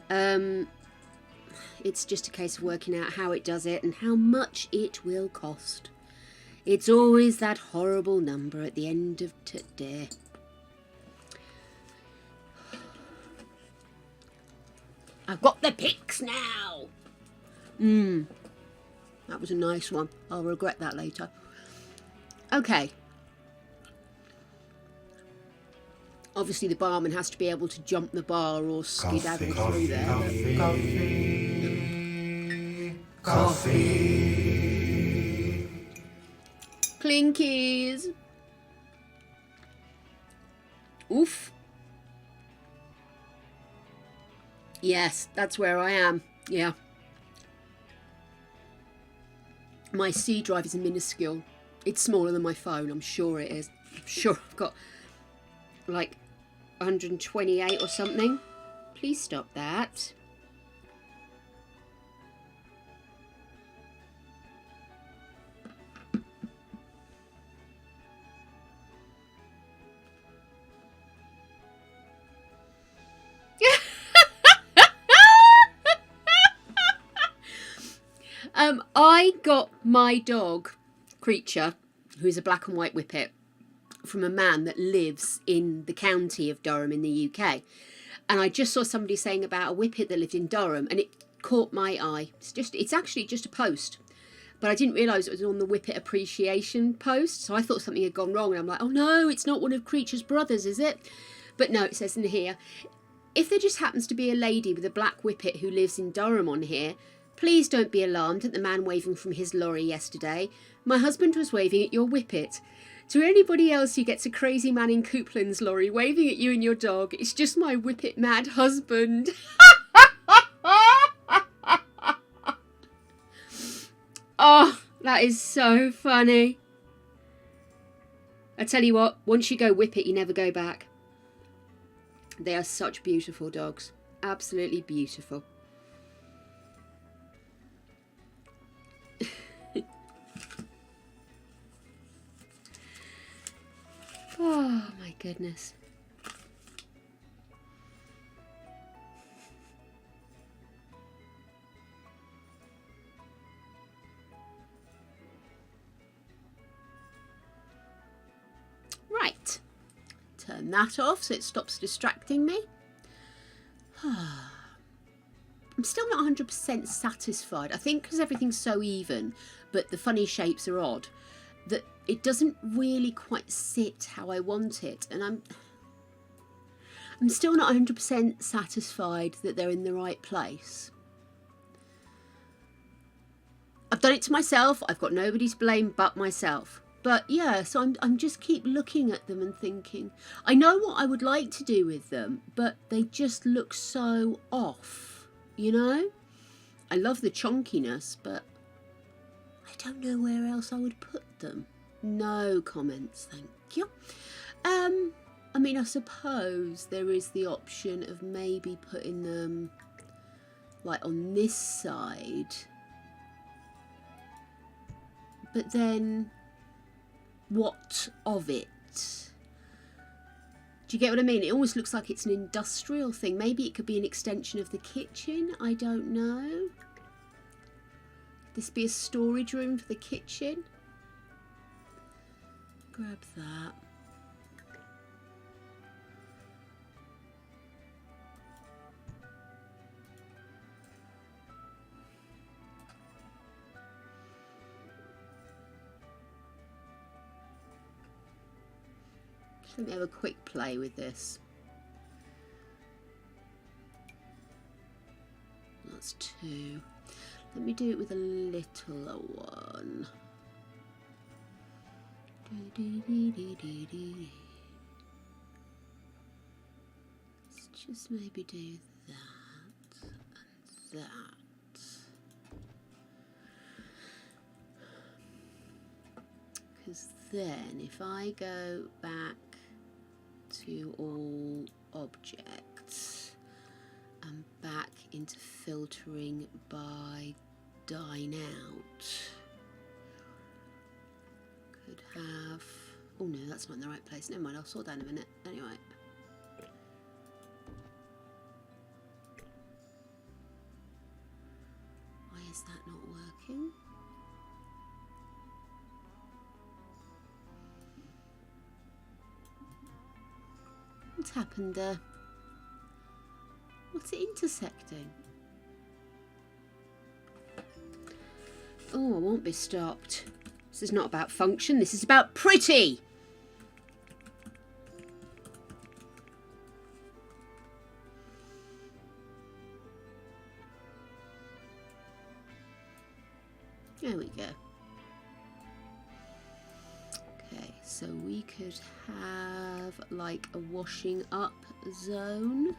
it's just a case of working out how it does it and how much it will cost. It's always that horrible number at the end of today. I've got the pics now. That was a nice one. I'll regret that later. Okay. Obviously the barman has to be able to jump the bar or skedaddle through there. Coffee. Clinkies. Oof. Yes, that's where I am. Yeah. My C drive is minuscule. It's smaller than my phone. I'm sure it is. I'm sure I've got like 128 or something. Please stop that. I got my dog, Creature, who's a black and white whippet, from a man that lives in the county of Durham in the UK. And I just saw somebody saying about a whippet that lived in Durham, and it caught my eye. It's actually just a post, but I didn't realise it was on the whippet appreciation post, so I thought something had gone wrong, and I'm like, oh no, it's not one of Creature's brothers, is it? But no, it says in here, if there just happens to be a lady with a black whippet who lives in Durham on here, please don't be alarmed at the man waving from his lorry yesterday. My husband was waving at your whippet. To anybody else who gets a crazy man in Coupland's lorry waving at you and your dog, it's just my whippet mad husband. Oh, that is so funny. I tell you what, once you go whippet, you never go back. They are such beautiful dogs. Absolutely beautiful. Oh my goodness. Right. Turn that off so it stops distracting me. I'm still not 100% satisfied. I think because everything's so even, but the funny shapes are odd, that it doesn't really quite sit how I want it. And I'm still not 100% satisfied that they're in the right place. I've done it to myself. I've got nobody to blame but myself. But yeah, so I'm just keep looking at them and thinking, I know what I would like to do with them, but they just look so off, you know? I love the chonkiness, but I don't know where else I would put them. No comments, thank you. I mean, I suppose there is the option of maybe putting them like on this side, but then what of it? Do you get what I mean? It almost looks like it's an industrial thing. Maybe it could be an extension of the kitchen. I don't know. This be a storage room for the kitchen. Grab that. Let me have a quick play with this. That's 2. Let me do it with a littler one. Let's just maybe do that and that. Because then if I go back to all objects and back into filtering by dine out, could have, oh no, that's not in the right place. Never mind, I'll sort that in a minute. Anyway, why is that not working? What's happened there? What's it intersecting? Oh, I won't be stopped. This is not about function, this is about pretty! There we go. Okay, so we could have like a washing up zone.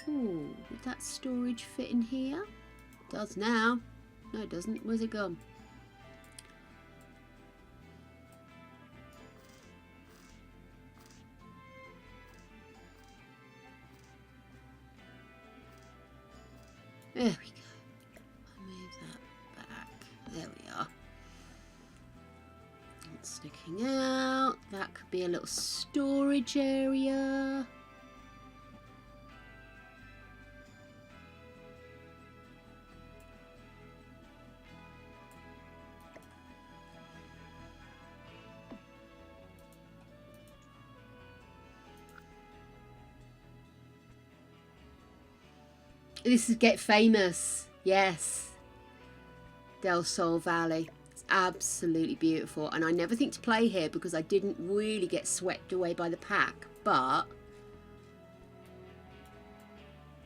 Oh, would that storage fit in here? It does now. No, it doesn't. Where's it gone? There we go. I'll move that back. There we are. It's sticking out. That could be a little storage area. This is Get Famous. Yes. Del Sol Valley. It's absolutely beautiful. And I never think to play here because I didn't really get swept away by the pack. But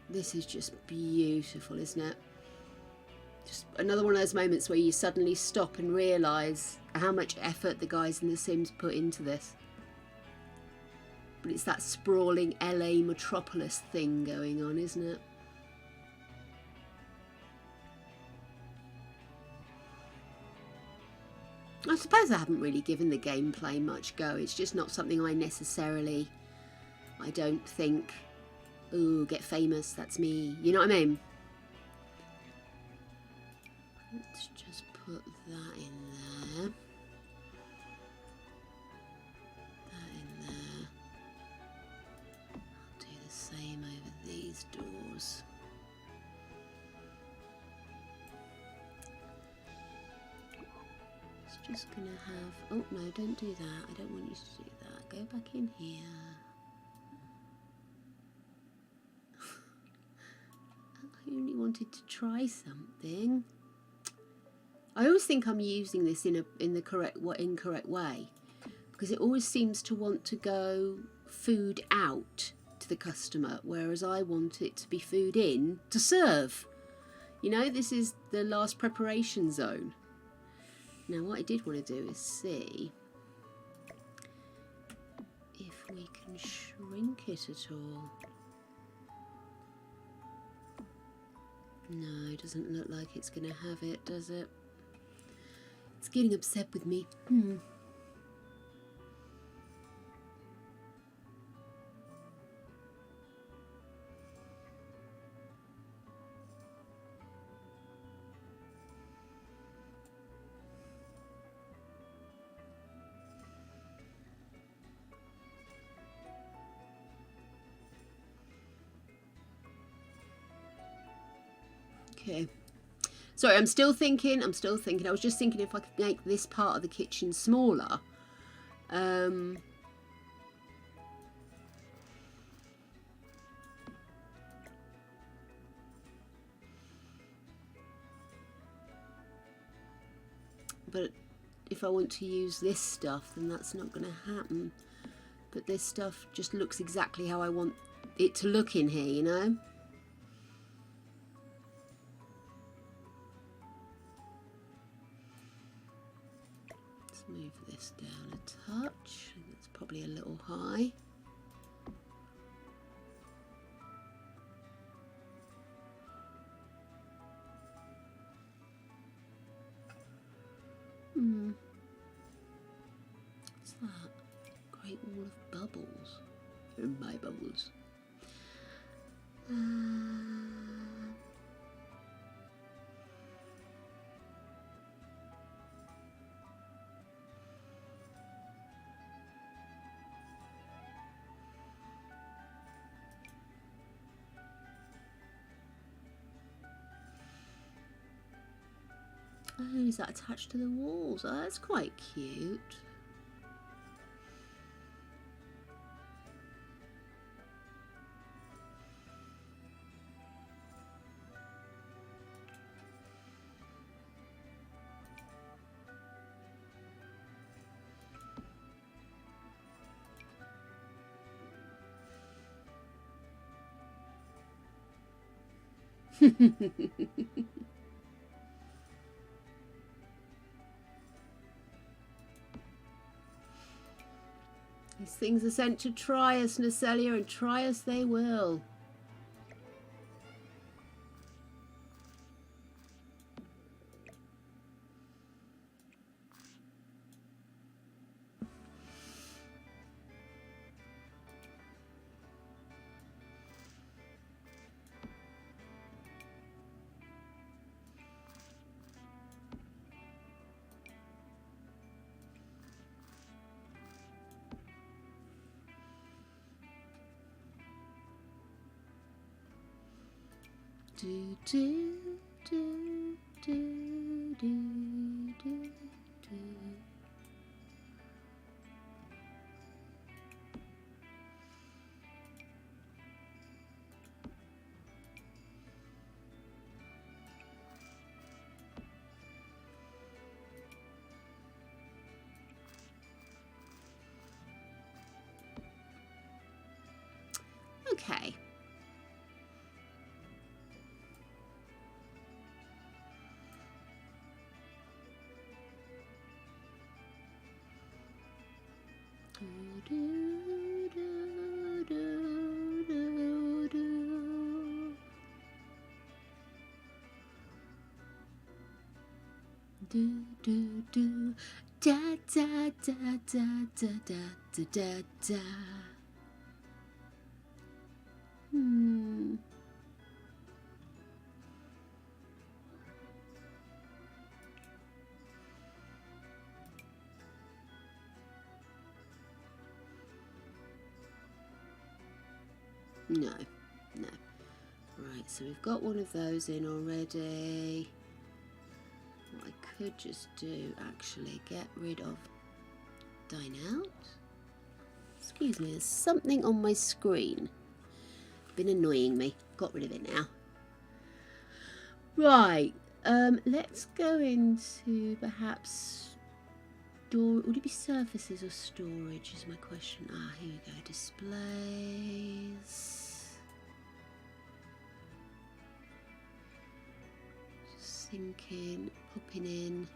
this is just beautiful, isn't it? Just another one of those moments where you suddenly stop and realise how much effort the guys in The Sims put into this. But it's that sprawling LA metropolis thing going on, isn't it? I suppose I haven't really given the gameplay much go. It's just not something I necessarily, I don't think, ooh, Get Famous, that's me. You know what I mean? Let's just put that in there. That in there. I'll do the same over these doors. Just gonna have, oh no, don't do that. I don't want you to do that. Go back in here. I only wanted to try something. I always think I'm using this in the incorrect way, because it always seems to want to go food out to the customer, whereas I want it to be food in to serve. You know, this is the last preparation zone. Now what I did want to do is see if we can shrink it at all. No, it doesn't look like it's going to have it, does it? It's getting upset with me. Okay. Sorry, I'm still thinking. I was just thinking if I could make this part of the kitchen smaller. But if I want to use this stuff, then that's not going to happen. But this stuff just looks exactly how I want it to look in here, you know? Let's move this down a touch. That's probably a little high. What's that? Great wall of bubbles. My bubbles. Oh, is that attached to the walls? Oh, that's quite cute. These things are sent to try us, Nacelia, and try us they will. Do, do, do, do, do, do, do. Okay. Do do do da da da da da da da da da. No, no. Right, so we've got one of those in already. What I could just do, actually, get rid of dine out. Excuse me, there's something on my screen. Been annoying me. Got rid of it now. Right, let's go into perhaps would it be surfaces or storage is my question. Ah, here we go, displays. Just thinking, popping in.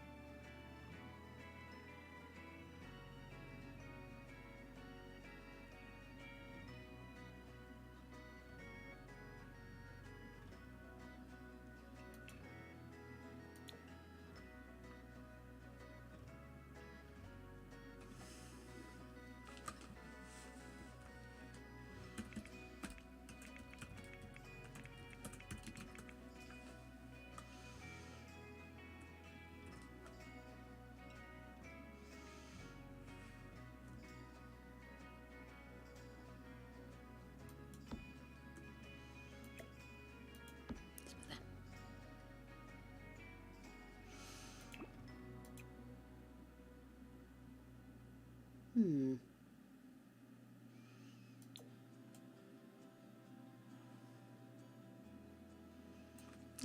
I'll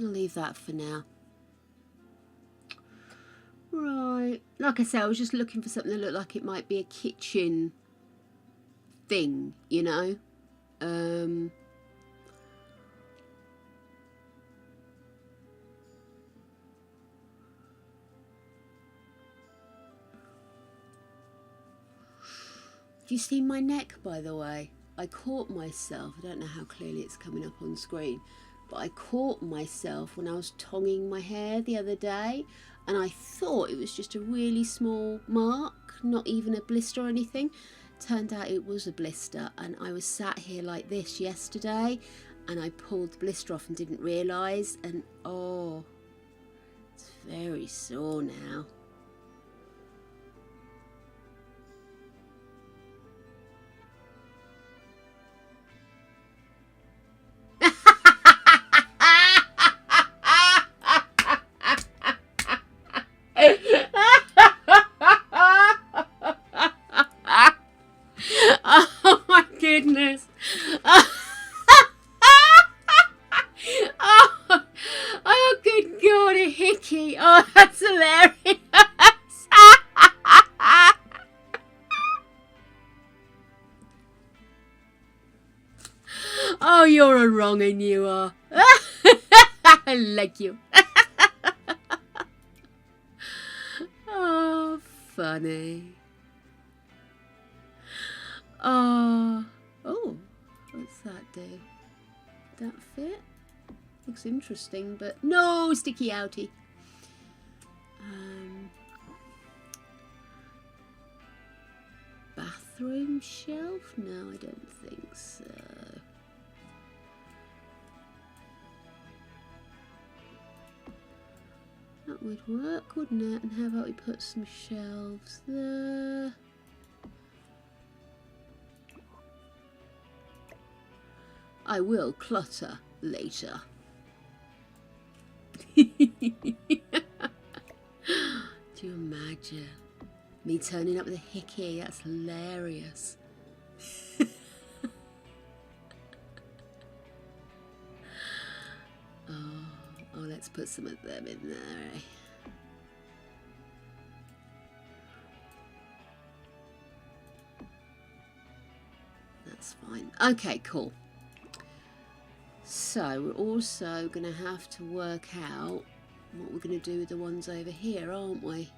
leave that for now. Right. Like I said, I was just looking for something that looked like it might be a kitchen thing, you know? Do you see my neck, by the way? I caught myself, I don't know how clearly it's coming up on screen, but I caught myself when I was tonguing my hair the other day, and I thought it was just a really small mark, not even a blister or anything. Turned out it was a blister, and I was sat here like this yesterday, and I pulled the blister off and didn't realise, and oh, it's very sore now. Oh my goodness. Oh good God, a hickey. Oh, that's hilarious. Oh, you're a wrong un, you are. I like you. Oh, funny. Oh, what's that do? That fit? Looks interesting, but no, sticky outie. Bathroom shelf? No, I don't think so. That would work, wouldn't it? And how about we put some shelves there? I will clutter later. Do you imagine me turning up with a hickey? That's hilarious. Oh, let's put some of them in there, eh? That's fine. Okay, cool. So we're also going to have to work out what we're going to do with the ones over here, aren't we?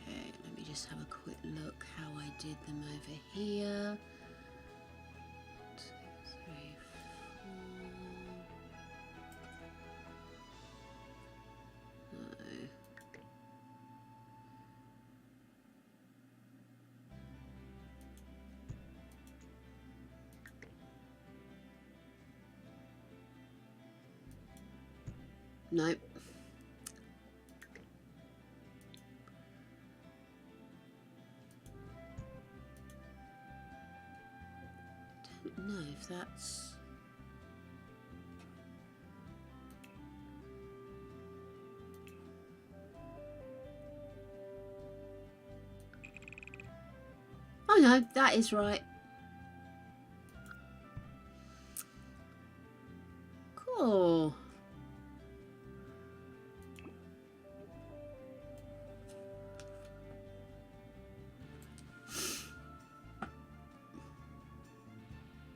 Okay, let me just have a quick look how I did them over here. 2, 3, 4. No. Nope. Don't know if that's... Oh no, that is right. Cool.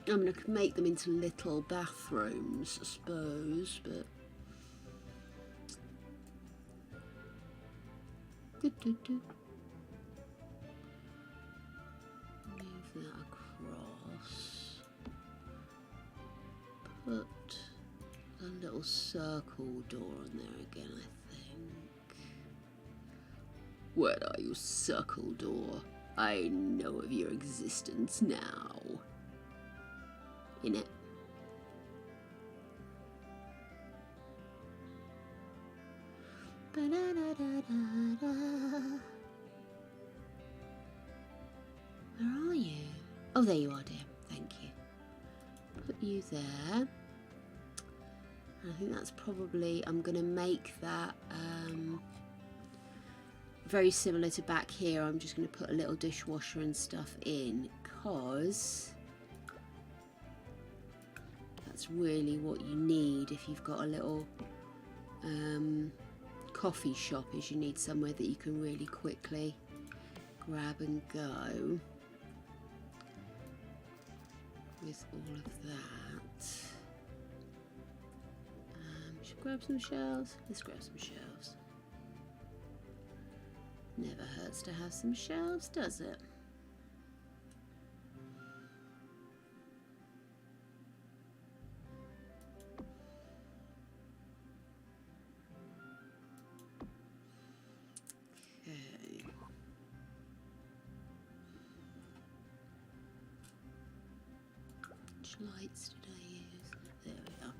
I'm going to make them into little bathrooms, I suppose, but... Move that across. Put a little circle door on there again, I think. Where are you, circle door? I know of your existence now. In it. Where are you? Oh, there you are, dear. Thank you. Put you there. I think that's probably, I'm going to make that very similar to back here. I'm just going to put a little dishwasher and stuff in, because that's really what you need if you've got a little coffee shop, is you need somewhere that you can really quickly grab and go with all of that. Should grab some shelves. Let's grab some shelves. Never hurts to have some shelves, does it? Okay. Which lights did I use? There we are.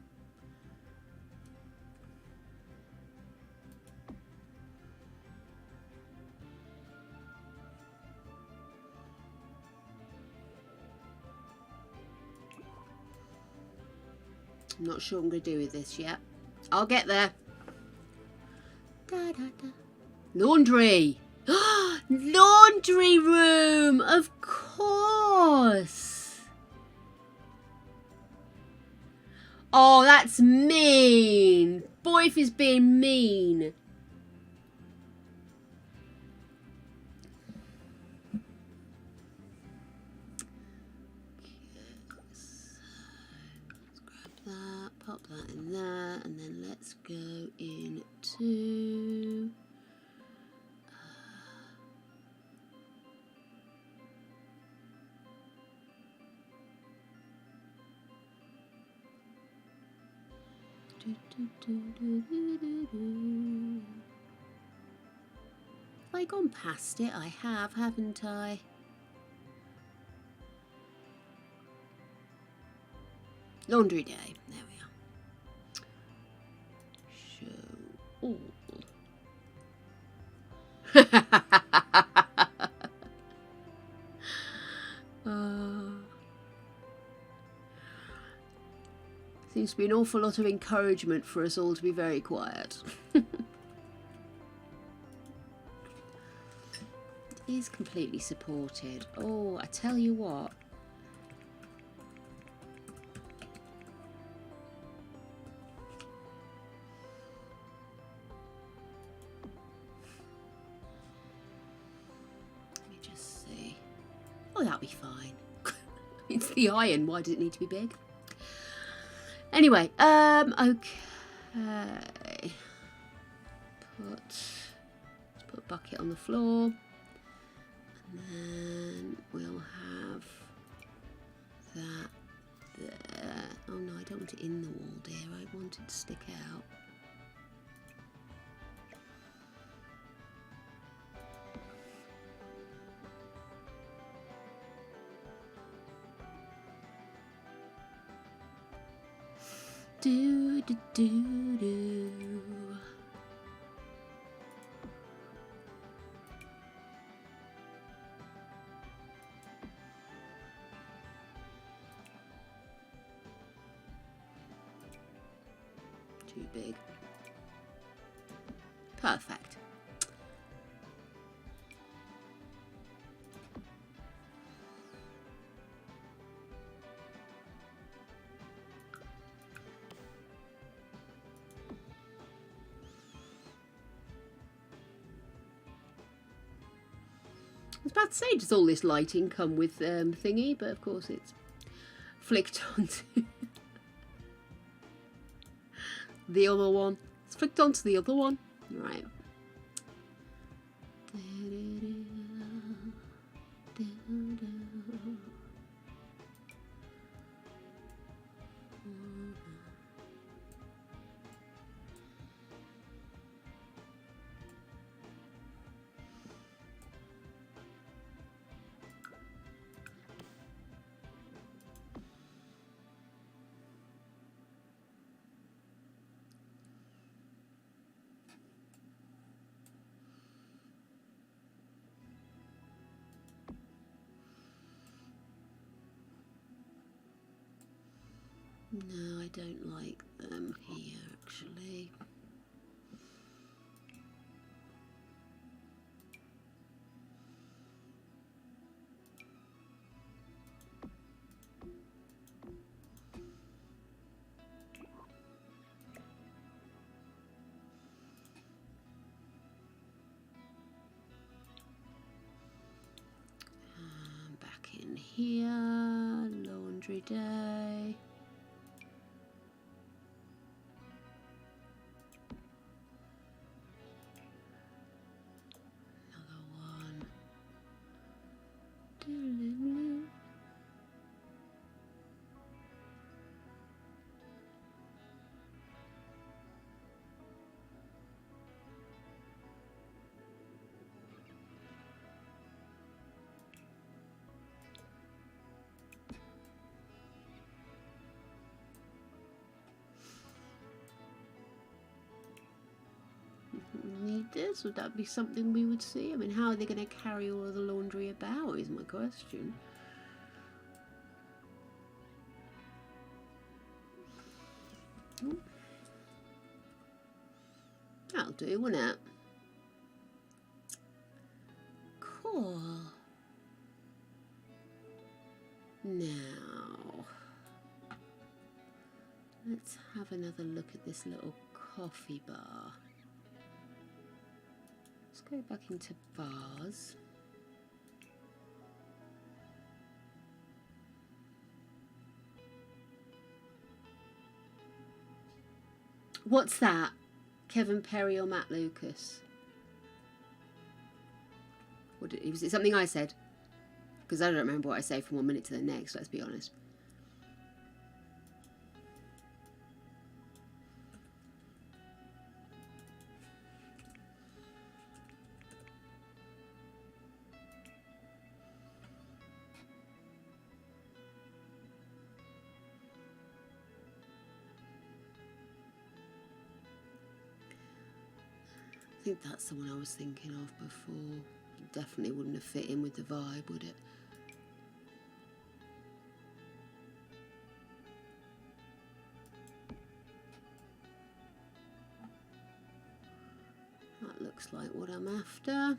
I'm not sure what I'm going to do with this yet. I'll get there. Da, da, da. Laundry! Laundry room! Of course! Oh, that's mean! Boyf is being mean. Pop that in there, and then let's go into have I gone past it? I have, haven't I? Laundry day. There we are. Show all. Seems to be an awful lot of encouragement for us all to be very quiet. It is completely supported. Oh, I tell you what. Oh, that'll be fine. It's the iron. Why does it need to be big? Anyway, okay. Let's put a bucket on the floor. And then we'll have that there. Oh no, I don't want it in the wall, dear. I want it to stick out. Do, do, do, do. Too big. Perfect. I was about to say, does all this lighting come with thingy? But of course it's flicked onto the other one. It's flicked onto the other one. Right. No, I don't like them here, actually. Back in here, laundry day. Need this? Would that be something we would see? I mean, how are they going to carry all of the laundry about is my question. Oh. That'll do, won't it? Cool. Now, let's have another look at this little coffee bar. Let's go back into bars. What's that? Kevin Perry or Matt Lucas? Was it something I said? Because I don't remember what I say from one minute to the next, let's be honest. I think that's the one I was thinking of before. It definitely wouldn't have fit in with the vibe, would it? That looks like what I'm after.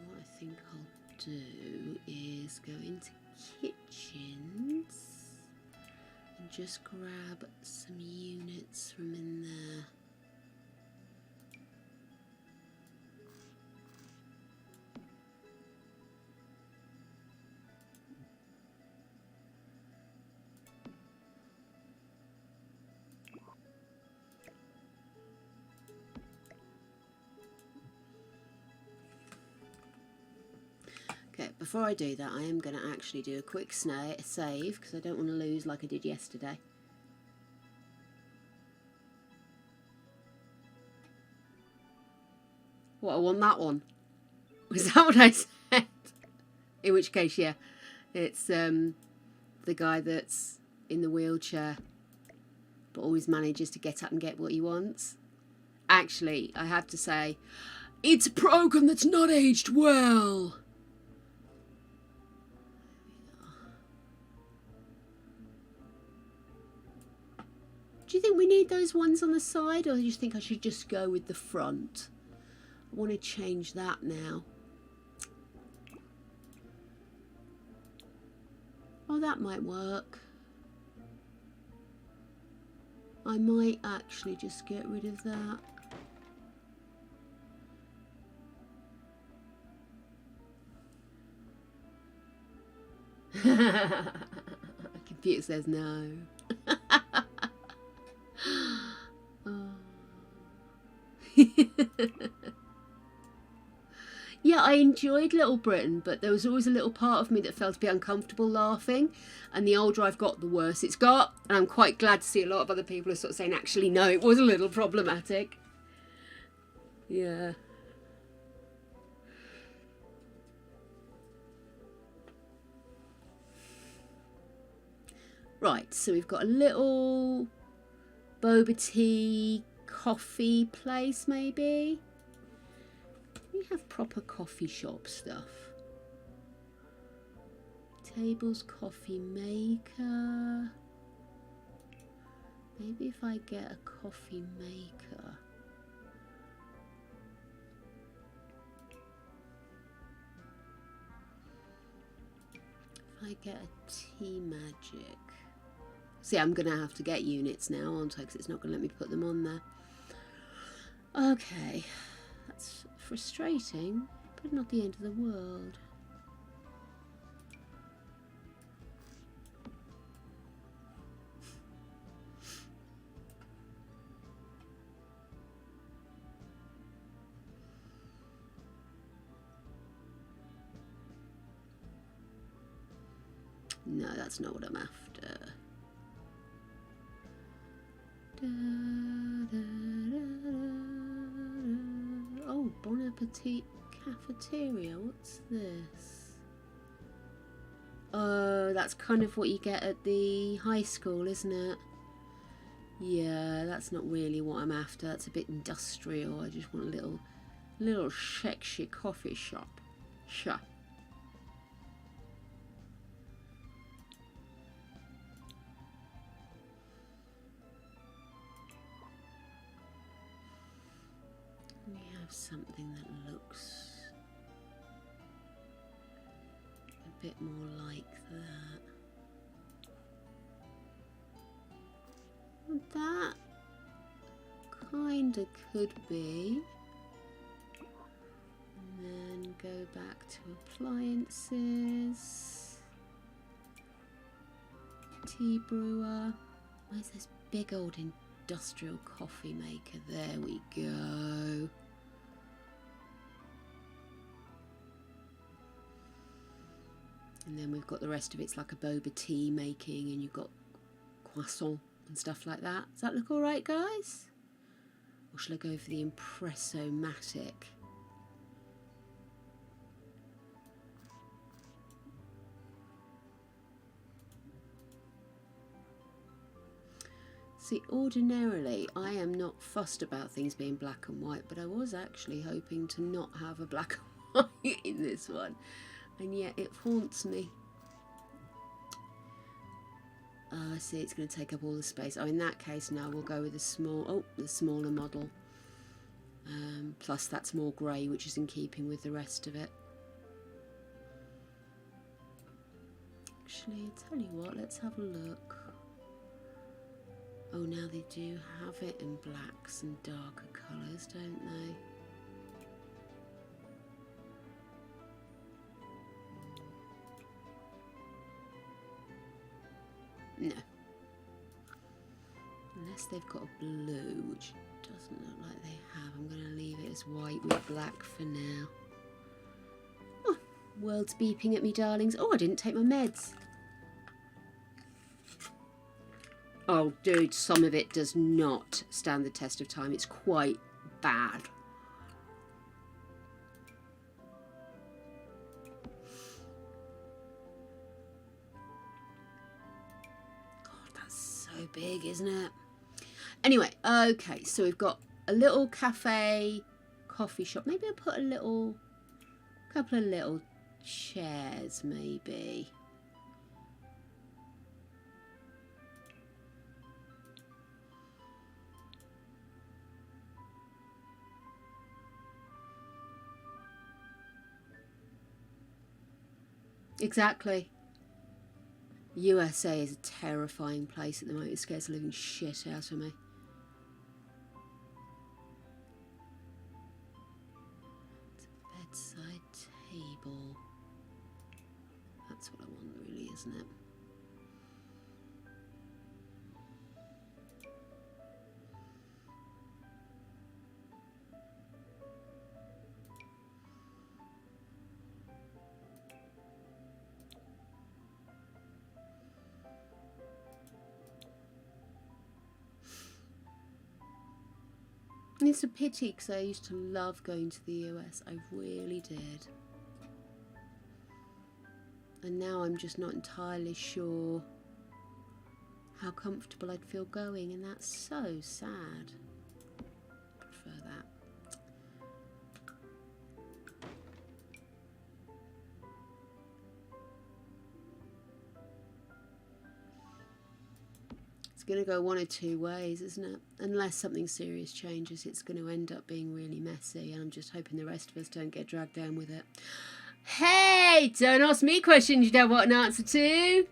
What I think I'll do is go into kitchens and just grab some units from in there. Okay, before I do that, I am going to actually do a quick save because I don't want to lose like I did yesterday. What, I want that one? Was that what I said? In which case, yeah, it's the guy that's in the wheelchair but always manages to get up and get what he wants. Actually, I have to say, it's a program that's not aged well. Do you think we need those ones on the side, or do you think I should just go with the front? I want to change that now. Oh, that might work. I might actually just get rid of that. Computer says no. Oh. Yeah, I enjoyed Little Britain, but there was always a little part of me that felt a bit uncomfortable laughing, and the older I've got, the worse it's got, and I'm quite glad to see a lot of other people are sort of saying, actually, no, it was a little problematic. Yeah. Right, so we've got a little boba tea coffee place, maybe. we have proper coffee shop stuff? Tables, coffee maker. Maybe if I get a coffee maker. If I get a tea magic. See, I'm going to have to get units now, aren't I? Because it's not going to let me put them on there. Okay. That's frustrating, but not the end of the world. No, that's not what I'm after. Oh, Bon Appetit Cafeteria. What's this? Oh, that's kind of what you get at the high school, isn't it? Yeah, that's not really what I'm after. That's a bit industrial. I just want a little sexy coffee shop. Sure. We have something that looks a bit more like that. That kinda could be. And then go back to appliances. Tea brewer. Where's this big old industrial coffee maker? There we go. And then we've got the rest of it's like a boba tea making, and you've got croissant and stuff like that. Does that look all right, guys? Or shall I go for the Impresso-matic? See, ordinarily, I am not fussed about things being black and white, but I was actually hoping to not have a black and white in this one. And yet it haunts me. I see it's going to take up all the space. Oh, in that case, now we'll go with the smaller model. Plus that's more grey, which is in keeping with the rest of it. Actually, I'll tell you what, let's have a look. Oh, now they do have it in blacks and darker colours, don't they? No. Unless they've got a blue, which doesn't look like they have. I'm going to leave it as white with black for now. Oh, world's beeping at me, darlings. Oh, I didn't take my meds. Oh, dude, some of it does not stand the test of time. It's quite bad. Big, isn't it? Anyway, okay, so we've got a little cafe, coffee shop. Maybe I'll put a couple of little chairs, maybe. Exactly. USA is a terrifying place at the moment. It scares the living shit out of me. It's a bedside table. That's what I want, really, isn't it? It's a pity because I used to love going to the US. I really did. And now I'm just not entirely sure how comfortable I'd feel going, and that's so sad. I prefer that. It's going to go one or two ways, isn't it? Unless something serious changes, it's going to end up being really messy, and I'm just hoping the rest of us don't get dragged down with it. Hey, don't ask me questions you don't want an answer to.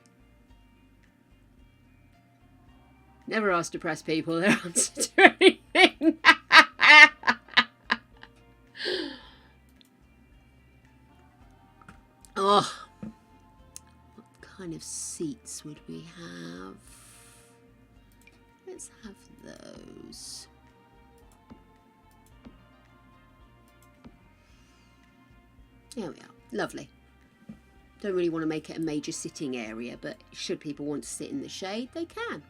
Never ask depressed people their answer to anything. Oh, what kind of seats would we have? Let's have those. There we are. Lovely. Don't really want to make it a major sitting area, but should people want to sit in the shade, they can.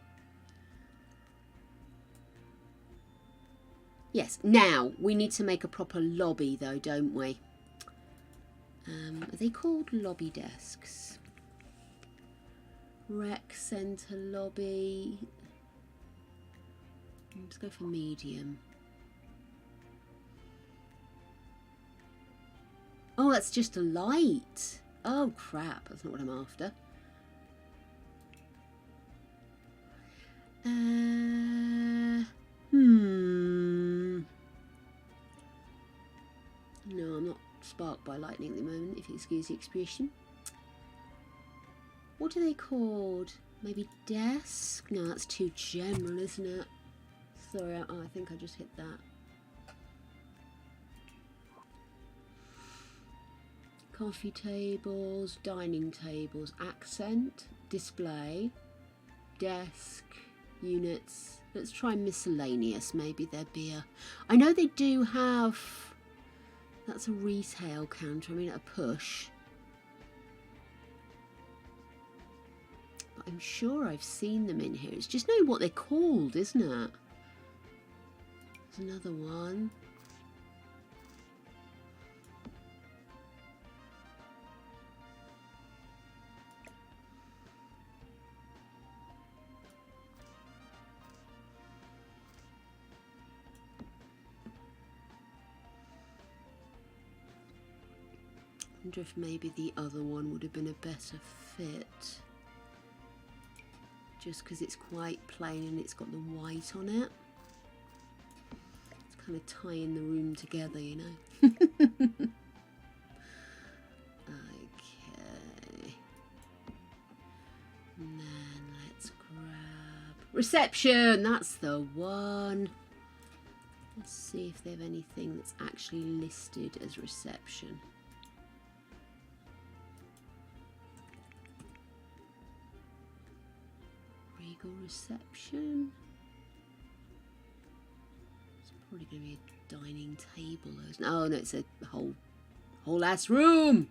Yes, now we need to make a proper lobby though, don't we? Are they called lobby desks? Rec centre lobby. Let's go for medium. Oh, that's just a light. Oh crap, that's not what I'm after. No, I'm not sparked by lightning at the moment, if you excuse the expression. What are they called? Maybe desk? No, that's too general, isn't it? Sorry, I think I just hit that. Coffee tables, dining tables, accent, display, desk, units. Let's try miscellaneous. Maybe there'd be a... I know they do have... That's a retail counter. I mean, at a push. But I'm sure I've seen them in here. It's just knowing what they're called, isn't it? There's another one. I wonder if maybe the other one would have been a better fit. Just because it's quite plain and it's got the white on it. It's kind of tying the room together, you know. Okay. And then let's grab... Reception! That's the one. Let's see if they have anything that's actually listed as reception. Reception. It's probably going to be a dining table. Oh no, it's a whole ass room.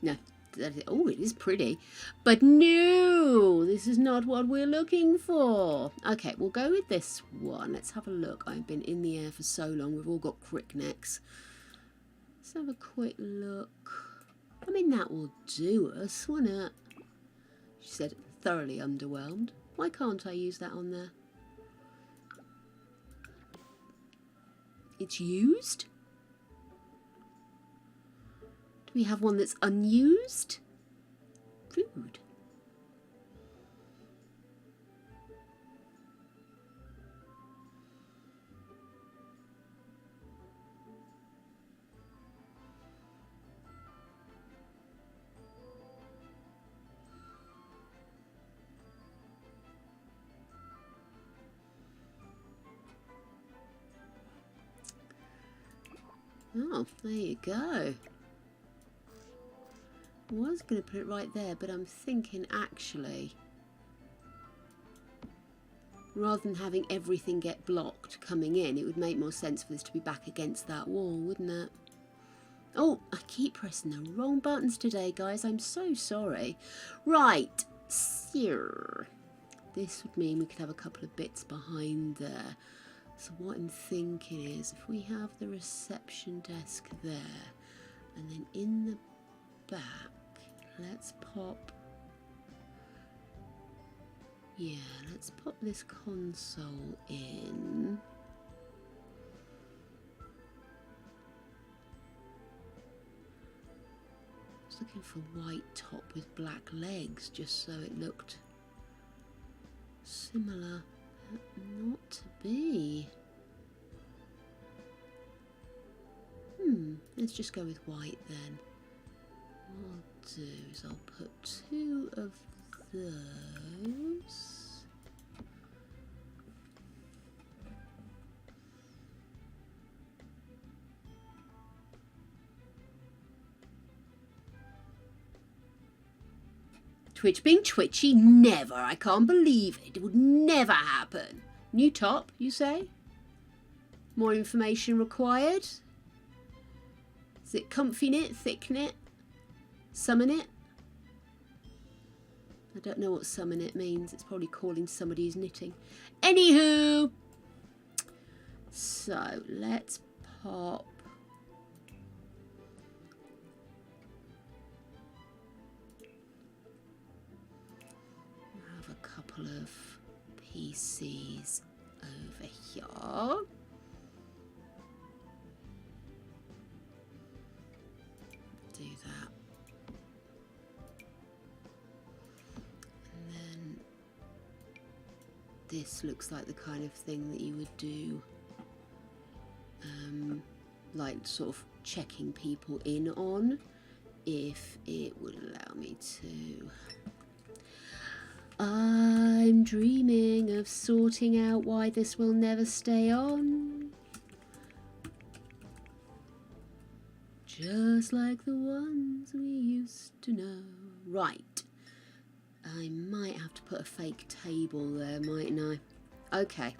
No, oh, it is pretty, but no, this is not what we're looking for. Okay, we'll go with this one. Let's have a look. I've been in the air for so long. We've all got crick necks. Let's have a quick look. I mean, that will do us, won't it? She said, thoroughly underwhelmed. Why can't I use that on there? It's used? Do we have one that's unused? Rude. Oh, there you go. I was going to put it right there, but I'm thinking actually, rather than having everything get blocked coming in, it would make more sense for this to be back against that wall, wouldn't it? Oh, I keep pressing the wrong buttons today, guys. I'm so sorry. Right, so this would mean we could have a couple of bits behind there. So what I'm thinking is, if we have the reception desk there, and then in the back, let's pop, yeah, let's pop this console in. for white top with black legs, just so it looked similar. Not to be. Let's just go with white then. What I'll do is I'll put 2 of those. Twitch being twitchy? Never. I can't believe it. It would never happen. New top, you say? More information required? Is it comfy knit, thick knit, summer knit? I don't know what summer knit means. It's probably calling somebody who's knitting. Anywho, so let's pop. Have a couple of PCs over here. Do that. And then this looks like the kind of thing that you would do, like sort of checking people in on, if it would allow me to. I'm dreaming of sorting out why this will never stay on. Just like the ones we used to know. Right. I might have to put a fake table there, mightn't I? Okay.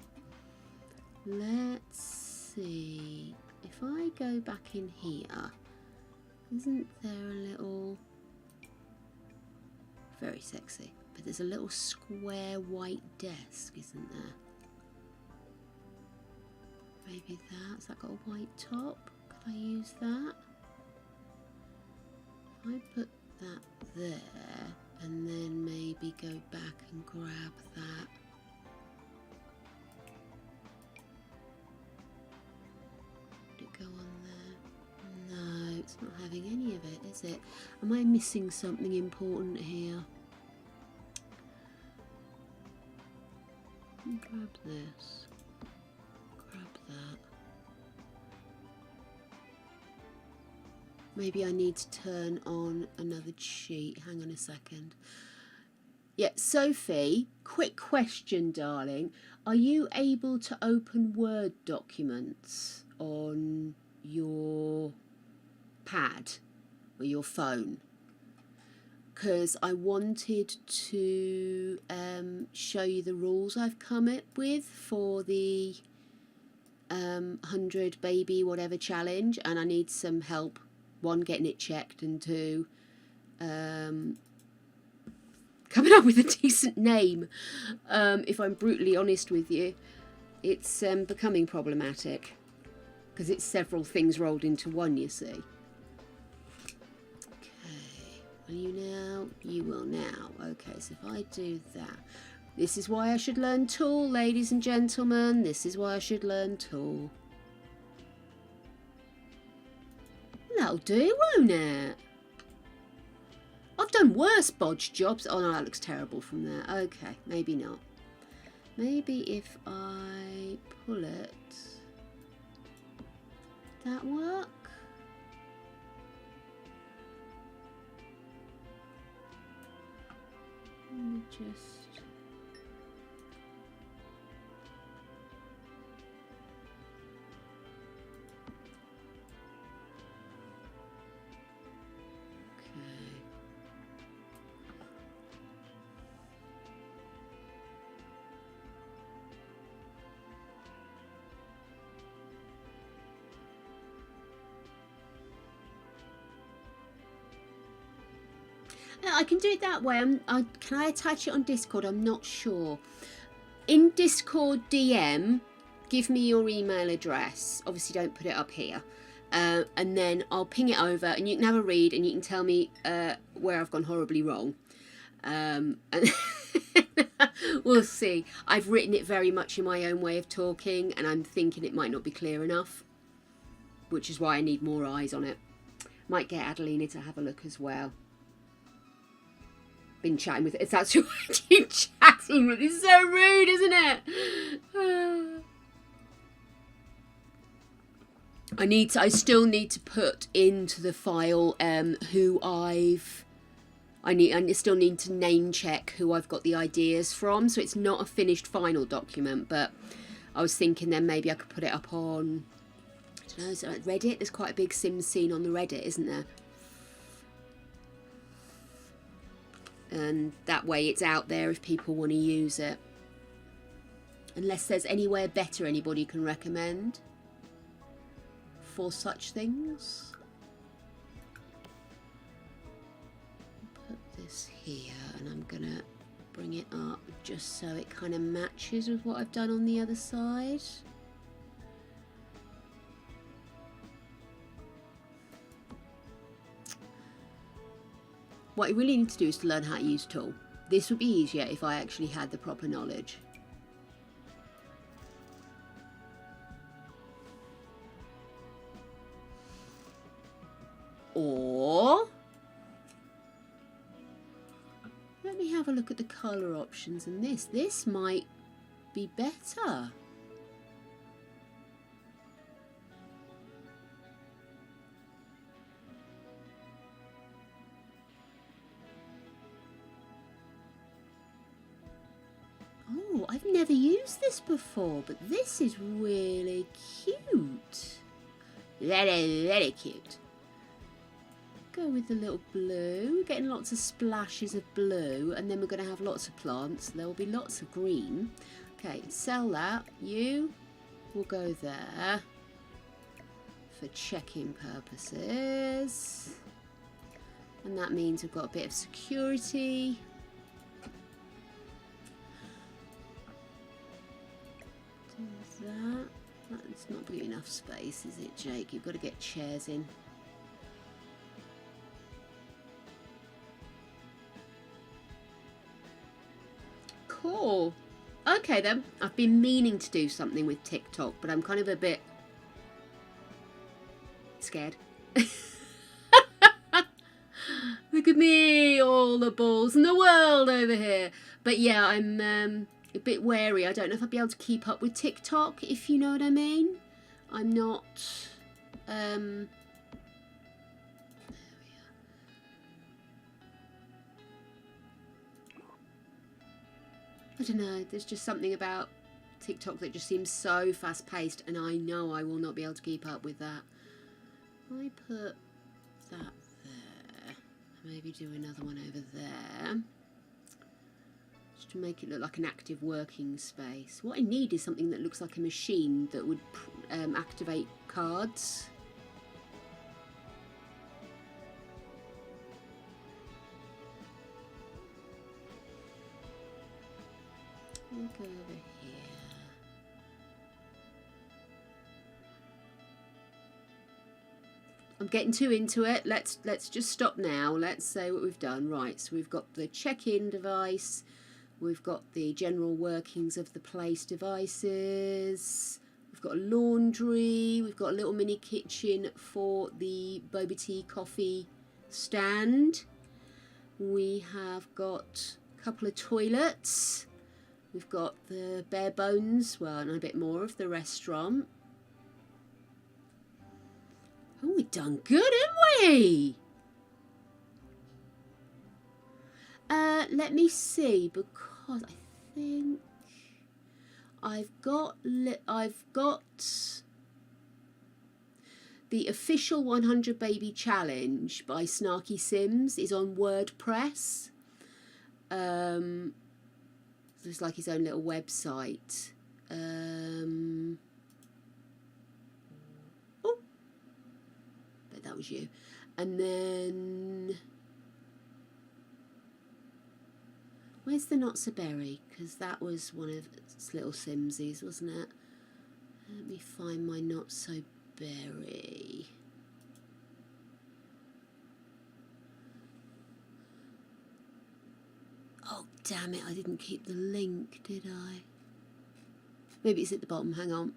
Let's see. If I go back in here, isn't there a little... Very sexy. But there's a little square white desk, isn't there? Maybe that's that got a white top? Could I use that? If I put that there and then maybe go back and grab that. Did it go on there? No, it's not having any of it, is it? Am I missing something important here? Grab this. Grab that. Maybe I need to turn on another sheet. Hang on a second. Yeah, Sophie, quick question, darling. Are you able to open Word documents on your pad or your phone? Because I wanted to show you the rules I've come up with for the 100 baby whatever challenge, and I need some help. 1, getting it checked, and 2, coming up with a decent name. If I'm brutally honest with you, it's becoming problematic because it's several things rolled into one, you see. Will you now? You will now. Okay, so if I do that, this is why I should learn Tool, ladies and gentlemen. This is why I should learn Tool. That'll do, won't it? I've done worse bodge jobs. Oh no, that looks terrible from there. Okay, maybe not. Maybe if I pull it, that work? Let me just... I can do it that way. Can I attach it on Discord? I'm not sure. In Discord DM, give me your email address. Obviously, don't put it up here. And then I'll ping it over, and you can have a read, and you can tell me where I've gone horribly wrong. And we'll see. I've written it very much in my own way of talking, and I'm thinking it might not be clear enough, which is why I need more eyes on it. Might get Adelina to have a look as well. been chatting with. If that's who I keep chatting with, it's so rude, isn't it? I still need to put into the file who I still need to name check who I've got the ideas from. So it's not a finished final document, but I was thinking then maybe I could put it up on, I don't know, so Reddit. There's quite a big Sims scene on the Reddit, isn't there? And that way it's out there if people want to use it. Unless there's anywhere better anybody can recommend for such things. Put this here, and I'm gonna bring it up just so it kind of matches with what I've done on the other side. What I really need to do is to learn how to use tool. This would be easier if I actually had the proper knowledge. Or let me have a look at the colour options in this. This might be better. Oh, I've never used this before, but this is really cute. Very cute. Go with the little blue. We're getting lots of splashes of blue, and then we're going to have lots of plants. There will be lots of green. Okay, sell that. You will go there for check-in purposes. And that means we've got a bit of security. Do that. That's not big enough space, is it, Jake? You've got to get chairs in. Cool. Okay then, I've been meaning to do something with TikTok, but I'm kind of a bit scared. Look at me, all the balls in the world over here. But yeah, I'm a bit wary. I don't know if I'll be able to keep up with TikTok, if you know what I mean. I'm not I don't know, there's just something about TikTok that just seems so fast-paced, and I know I will not be able to keep up with that. I put that there. Maybe do another one over there. Just to make it look like an active working space. What I need is something that looks like a machine that would activate cards. Go over here. I'm getting too into it. Let's just stop now. Let's say what we've done. Right, so we've got the check-in device. We've got the general workings of the place devices. We've got a laundry. We've got a little mini kitchen for the boba tea coffee stand. We have got a couple of toilets. We've got the bare bones, well, and a bit more of the restaurant. Oh, we've done good, haven't we? Let me see, because I think I've got the official 100 Baby Challenge by Snarky Sims is on WordPress. It's like his own little website. Oh, but that was you. And then where's the Not So Berry? Because that was one of its little Simsies, wasn't it? Let me find my Not So Berry. Oh, damn it, I didn't keep the link, did I? Maybe it's at the bottom, hang on.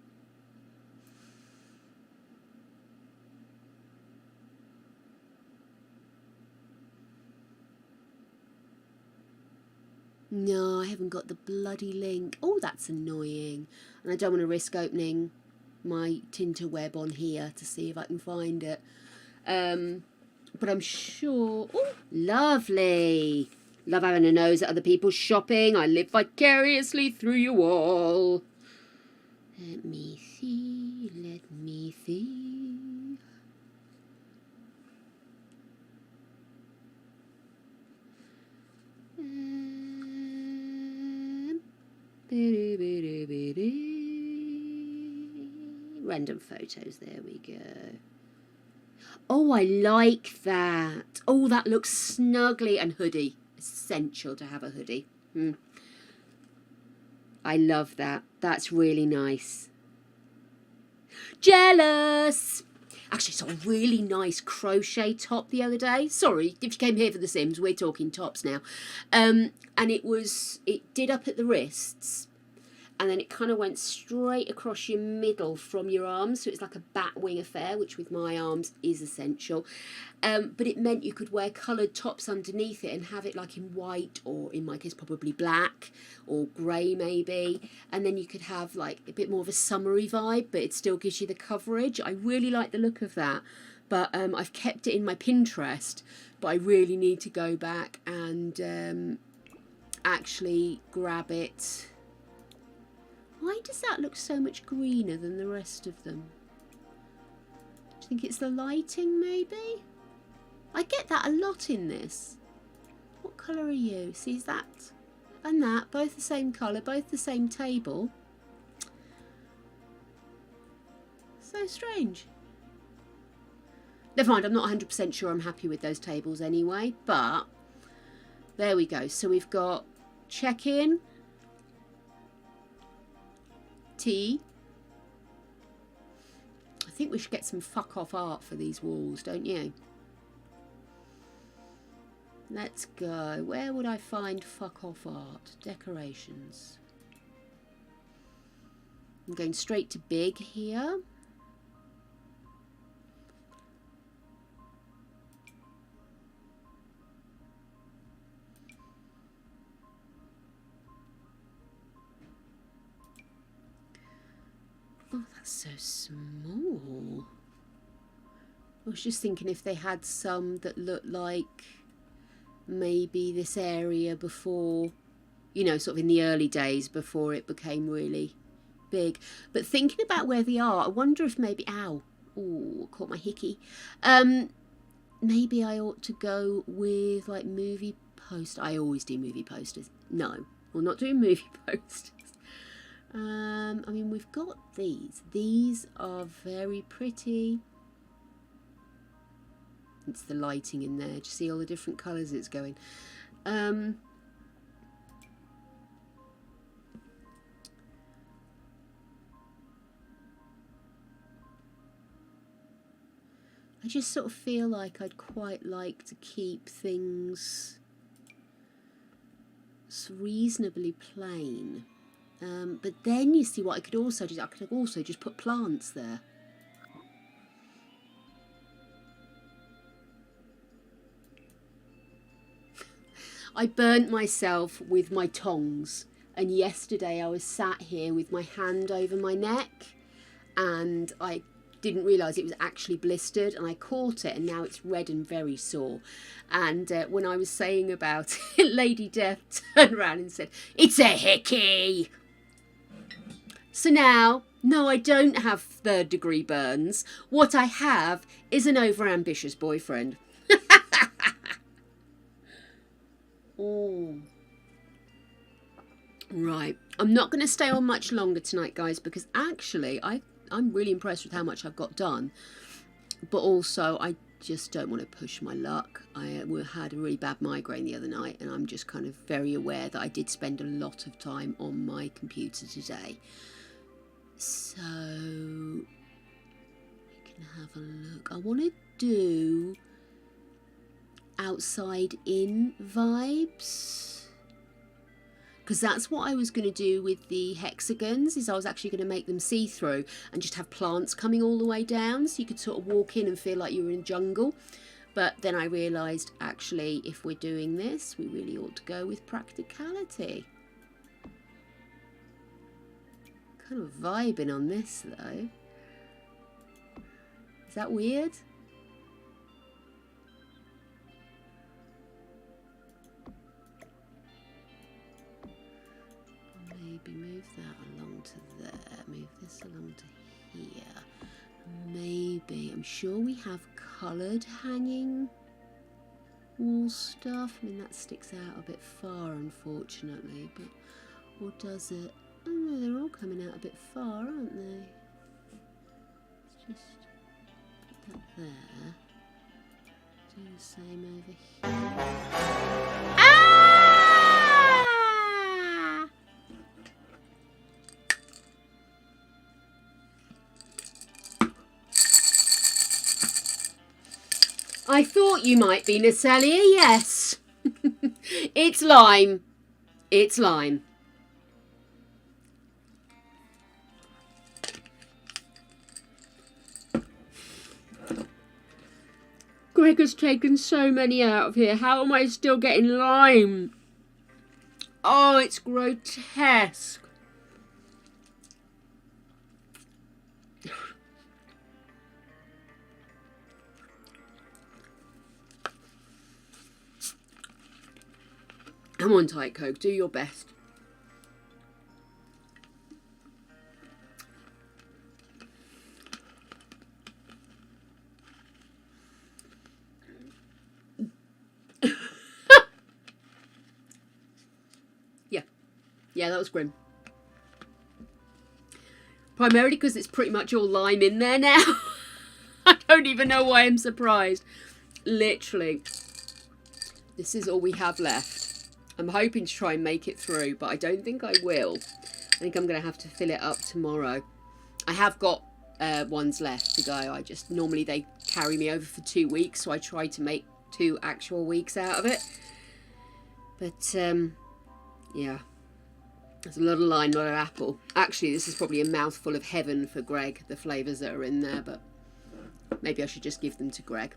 No, I haven't got the bloody link. Oh, that's annoying. And I don't want to risk opening my Tinterweb on here to see if I can find it. But I'm sure... Oh, lovely. Love having a nose at other people's shopping. I live vicariously through you all. Let me see. Let me see. Random photos, there we go. Oh, I like that. Oh, that looks snuggly. And hoodie. Essential to have a hoodie. I love that. That's really nice. Jealous! Actually, saw a really nice crochet top the other day. Sorry, if you came here for The Sims, we're talking tops now. And it did up at the wrists, and then it kind of went straight across your middle from your arms, so it's like a bat wing affair, which with my arms is essential. But it meant you could wear coloured tops underneath it and have it like in white, or in my case probably black or grey maybe, and then you could have like a bit more of a summery vibe, but it still gives you the coverage. I really like the look of that, but I've kept it in my Pinterest, but I really need to go back and actually grab it. Why does that look so much greener than the rest of them? Do you think it's the lighting maybe? I get that a lot in this. What colour are you? See, that and that, both the same colour, both the same table. So strange. Never mind, I'm not 100% sure I'm happy with those tables anyway, but there we go. So we've got check-in, tea. I think we should get some fuck off art for these walls, don't you? Let's go. Where would I find fuck off art? Decorations. I'm going straight to big here. Oh, that's so small. I was just thinking if they had some that looked like maybe this area before, you know, sort of in the early days before it became really big. But thinking about where they are, I wonder if maybe, ow, oh, caught my hickey. Maybe I ought to go with like movie poster. I always do movie posters. No, we're not doing movie posters. I mean, we've got these. These are very pretty. It's the lighting in there. Do you see all the different colours it's going? I just sort of feel like I'd quite like to keep things reasonably plain. But then you see what I could also do. I could also just put plants there. I burnt myself with my tongs, and yesterday I was sat here with my hand over my neck, and I didn't realise it was actually blistered, and I caught it, and now it's red and very sore. And when I was saying about it, Lady Death turned around and said, "It's a hickey." So now, no, I don't have third-degree burns. What I have is an overambitious boyfriend. Oh. Right, I'm not going to stay on much longer tonight, guys, because actually I'm really impressed with how much I've got done. But also, I just don't want to push my luck. I had a really bad migraine the other night, and I'm just kind of very aware that I did spend a lot of time on my computer today. So, we can have a look. I want to do outside in vibes, because that's what I was going to do with the hexagons. Is I was actually going to make them see-through and just have plants coming all the way down, so you could sort of walk in and feel like you were in a jungle. But then I realised, actually, if we're doing this, we really ought to go with practicality. Kind of vibing on this, though. Is that weird? Maybe move that along to there. Move this along to here. Maybe. I'm sure we have coloured hanging wall stuff. I mean, that sticks out a bit far, unfortunately. But, or does it? Oh no, they're all coming out a bit far, aren't they? Let's just put that there. Do the same over here. Ah! I thought you might be Natalia, yes. It's lime. It's lime. Greg has taken so many out of here. How am I still getting lime? Oh, it's grotesque. Come on, Diet Coke, do your best. Yeah, that was grim. Primarily because it's pretty much all lime in there now. I don't even know why I'm surprised. Literally. This is all we have left. I'm hoping to try and make it through, but I don't think I will. I think I'm going to have to fill it up tomorrow. I have got ones left to go. I just, normally they carry me over for 2 weeks, so I try to make 2 actual weeks out of it. But, yeah. There's a lot of lime, not an apple. Actually, this is probably a mouthful of heaven for Greg, the flavours that are in there, but maybe I should just give them to Greg.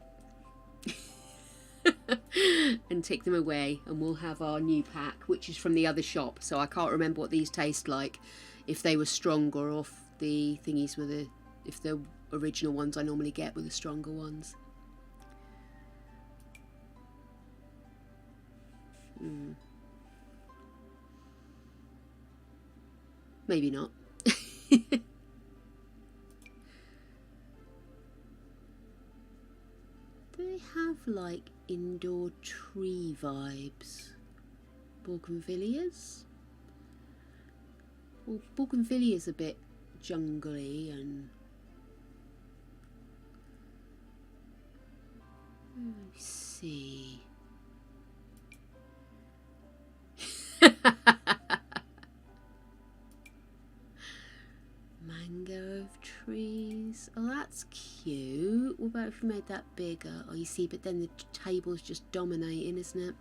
And take them away, and we'll have our new pack, which is from the other shop, so I can't remember what these taste like, if they were stronger, or if the thingies were the, if the original ones I normally get were the stronger ones. Maybe not. Do they have like indoor tree vibes? Bougainvilleas? Well, Bougainvillea's a bit jungly and... Let's see. Mangrove trees. Oh, that's cute. What about if we made that bigger? Oh, you see, but then the table's just dominating, isn't it?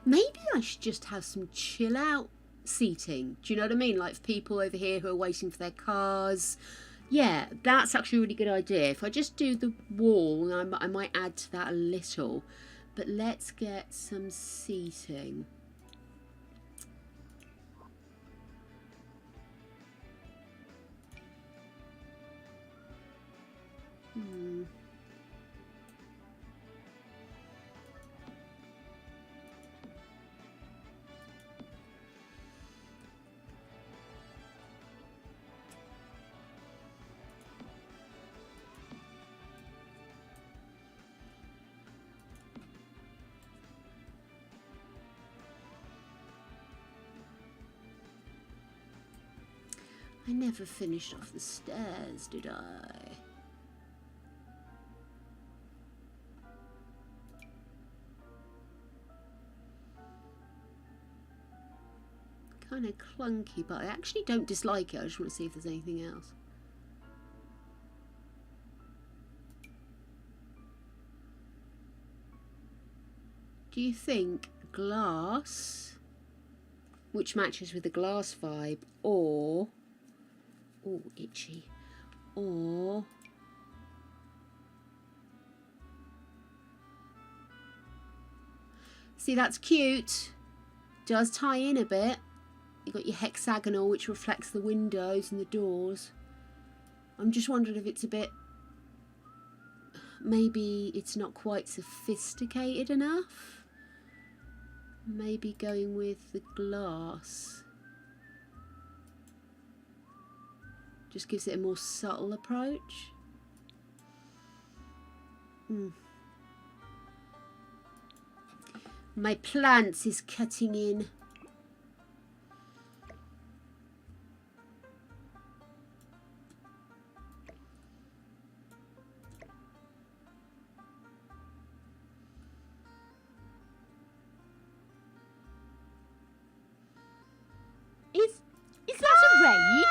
Maybe I should just have some chill out seating. Do you know what I mean? Like for people over here who are waiting for their cars. Yeah, that's actually a really good idea. If I just do the wall, I might add to that a little. But let's get some seating. I never finished off the stairs, did I? Kind of clunky, but I actually don't dislike it. I just want to see if there's anything else. do you think glass, which matches with the glass vibe, or, oh, itchy, or see, that's cute, does tie in a bit. You've got your hexagonal, which reflects the windows and the doors. I'm just wondering if it's a bit, maybe it's not quite sophisticated enough. Maybe going with the glass just gives it a more subtle approach. My plants is cutting in. Is that a raid?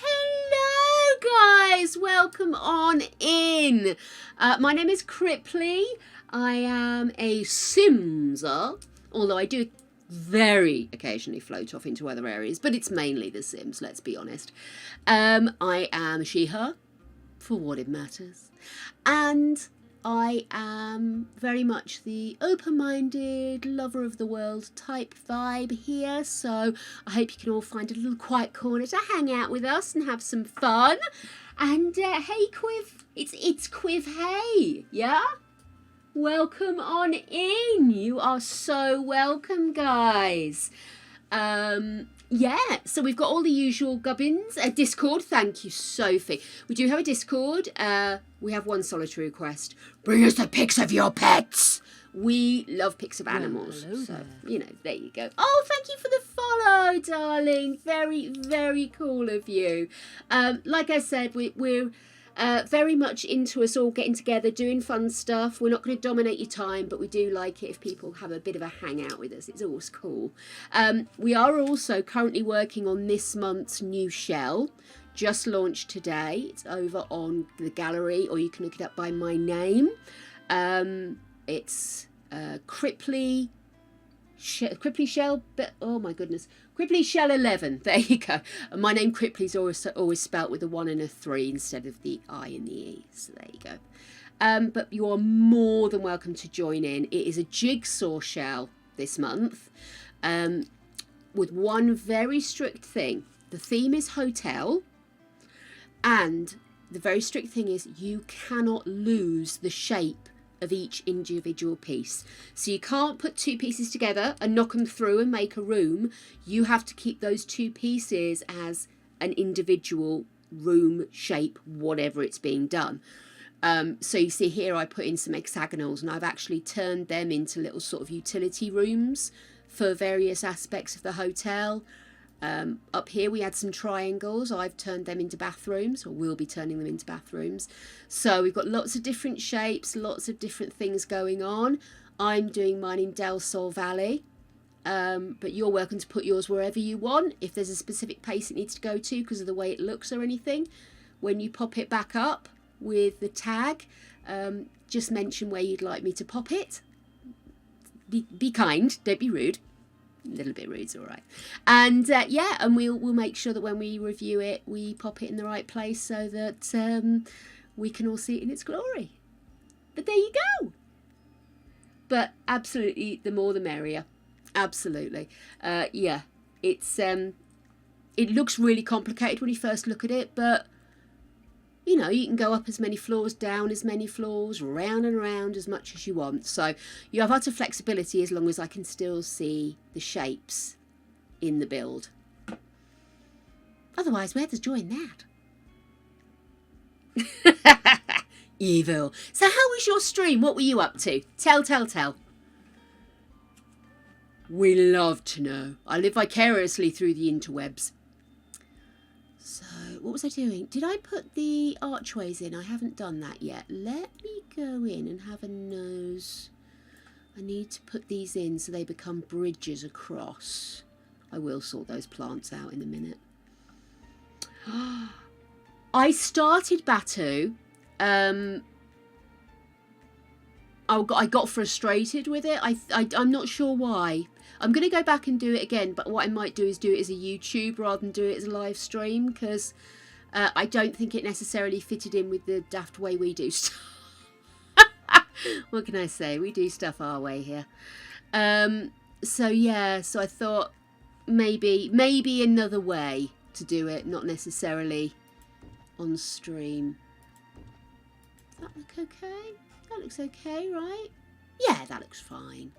Hello guys, welcome on in. My name is Cripley. I am a Simser, although I do very occasionally float off into other areas, but it's mainly The Sims, let's be honest. I am she, her, for what it matters. And I am very much the open-minded, lover of the world type vibe here, so I hope you can all find a little quiet corner to hang out with us and have some fun. And hey Quiv, it's Quiv, hey, yeah? Welcome on in. You are so welcome, guys. Yeah, so we've got all the usual gubbins. Discord, thank you, Sophie. We do have a Discord. We have one solitary request. Bring us the pics of your pets. We love pics of animals. Hello so, there. you know, there you go. Oh, thank you for the follow, darling. Very, very cool of you. Like I said, we're very much into us all getting together, doing fun stuff. We're not going to dominate your time, but we do like it if people have a bit of a hangout with us. It's always cool. We are also currently working on this month's new shell. Just launched today. It's over on the gallery, or you can look it up by my name. It's Cripley Shell, but oh my goodness, Cripley Shell 11. There you go. And my name Cripley's always spelt with a 1 and a 3 instead of the I and the E. So there you go. But you are more than welcome to join in. It is a jigsaw shell this month, with one very strict thing. The theme is hotel, and the very strict thing is you cannot lose the shape of each individual piece. So you can't put two pieces together and knock them through and make a room. You have to keep those two pieces as an individual room shape, whatever it's being done. So you see here I put in some hexagonals, and I've actually turned them into little sort of utility rooms for various aspects of the hotel. Up here we had some triangles. I've turned them into bathrooms, or will be turning them into bathrooms. So we've got lots of different shapes, lots of different things going on. I'm doing mine in Del Sol Valley, but you're welcome to put yours wherever you want. If there's a specific place it needs to go to because of the way it looks or anything, when you pop it back up with the tag, just mention where you'd like me to pop it. Be kind, don't be rude. A little bit rude's all right. And yeah, and we'll make sure that when we review it, we pop it in the right place so that we can all see it in its glory. But there you go. But absolutely, the more the merrier. Absolutely. Yeah, it's it looks really complicated when you first look at it, but you know, you can go up as many floors, down as many floors, round and round as much as you want. So you have utter flexibility as long as I can still see the shapes in the build. Otherwise, where does join that? Evil. So how was your stream? What were you up to? Tell. We love to know. I live vicariously through the interwebs. So, what was I doing? Did I put the archways in? I haven't done that yet. Let me go in and have a nose. I need to put these in so they become bridges across. I will sort those plants out in a minute. I started Batu. I I got frustrated with it. I'm not sure why. I'm going to go back and do it again, but what I might do is do it as a YouTube rather than do it as a live stream, because I don't think it necessarily fitted in with the daft way we do stuff. What can I say? We do stuff our way here. So yeah, so I thought maybe another way to do it, not necessarily on stream. Does that look okay? That looks okay, right? Yeah, that looks fine.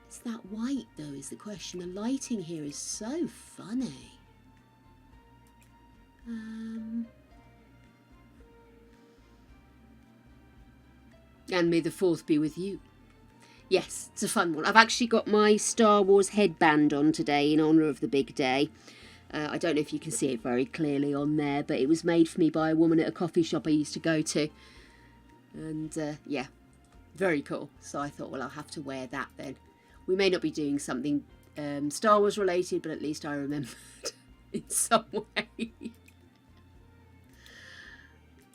It's that white though is the question. The lighting here is so funny. And may the 4th be with you. Yes, it's a fun one. I've actually got my Star Wars headband on today in honour of the big day. I don't know if you can see it very clearly on there, but it was made for me by a woman at a coffee shop I used to go to. And yeah, very cool. So I thought, well, I'll have to wear that then. We may not be doing something Star Wars related, but at least I remembered in some way.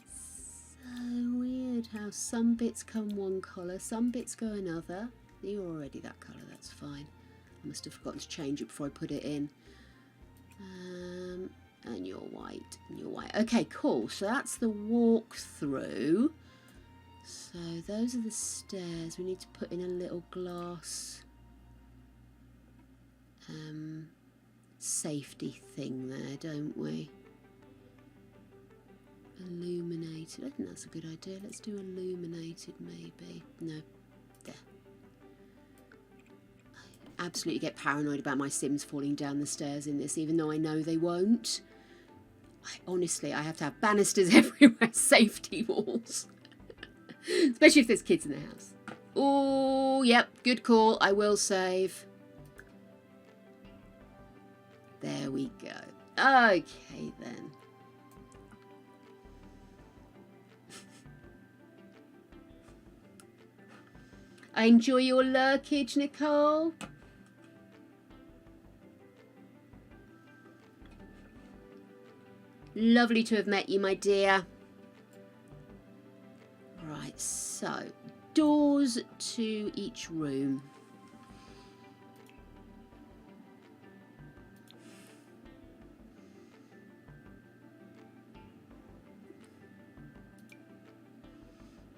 So weird how some bits come one colour, some bits go another. You're already that colour, that's fine. I must have forgotten to change it before I put it in. And you're white, and you're white. Okay, cool. So that's the walkthrough. So those are the stairs. We need to put in a little glass safety thing there, don't we? Illuminated. I think that's a good idea. Let's do illuminated maybe. No. There. I absolutely get paranoid about my Sims falling down the stairs in this, even though I know they won't. Honestly, I have to have banisters everywhere, safety walls. Especially if there's kids in the house. Oh, yep, good call. I will save. There we go. Okay, then. I enjoy your lurkage, Nicole. Lovely to have met you, my dear. Right, so doors to each room.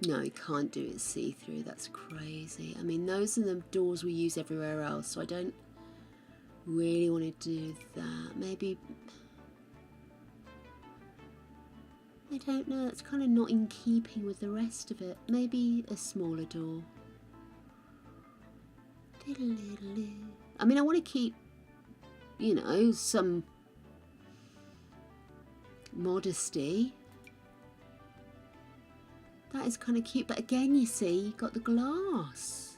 No, you can't do it see-through. That's crazy. I mean, those are the doors we use everywhere else, so I don't really want to do that. Maybe... I don't know. It's kind of not in keeping with the rest of it. Maybe a smaller door. I mean, I want to keep, you know, some modesty. That is kind of cute, but again, you see, you've got the glass.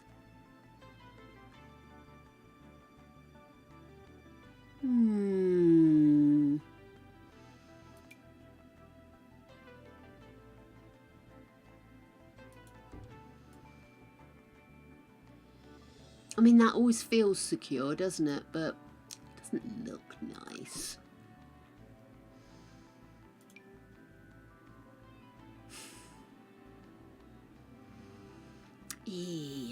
I mean, that always feels secure, doesn't it? But it doesn't look nice.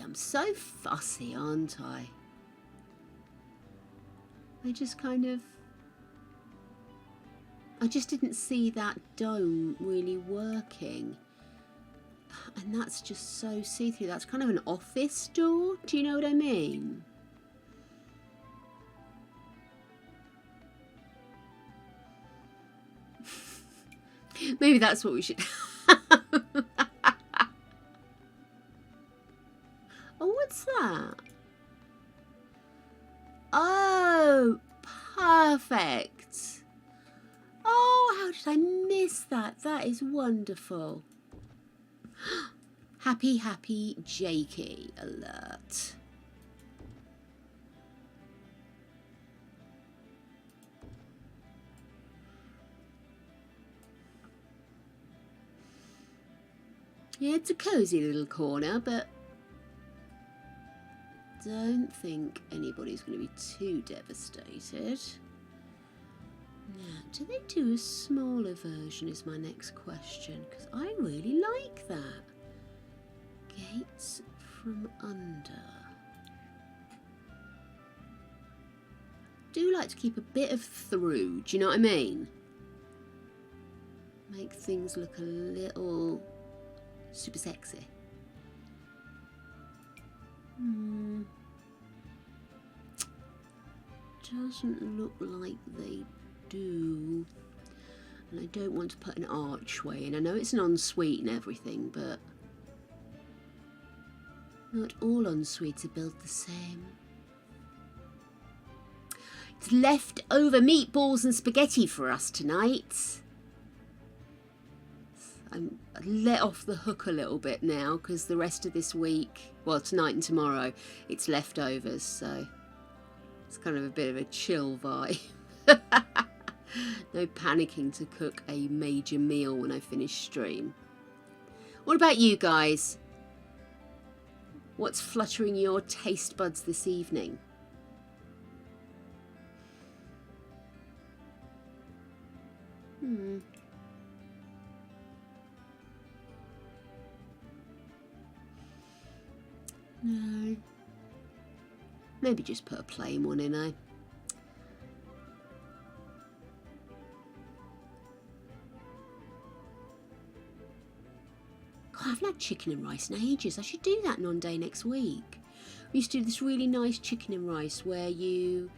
I'm so fussy, aren't I? I just kind of... I just didn't see that dome really working. And that's just so see-through. That's kind of an office door. Do you know what I mean? Maybe that's what we should... Oh, what's that? Oh, perfect. Oh, how did I miss that? That is wonderful. Happy, happy Jakey alert. Yeah, it's a cosy little corner, but don't think anybody's going to be too devastated. Now, do they do a smaller version is my next question, because I really like that. Gates from under. Do like to keep a bit of through, do you know what I mean? Make things look a little super sexy. Doesn't look like they do. And I don't want to put an archway in. I know it's an ensuite and everything, but not all ensuites are built the same. It's leftover meatballs and spaghetti for us tonight. I'm let off the hook a little bit now because the rest of this week, well, tonight and tomorrow, it's leftovers, so it's kind of a bit of a chill vibe. No panicking to cook a major meal when I finish stream. What about you guys? What's fluttering your taste buds this evening? No. Maybe just put a plain one in, eh? God, I haven't had chicken and rice in ages. I should do that one day next week. We used to do this really nice chicken and rice where you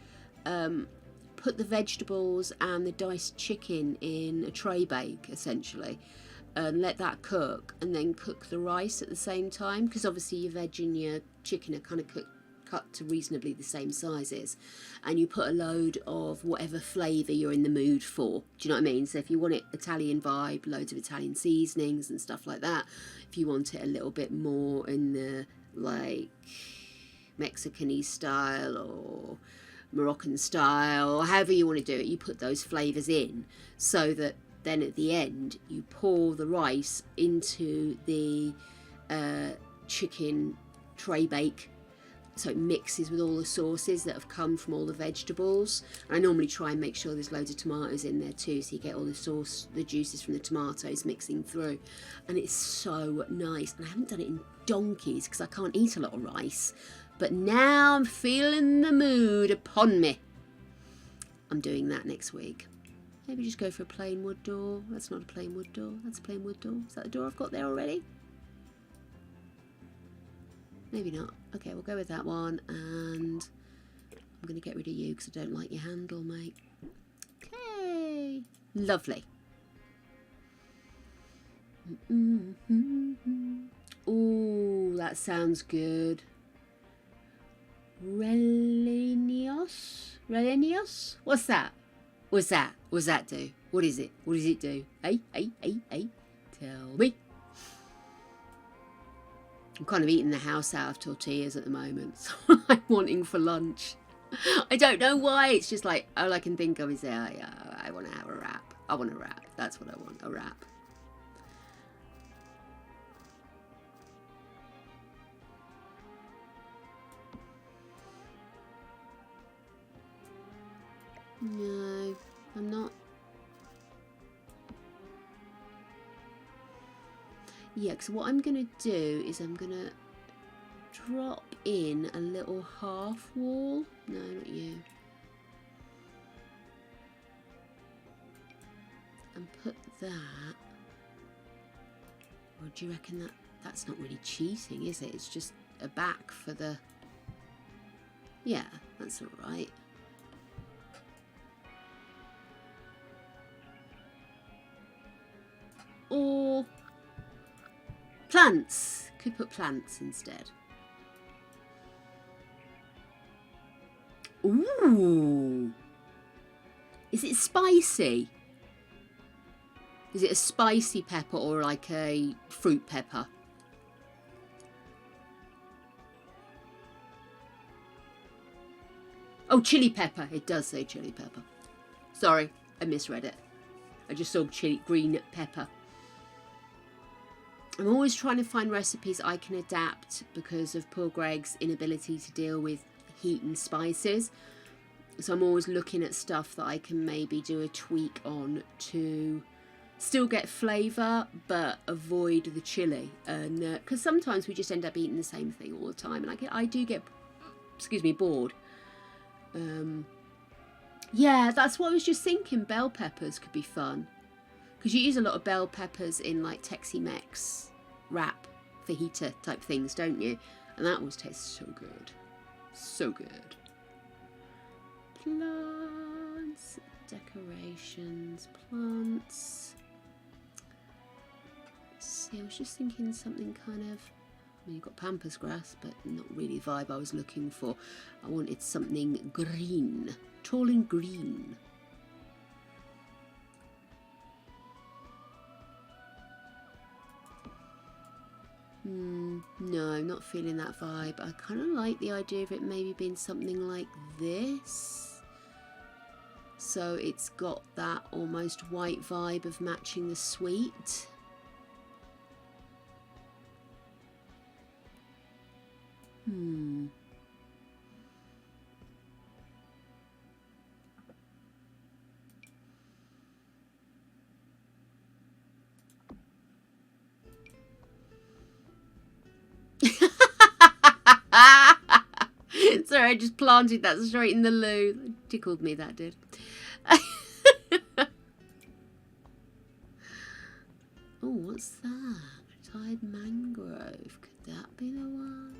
put the vegetables and the diced chicken in a tray bake, essentially, and let that cook, and then cook the rice at the same time, because obviously your veg and your chicken are kind of cut to reasonably the same sizes, and you put a load of whatever flavour you're in the mood for. Do you know what I mean? So if you want it Italian vibe, loads of Italian seasonings and stuff like that. If you want it a little bit more in the like Mexican-y style or Moroccan style, or however you want to do it, you put those flavours in, so that then at the end you pour the rice into the chicken tray bake, so it mixes with all the sauces that have come from all the vegetables. And I normally try and make sure there's loads of tomatoes in there too, so you get all the sauce, the juices from the tomatoes mixing through, and it's so nice. And I haven't done it in donkeys because I can't eat a lot of rice, but now I'm feeling the mood upon me. I'm doing that next week. Maybe just go for a plain wood door. That's not a plain wood door. That's a plain wood door. Is that the door I've got there already? Maybe not. Okay, we'll go with that one. And I'm going to get rid of you because I don't like your handle, mate. Okay. Lovely. Ooh, that sounds good. Relenios? Relenios? What's that? What's that? What's that do? What is it? What does it do? Hey, hey, hey, hey. Tell me. I'm kind of eating the house out of tortillas at the moment. So I'm wanting for lunch. I don't know why. It's just like, all I can think of is, I want to have a wrap. I want a wrap. That's what I want, a wrap. No, I'm not. Yeah, because what I'm going to do is I'm going to drop in a little half wall. No, not you. And put that. Or do you reckon that that's not really cheating, is it? It's just a back for the... Yeah, that's all right. Or plants. Could put plants instead. Ooh. Is it spicy? Is it a spicy pepper or like a fruit pepper? Oh, chili pepper. It does say chili pepper. Sorry, I misread it. I just saw chili green pepper. I'm always trying to find recipes I can adapt because of poor Greg's inability to deal with heat and spices. So I'm always looking at stuff that I can maybe do a tweak on to still get flavour, but avoid the chili. And because sometimes we just end up eating the same thing all the time, and I do get, excuse me, bored. Yeah, that's what I was just thinking. Bell peppers could be fun, because you use a lot of bell peppers in like Tex-Mex wrap, fajita type things, don't you? And that always tastes so good. So good. Plants, decorations, plants. Let's see, I was just thinking something kind of, I mean, you've got pampas grass, but not really the vibe I was looking for. I wanted something green, tall and green. No, not feeling that vibe. I kind of like the idea of it maybe being something like this. So it's got that almost white vibe of matching the sweet. Sorry, I just planted that straight in the loo. It tickled me, that did. Oh, what's that? Retired mangrove. Could that be the one?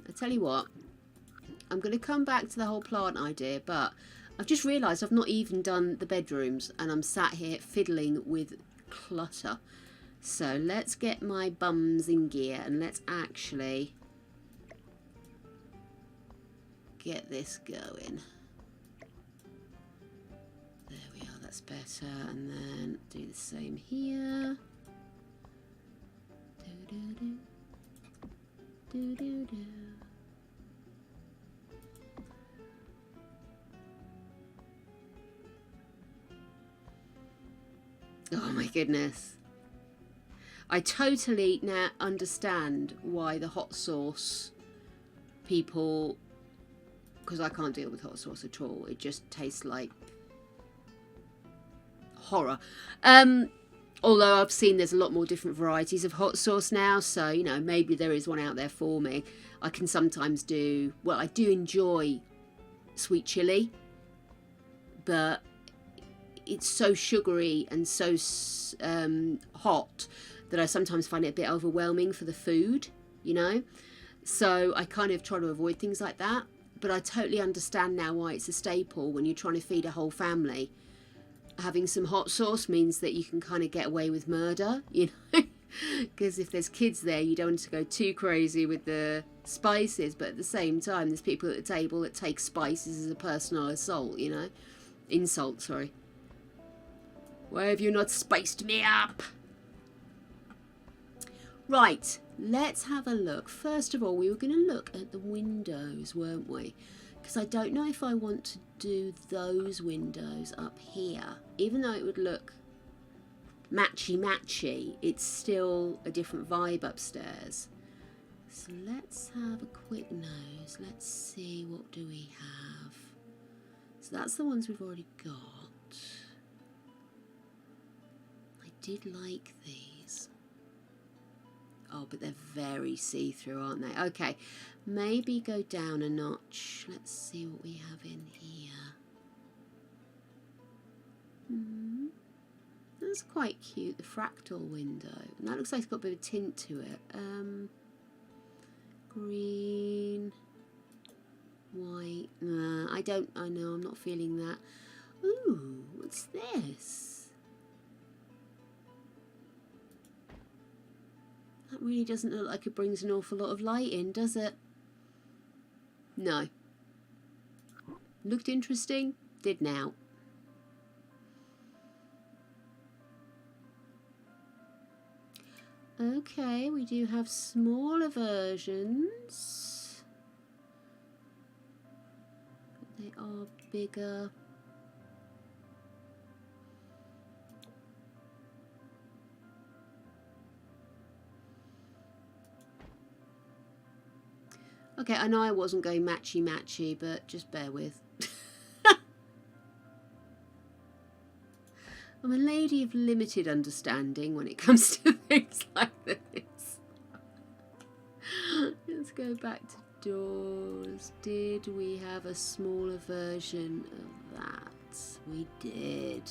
I tell you what, I'm going to come back to the whole plant idea, but I've just realised I've not even done the bedrooms, and I'm sat here fiddling with clutter. So let's get my bums in gear and let's actually get this going. There we are, that's better. And then do the same here. Do-do-do. Do-do-do. Oh my goodness. I totally now understand why the hot sauce people, because I can't deal with hot sauce at all. It just tastes like horror. Although I've seen there's a lot more different varieties of hot sauce now, so, you know, maybe there is one out there for me. I can sometimes do, well, I do enjoy sweet chili, but it's so sugary and so hot that I sometimes find it a bit overwhelming for the food, you know? So I kind of try to avoid things like that. But I totally understand now why it's a staple when you're trying to feed a whole family. Having some hot sauce means that you can kind of get away with murder, you know? Because if there's kids there, you don't want to go too crazy with the spices. But at the same time, there's people at the table that take spices as a personal assault, you know? Insult, sorry. Why have you not spiced me up? Right, let's have a look. First of all, we were going to look at the windows, weren't we? Because I don't know if I want to do those windows up here. Even though it would look matchy-matchy, it's still a different vibe upstairs. So let's have a quick nose. Let's see, what do we have? So that's the ones we've already got. I did like these. Oh, but they're very see-through, aren't they? Okay, maybe go down a notch. Let's see what we have in here. That's quite cute, the fractal window. And that looks like it's got a bit of tint to it. Green, white. I know, I'm not feeling that. Ooh, what's this? That really doesn't look like it brings an awful lot of light in, does it? No. Looked interesting, did now. Okay, we do have smaller versions. They are bigger. Okay, I know I wasn't going matchy-matchy, but just bear with. Okay, so let's have a look. So we've got the fractal window. Let's see what we have in here. Ooh, what's this? That's quite cute. The fractal window. And that looks like it's got a bit of tint to it. I'm a lady of limited understanding when it comes to things like this. Let's go back to doors. Did we have a smaller version of that? We did.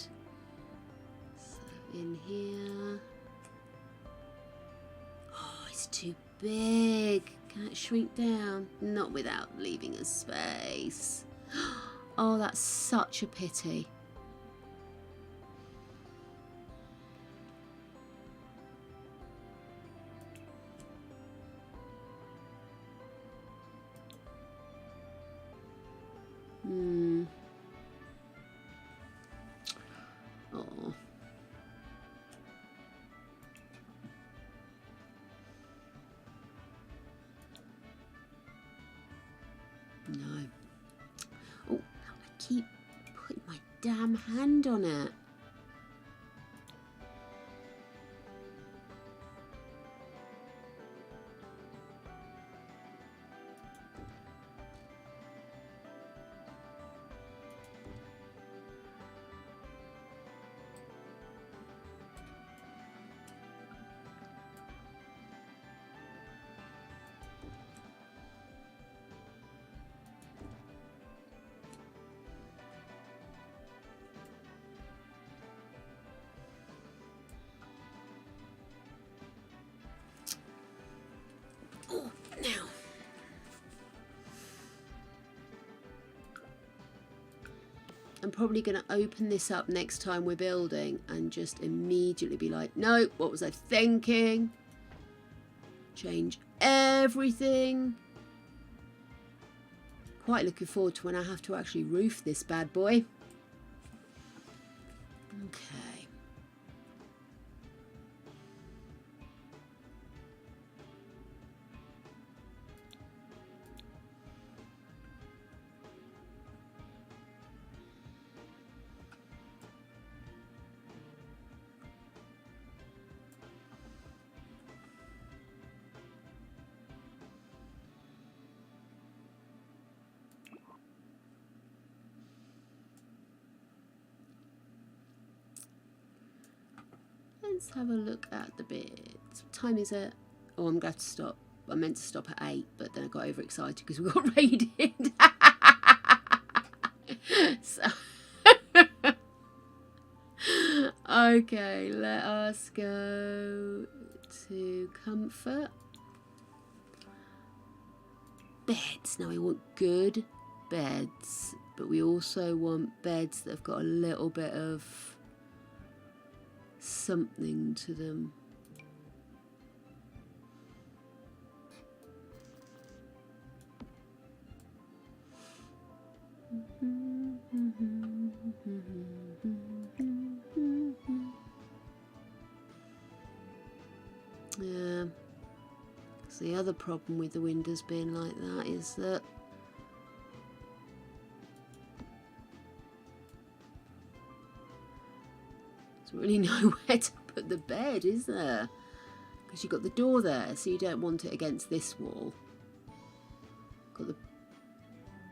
So in here. Oh, it's too big. Can it shrink down? Not without leaving a space. Oh, that's such a pity. Oh. No. Oh, I keep putting my damn hand on it. Now, I'm probably going to open this up next time we're building and just immediately be like, no, what was I thinking? Change everything. Quite looking forward to when I have to actually roof this bad boy. Okay. Let's have a look at the bits. What time is it? Oh, I'm going to have to stop. I meant to stop at 8, but then I got overexcited because we got raided. So, okay, let us go to comfort. Beds. Now we want good beds, but we also want beds that have got a little bit of something to them. Yeah. So the other problem with the windows being like that is that there's really nowhere to put the bed, is there? Because you've got the door there, so you don't want it against this wall. Got the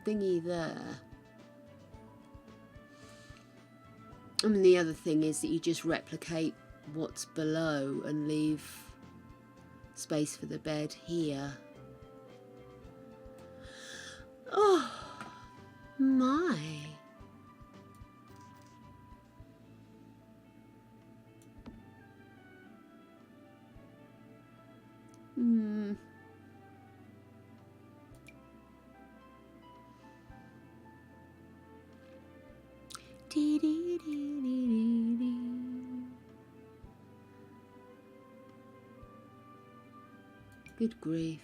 thingy there. I mean, the other thing is that you just replicate what's below and leave space for the bed here. Oh, my. Good grief.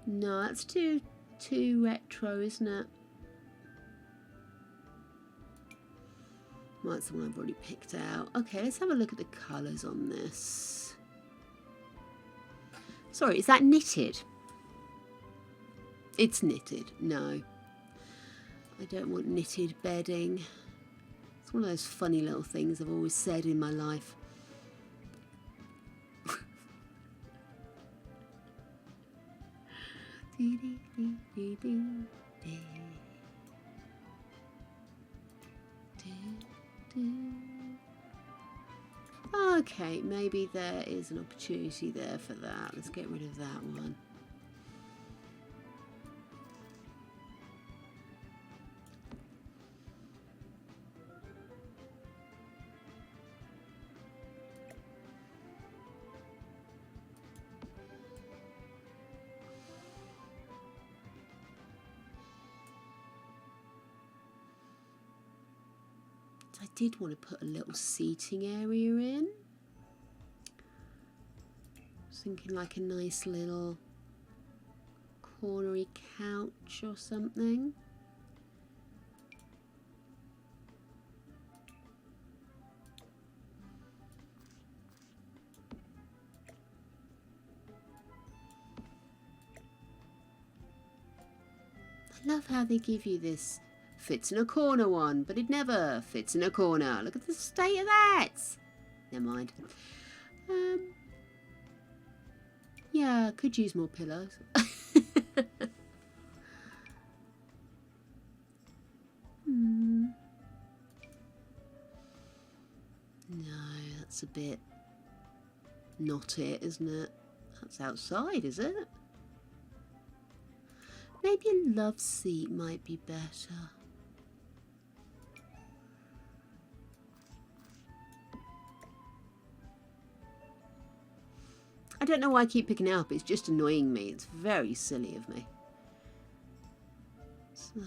No, that's too retro, isn't it? Well, that's the one I've already picked out. Okay, let's have a look at the colours on this. Sorry, is that knitted? It's knitted. No. I don't want knitted bedding. It's one of those funny little things I've always said in my life. Okay, maybe there is an opportunity there for that. Let's get rid of that one. I did want to put a little seating area in. I was thinking like a nice little cornery couch or something. I love how they give you this fits in a corner one, but it never fits in a corner. Look at the state of that. Never mind. Yeah, could use more pillows. No, that's a bit not it, isn't it? That's outside, is it? Maybe a love seat might be better. I don't know why I keep picking it up. It's just annoying me. It's very silly of me. So,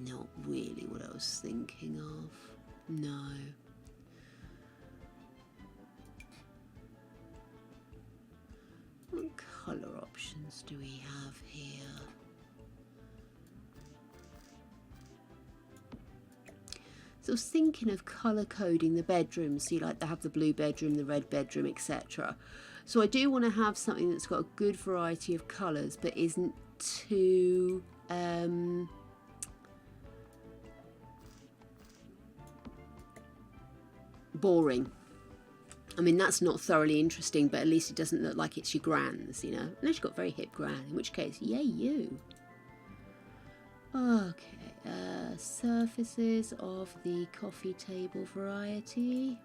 not really what I was thinking of. No. What colour options do we have here? So I was thinking of colour coding the bedrooms. So you like to have the blue bedroom, the red bedroom, etc. So I do want to have something that's got a good variety of colours, but isn't too boring. I mean, that's not thoroughly interesting, but at least it doesn't look like it's your gran's, you know. Unless you've got very hip gran, in which case, yay you. Okay, surfaces of the coffee table variety.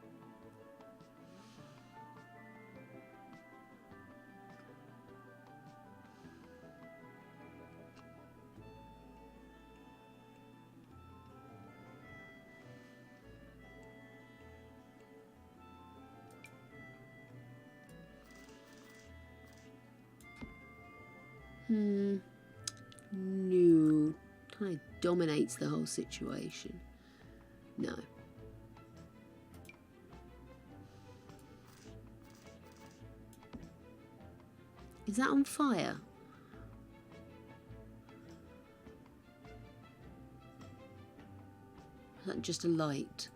No. Kind of dominates the whole situation. No. Is that on fire? Is that just a light?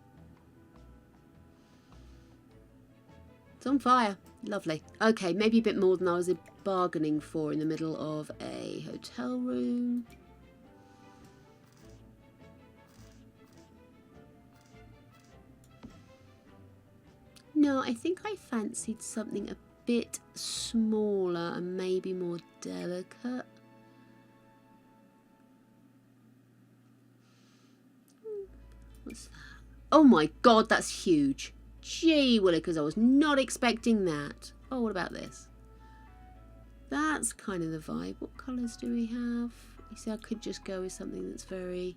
It's on fire. Lovely. Okay, maybe a bit more than I was bargaining for in the middle of a hotel room. No, I think I fancied something a bit smaller and maybe more delicate. What's that? Oh my god, that's huge. Gee willikers, I was not expecting that. Oh, what about this? That's kind of the vibe. What colours do we have? You see, I could just go with something that's very...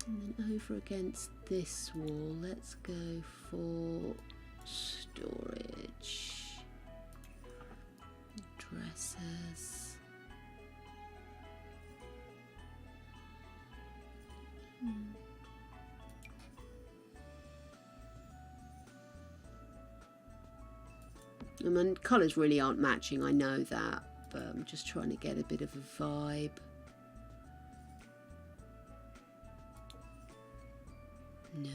And then over against this wall, let's go for storage. Dresses. I mean, colours really aren't matching, I know that, but I'm just trying to get a bit of a vibe. No.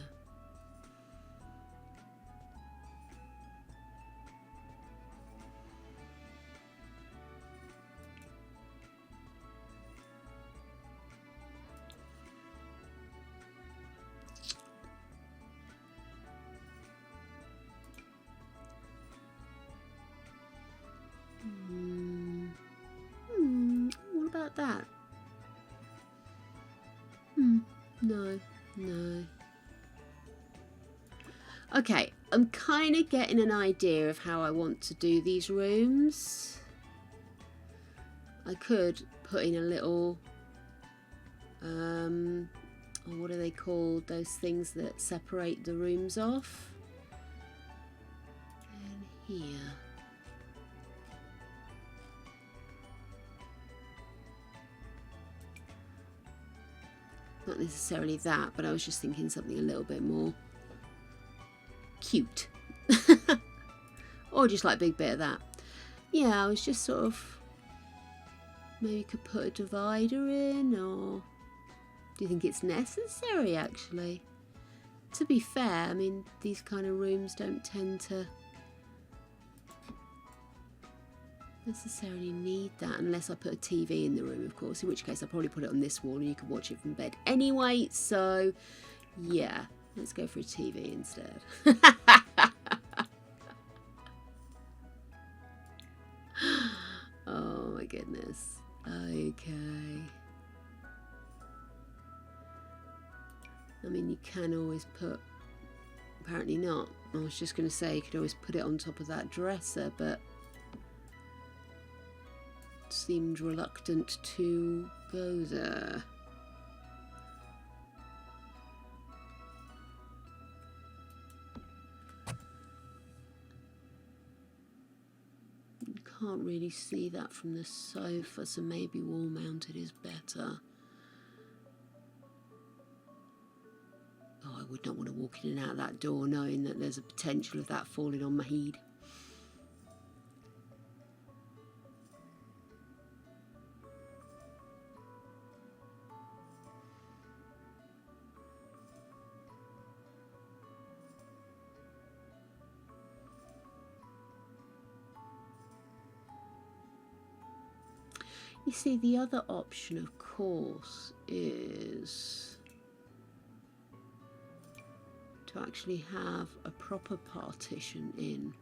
about that? No. Okay, I'm kind of getting an idea of how I want to do these rooms. I could put in a little, what are they called? Those things that separate the rooms off. And here. Not necessarily that, but I was just thinking something a little bit more cute. Or just like a big bit of that. Yeah, I was just sort of, maybe could put a divider in, or do you think it's necessary actually? To be fair, I mean, these kind of rooms don't tend to necessarily need that unless I put a TV in the room, of course, in which case I'll probably put it on this wall and you can watch it from bed anyway. So yeah, let's go for a TV instead. Oh my goodness. Okay. I mean, you can always put, apparently not. I was just going to say you could always put it on top of that dresser, but seemed reluctant to go there. You can't really see that from the sofa, so maybe wall mounted is better. Oh, I would not want to walk in and out that door knowing that there's a potential of that falling on my head. You see, the other option, of course, is to actually have a proper partition in.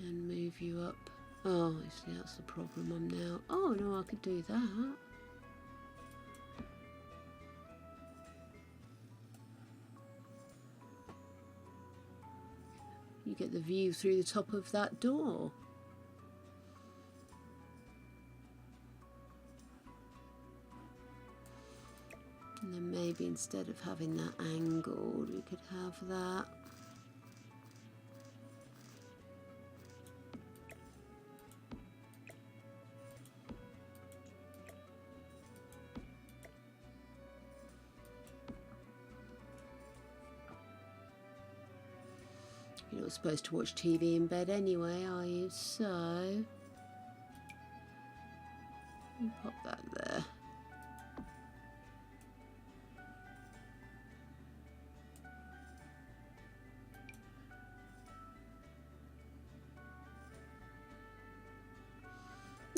And move you up. Oh, I see, that's the problem I'm now. Oh no, I could do that. You get the view through the top of that door. And then maybe instead of having that angled, we could have that. You're not supposed to watch TV in bed anyway, are you? So, pop that there.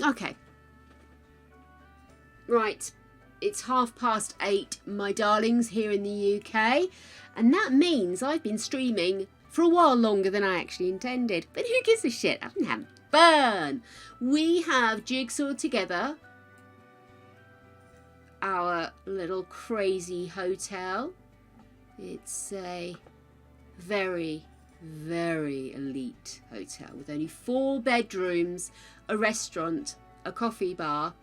Okay. Right. It's 8:30, my darlings, here in the UK. And that means I've been streaming for a while longer than I actually intended. But who gives a shit? I've been having fun. We have jigsawed together our little crazy hotel. It's a very, very elite hotel with only 4 bedrooms, a restaurant, a coffee bar,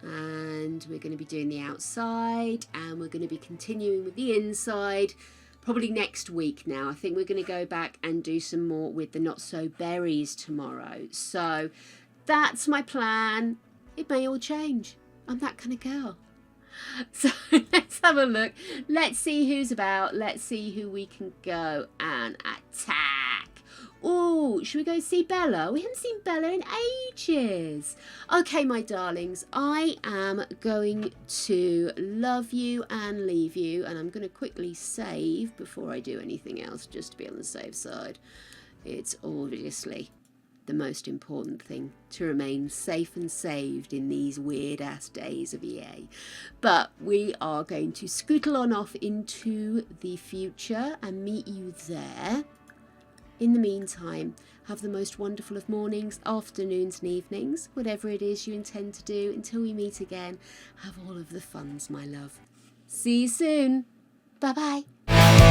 and we're going to be doing the outside, and we're going to be continuing with the inside probably next week now. I think we're going to go back and do some more with the Not So Berries tomorrow. So that's my plan. It may all change. I'm that kind of girl. So let's have a look. Let's see who's about. Let's see who we can go and attack. Oh, should we go see Bella? We haven't seen Bella in ages. Okay, my darlings, I am going to love you and leave you. And I'm going to quickly save before I do anything else, just to be on the safe side. It's obviously the most important thing, to remain safe and saved in these weird ass days of EA. But we are going to scootle on off into the future and meet you there. In the meantime, have the most wonderful of mornings, afternoons and evenings, whatever it is you intend to do. Until we meet again, have all of the funs, my love. See you soon. Bye bye.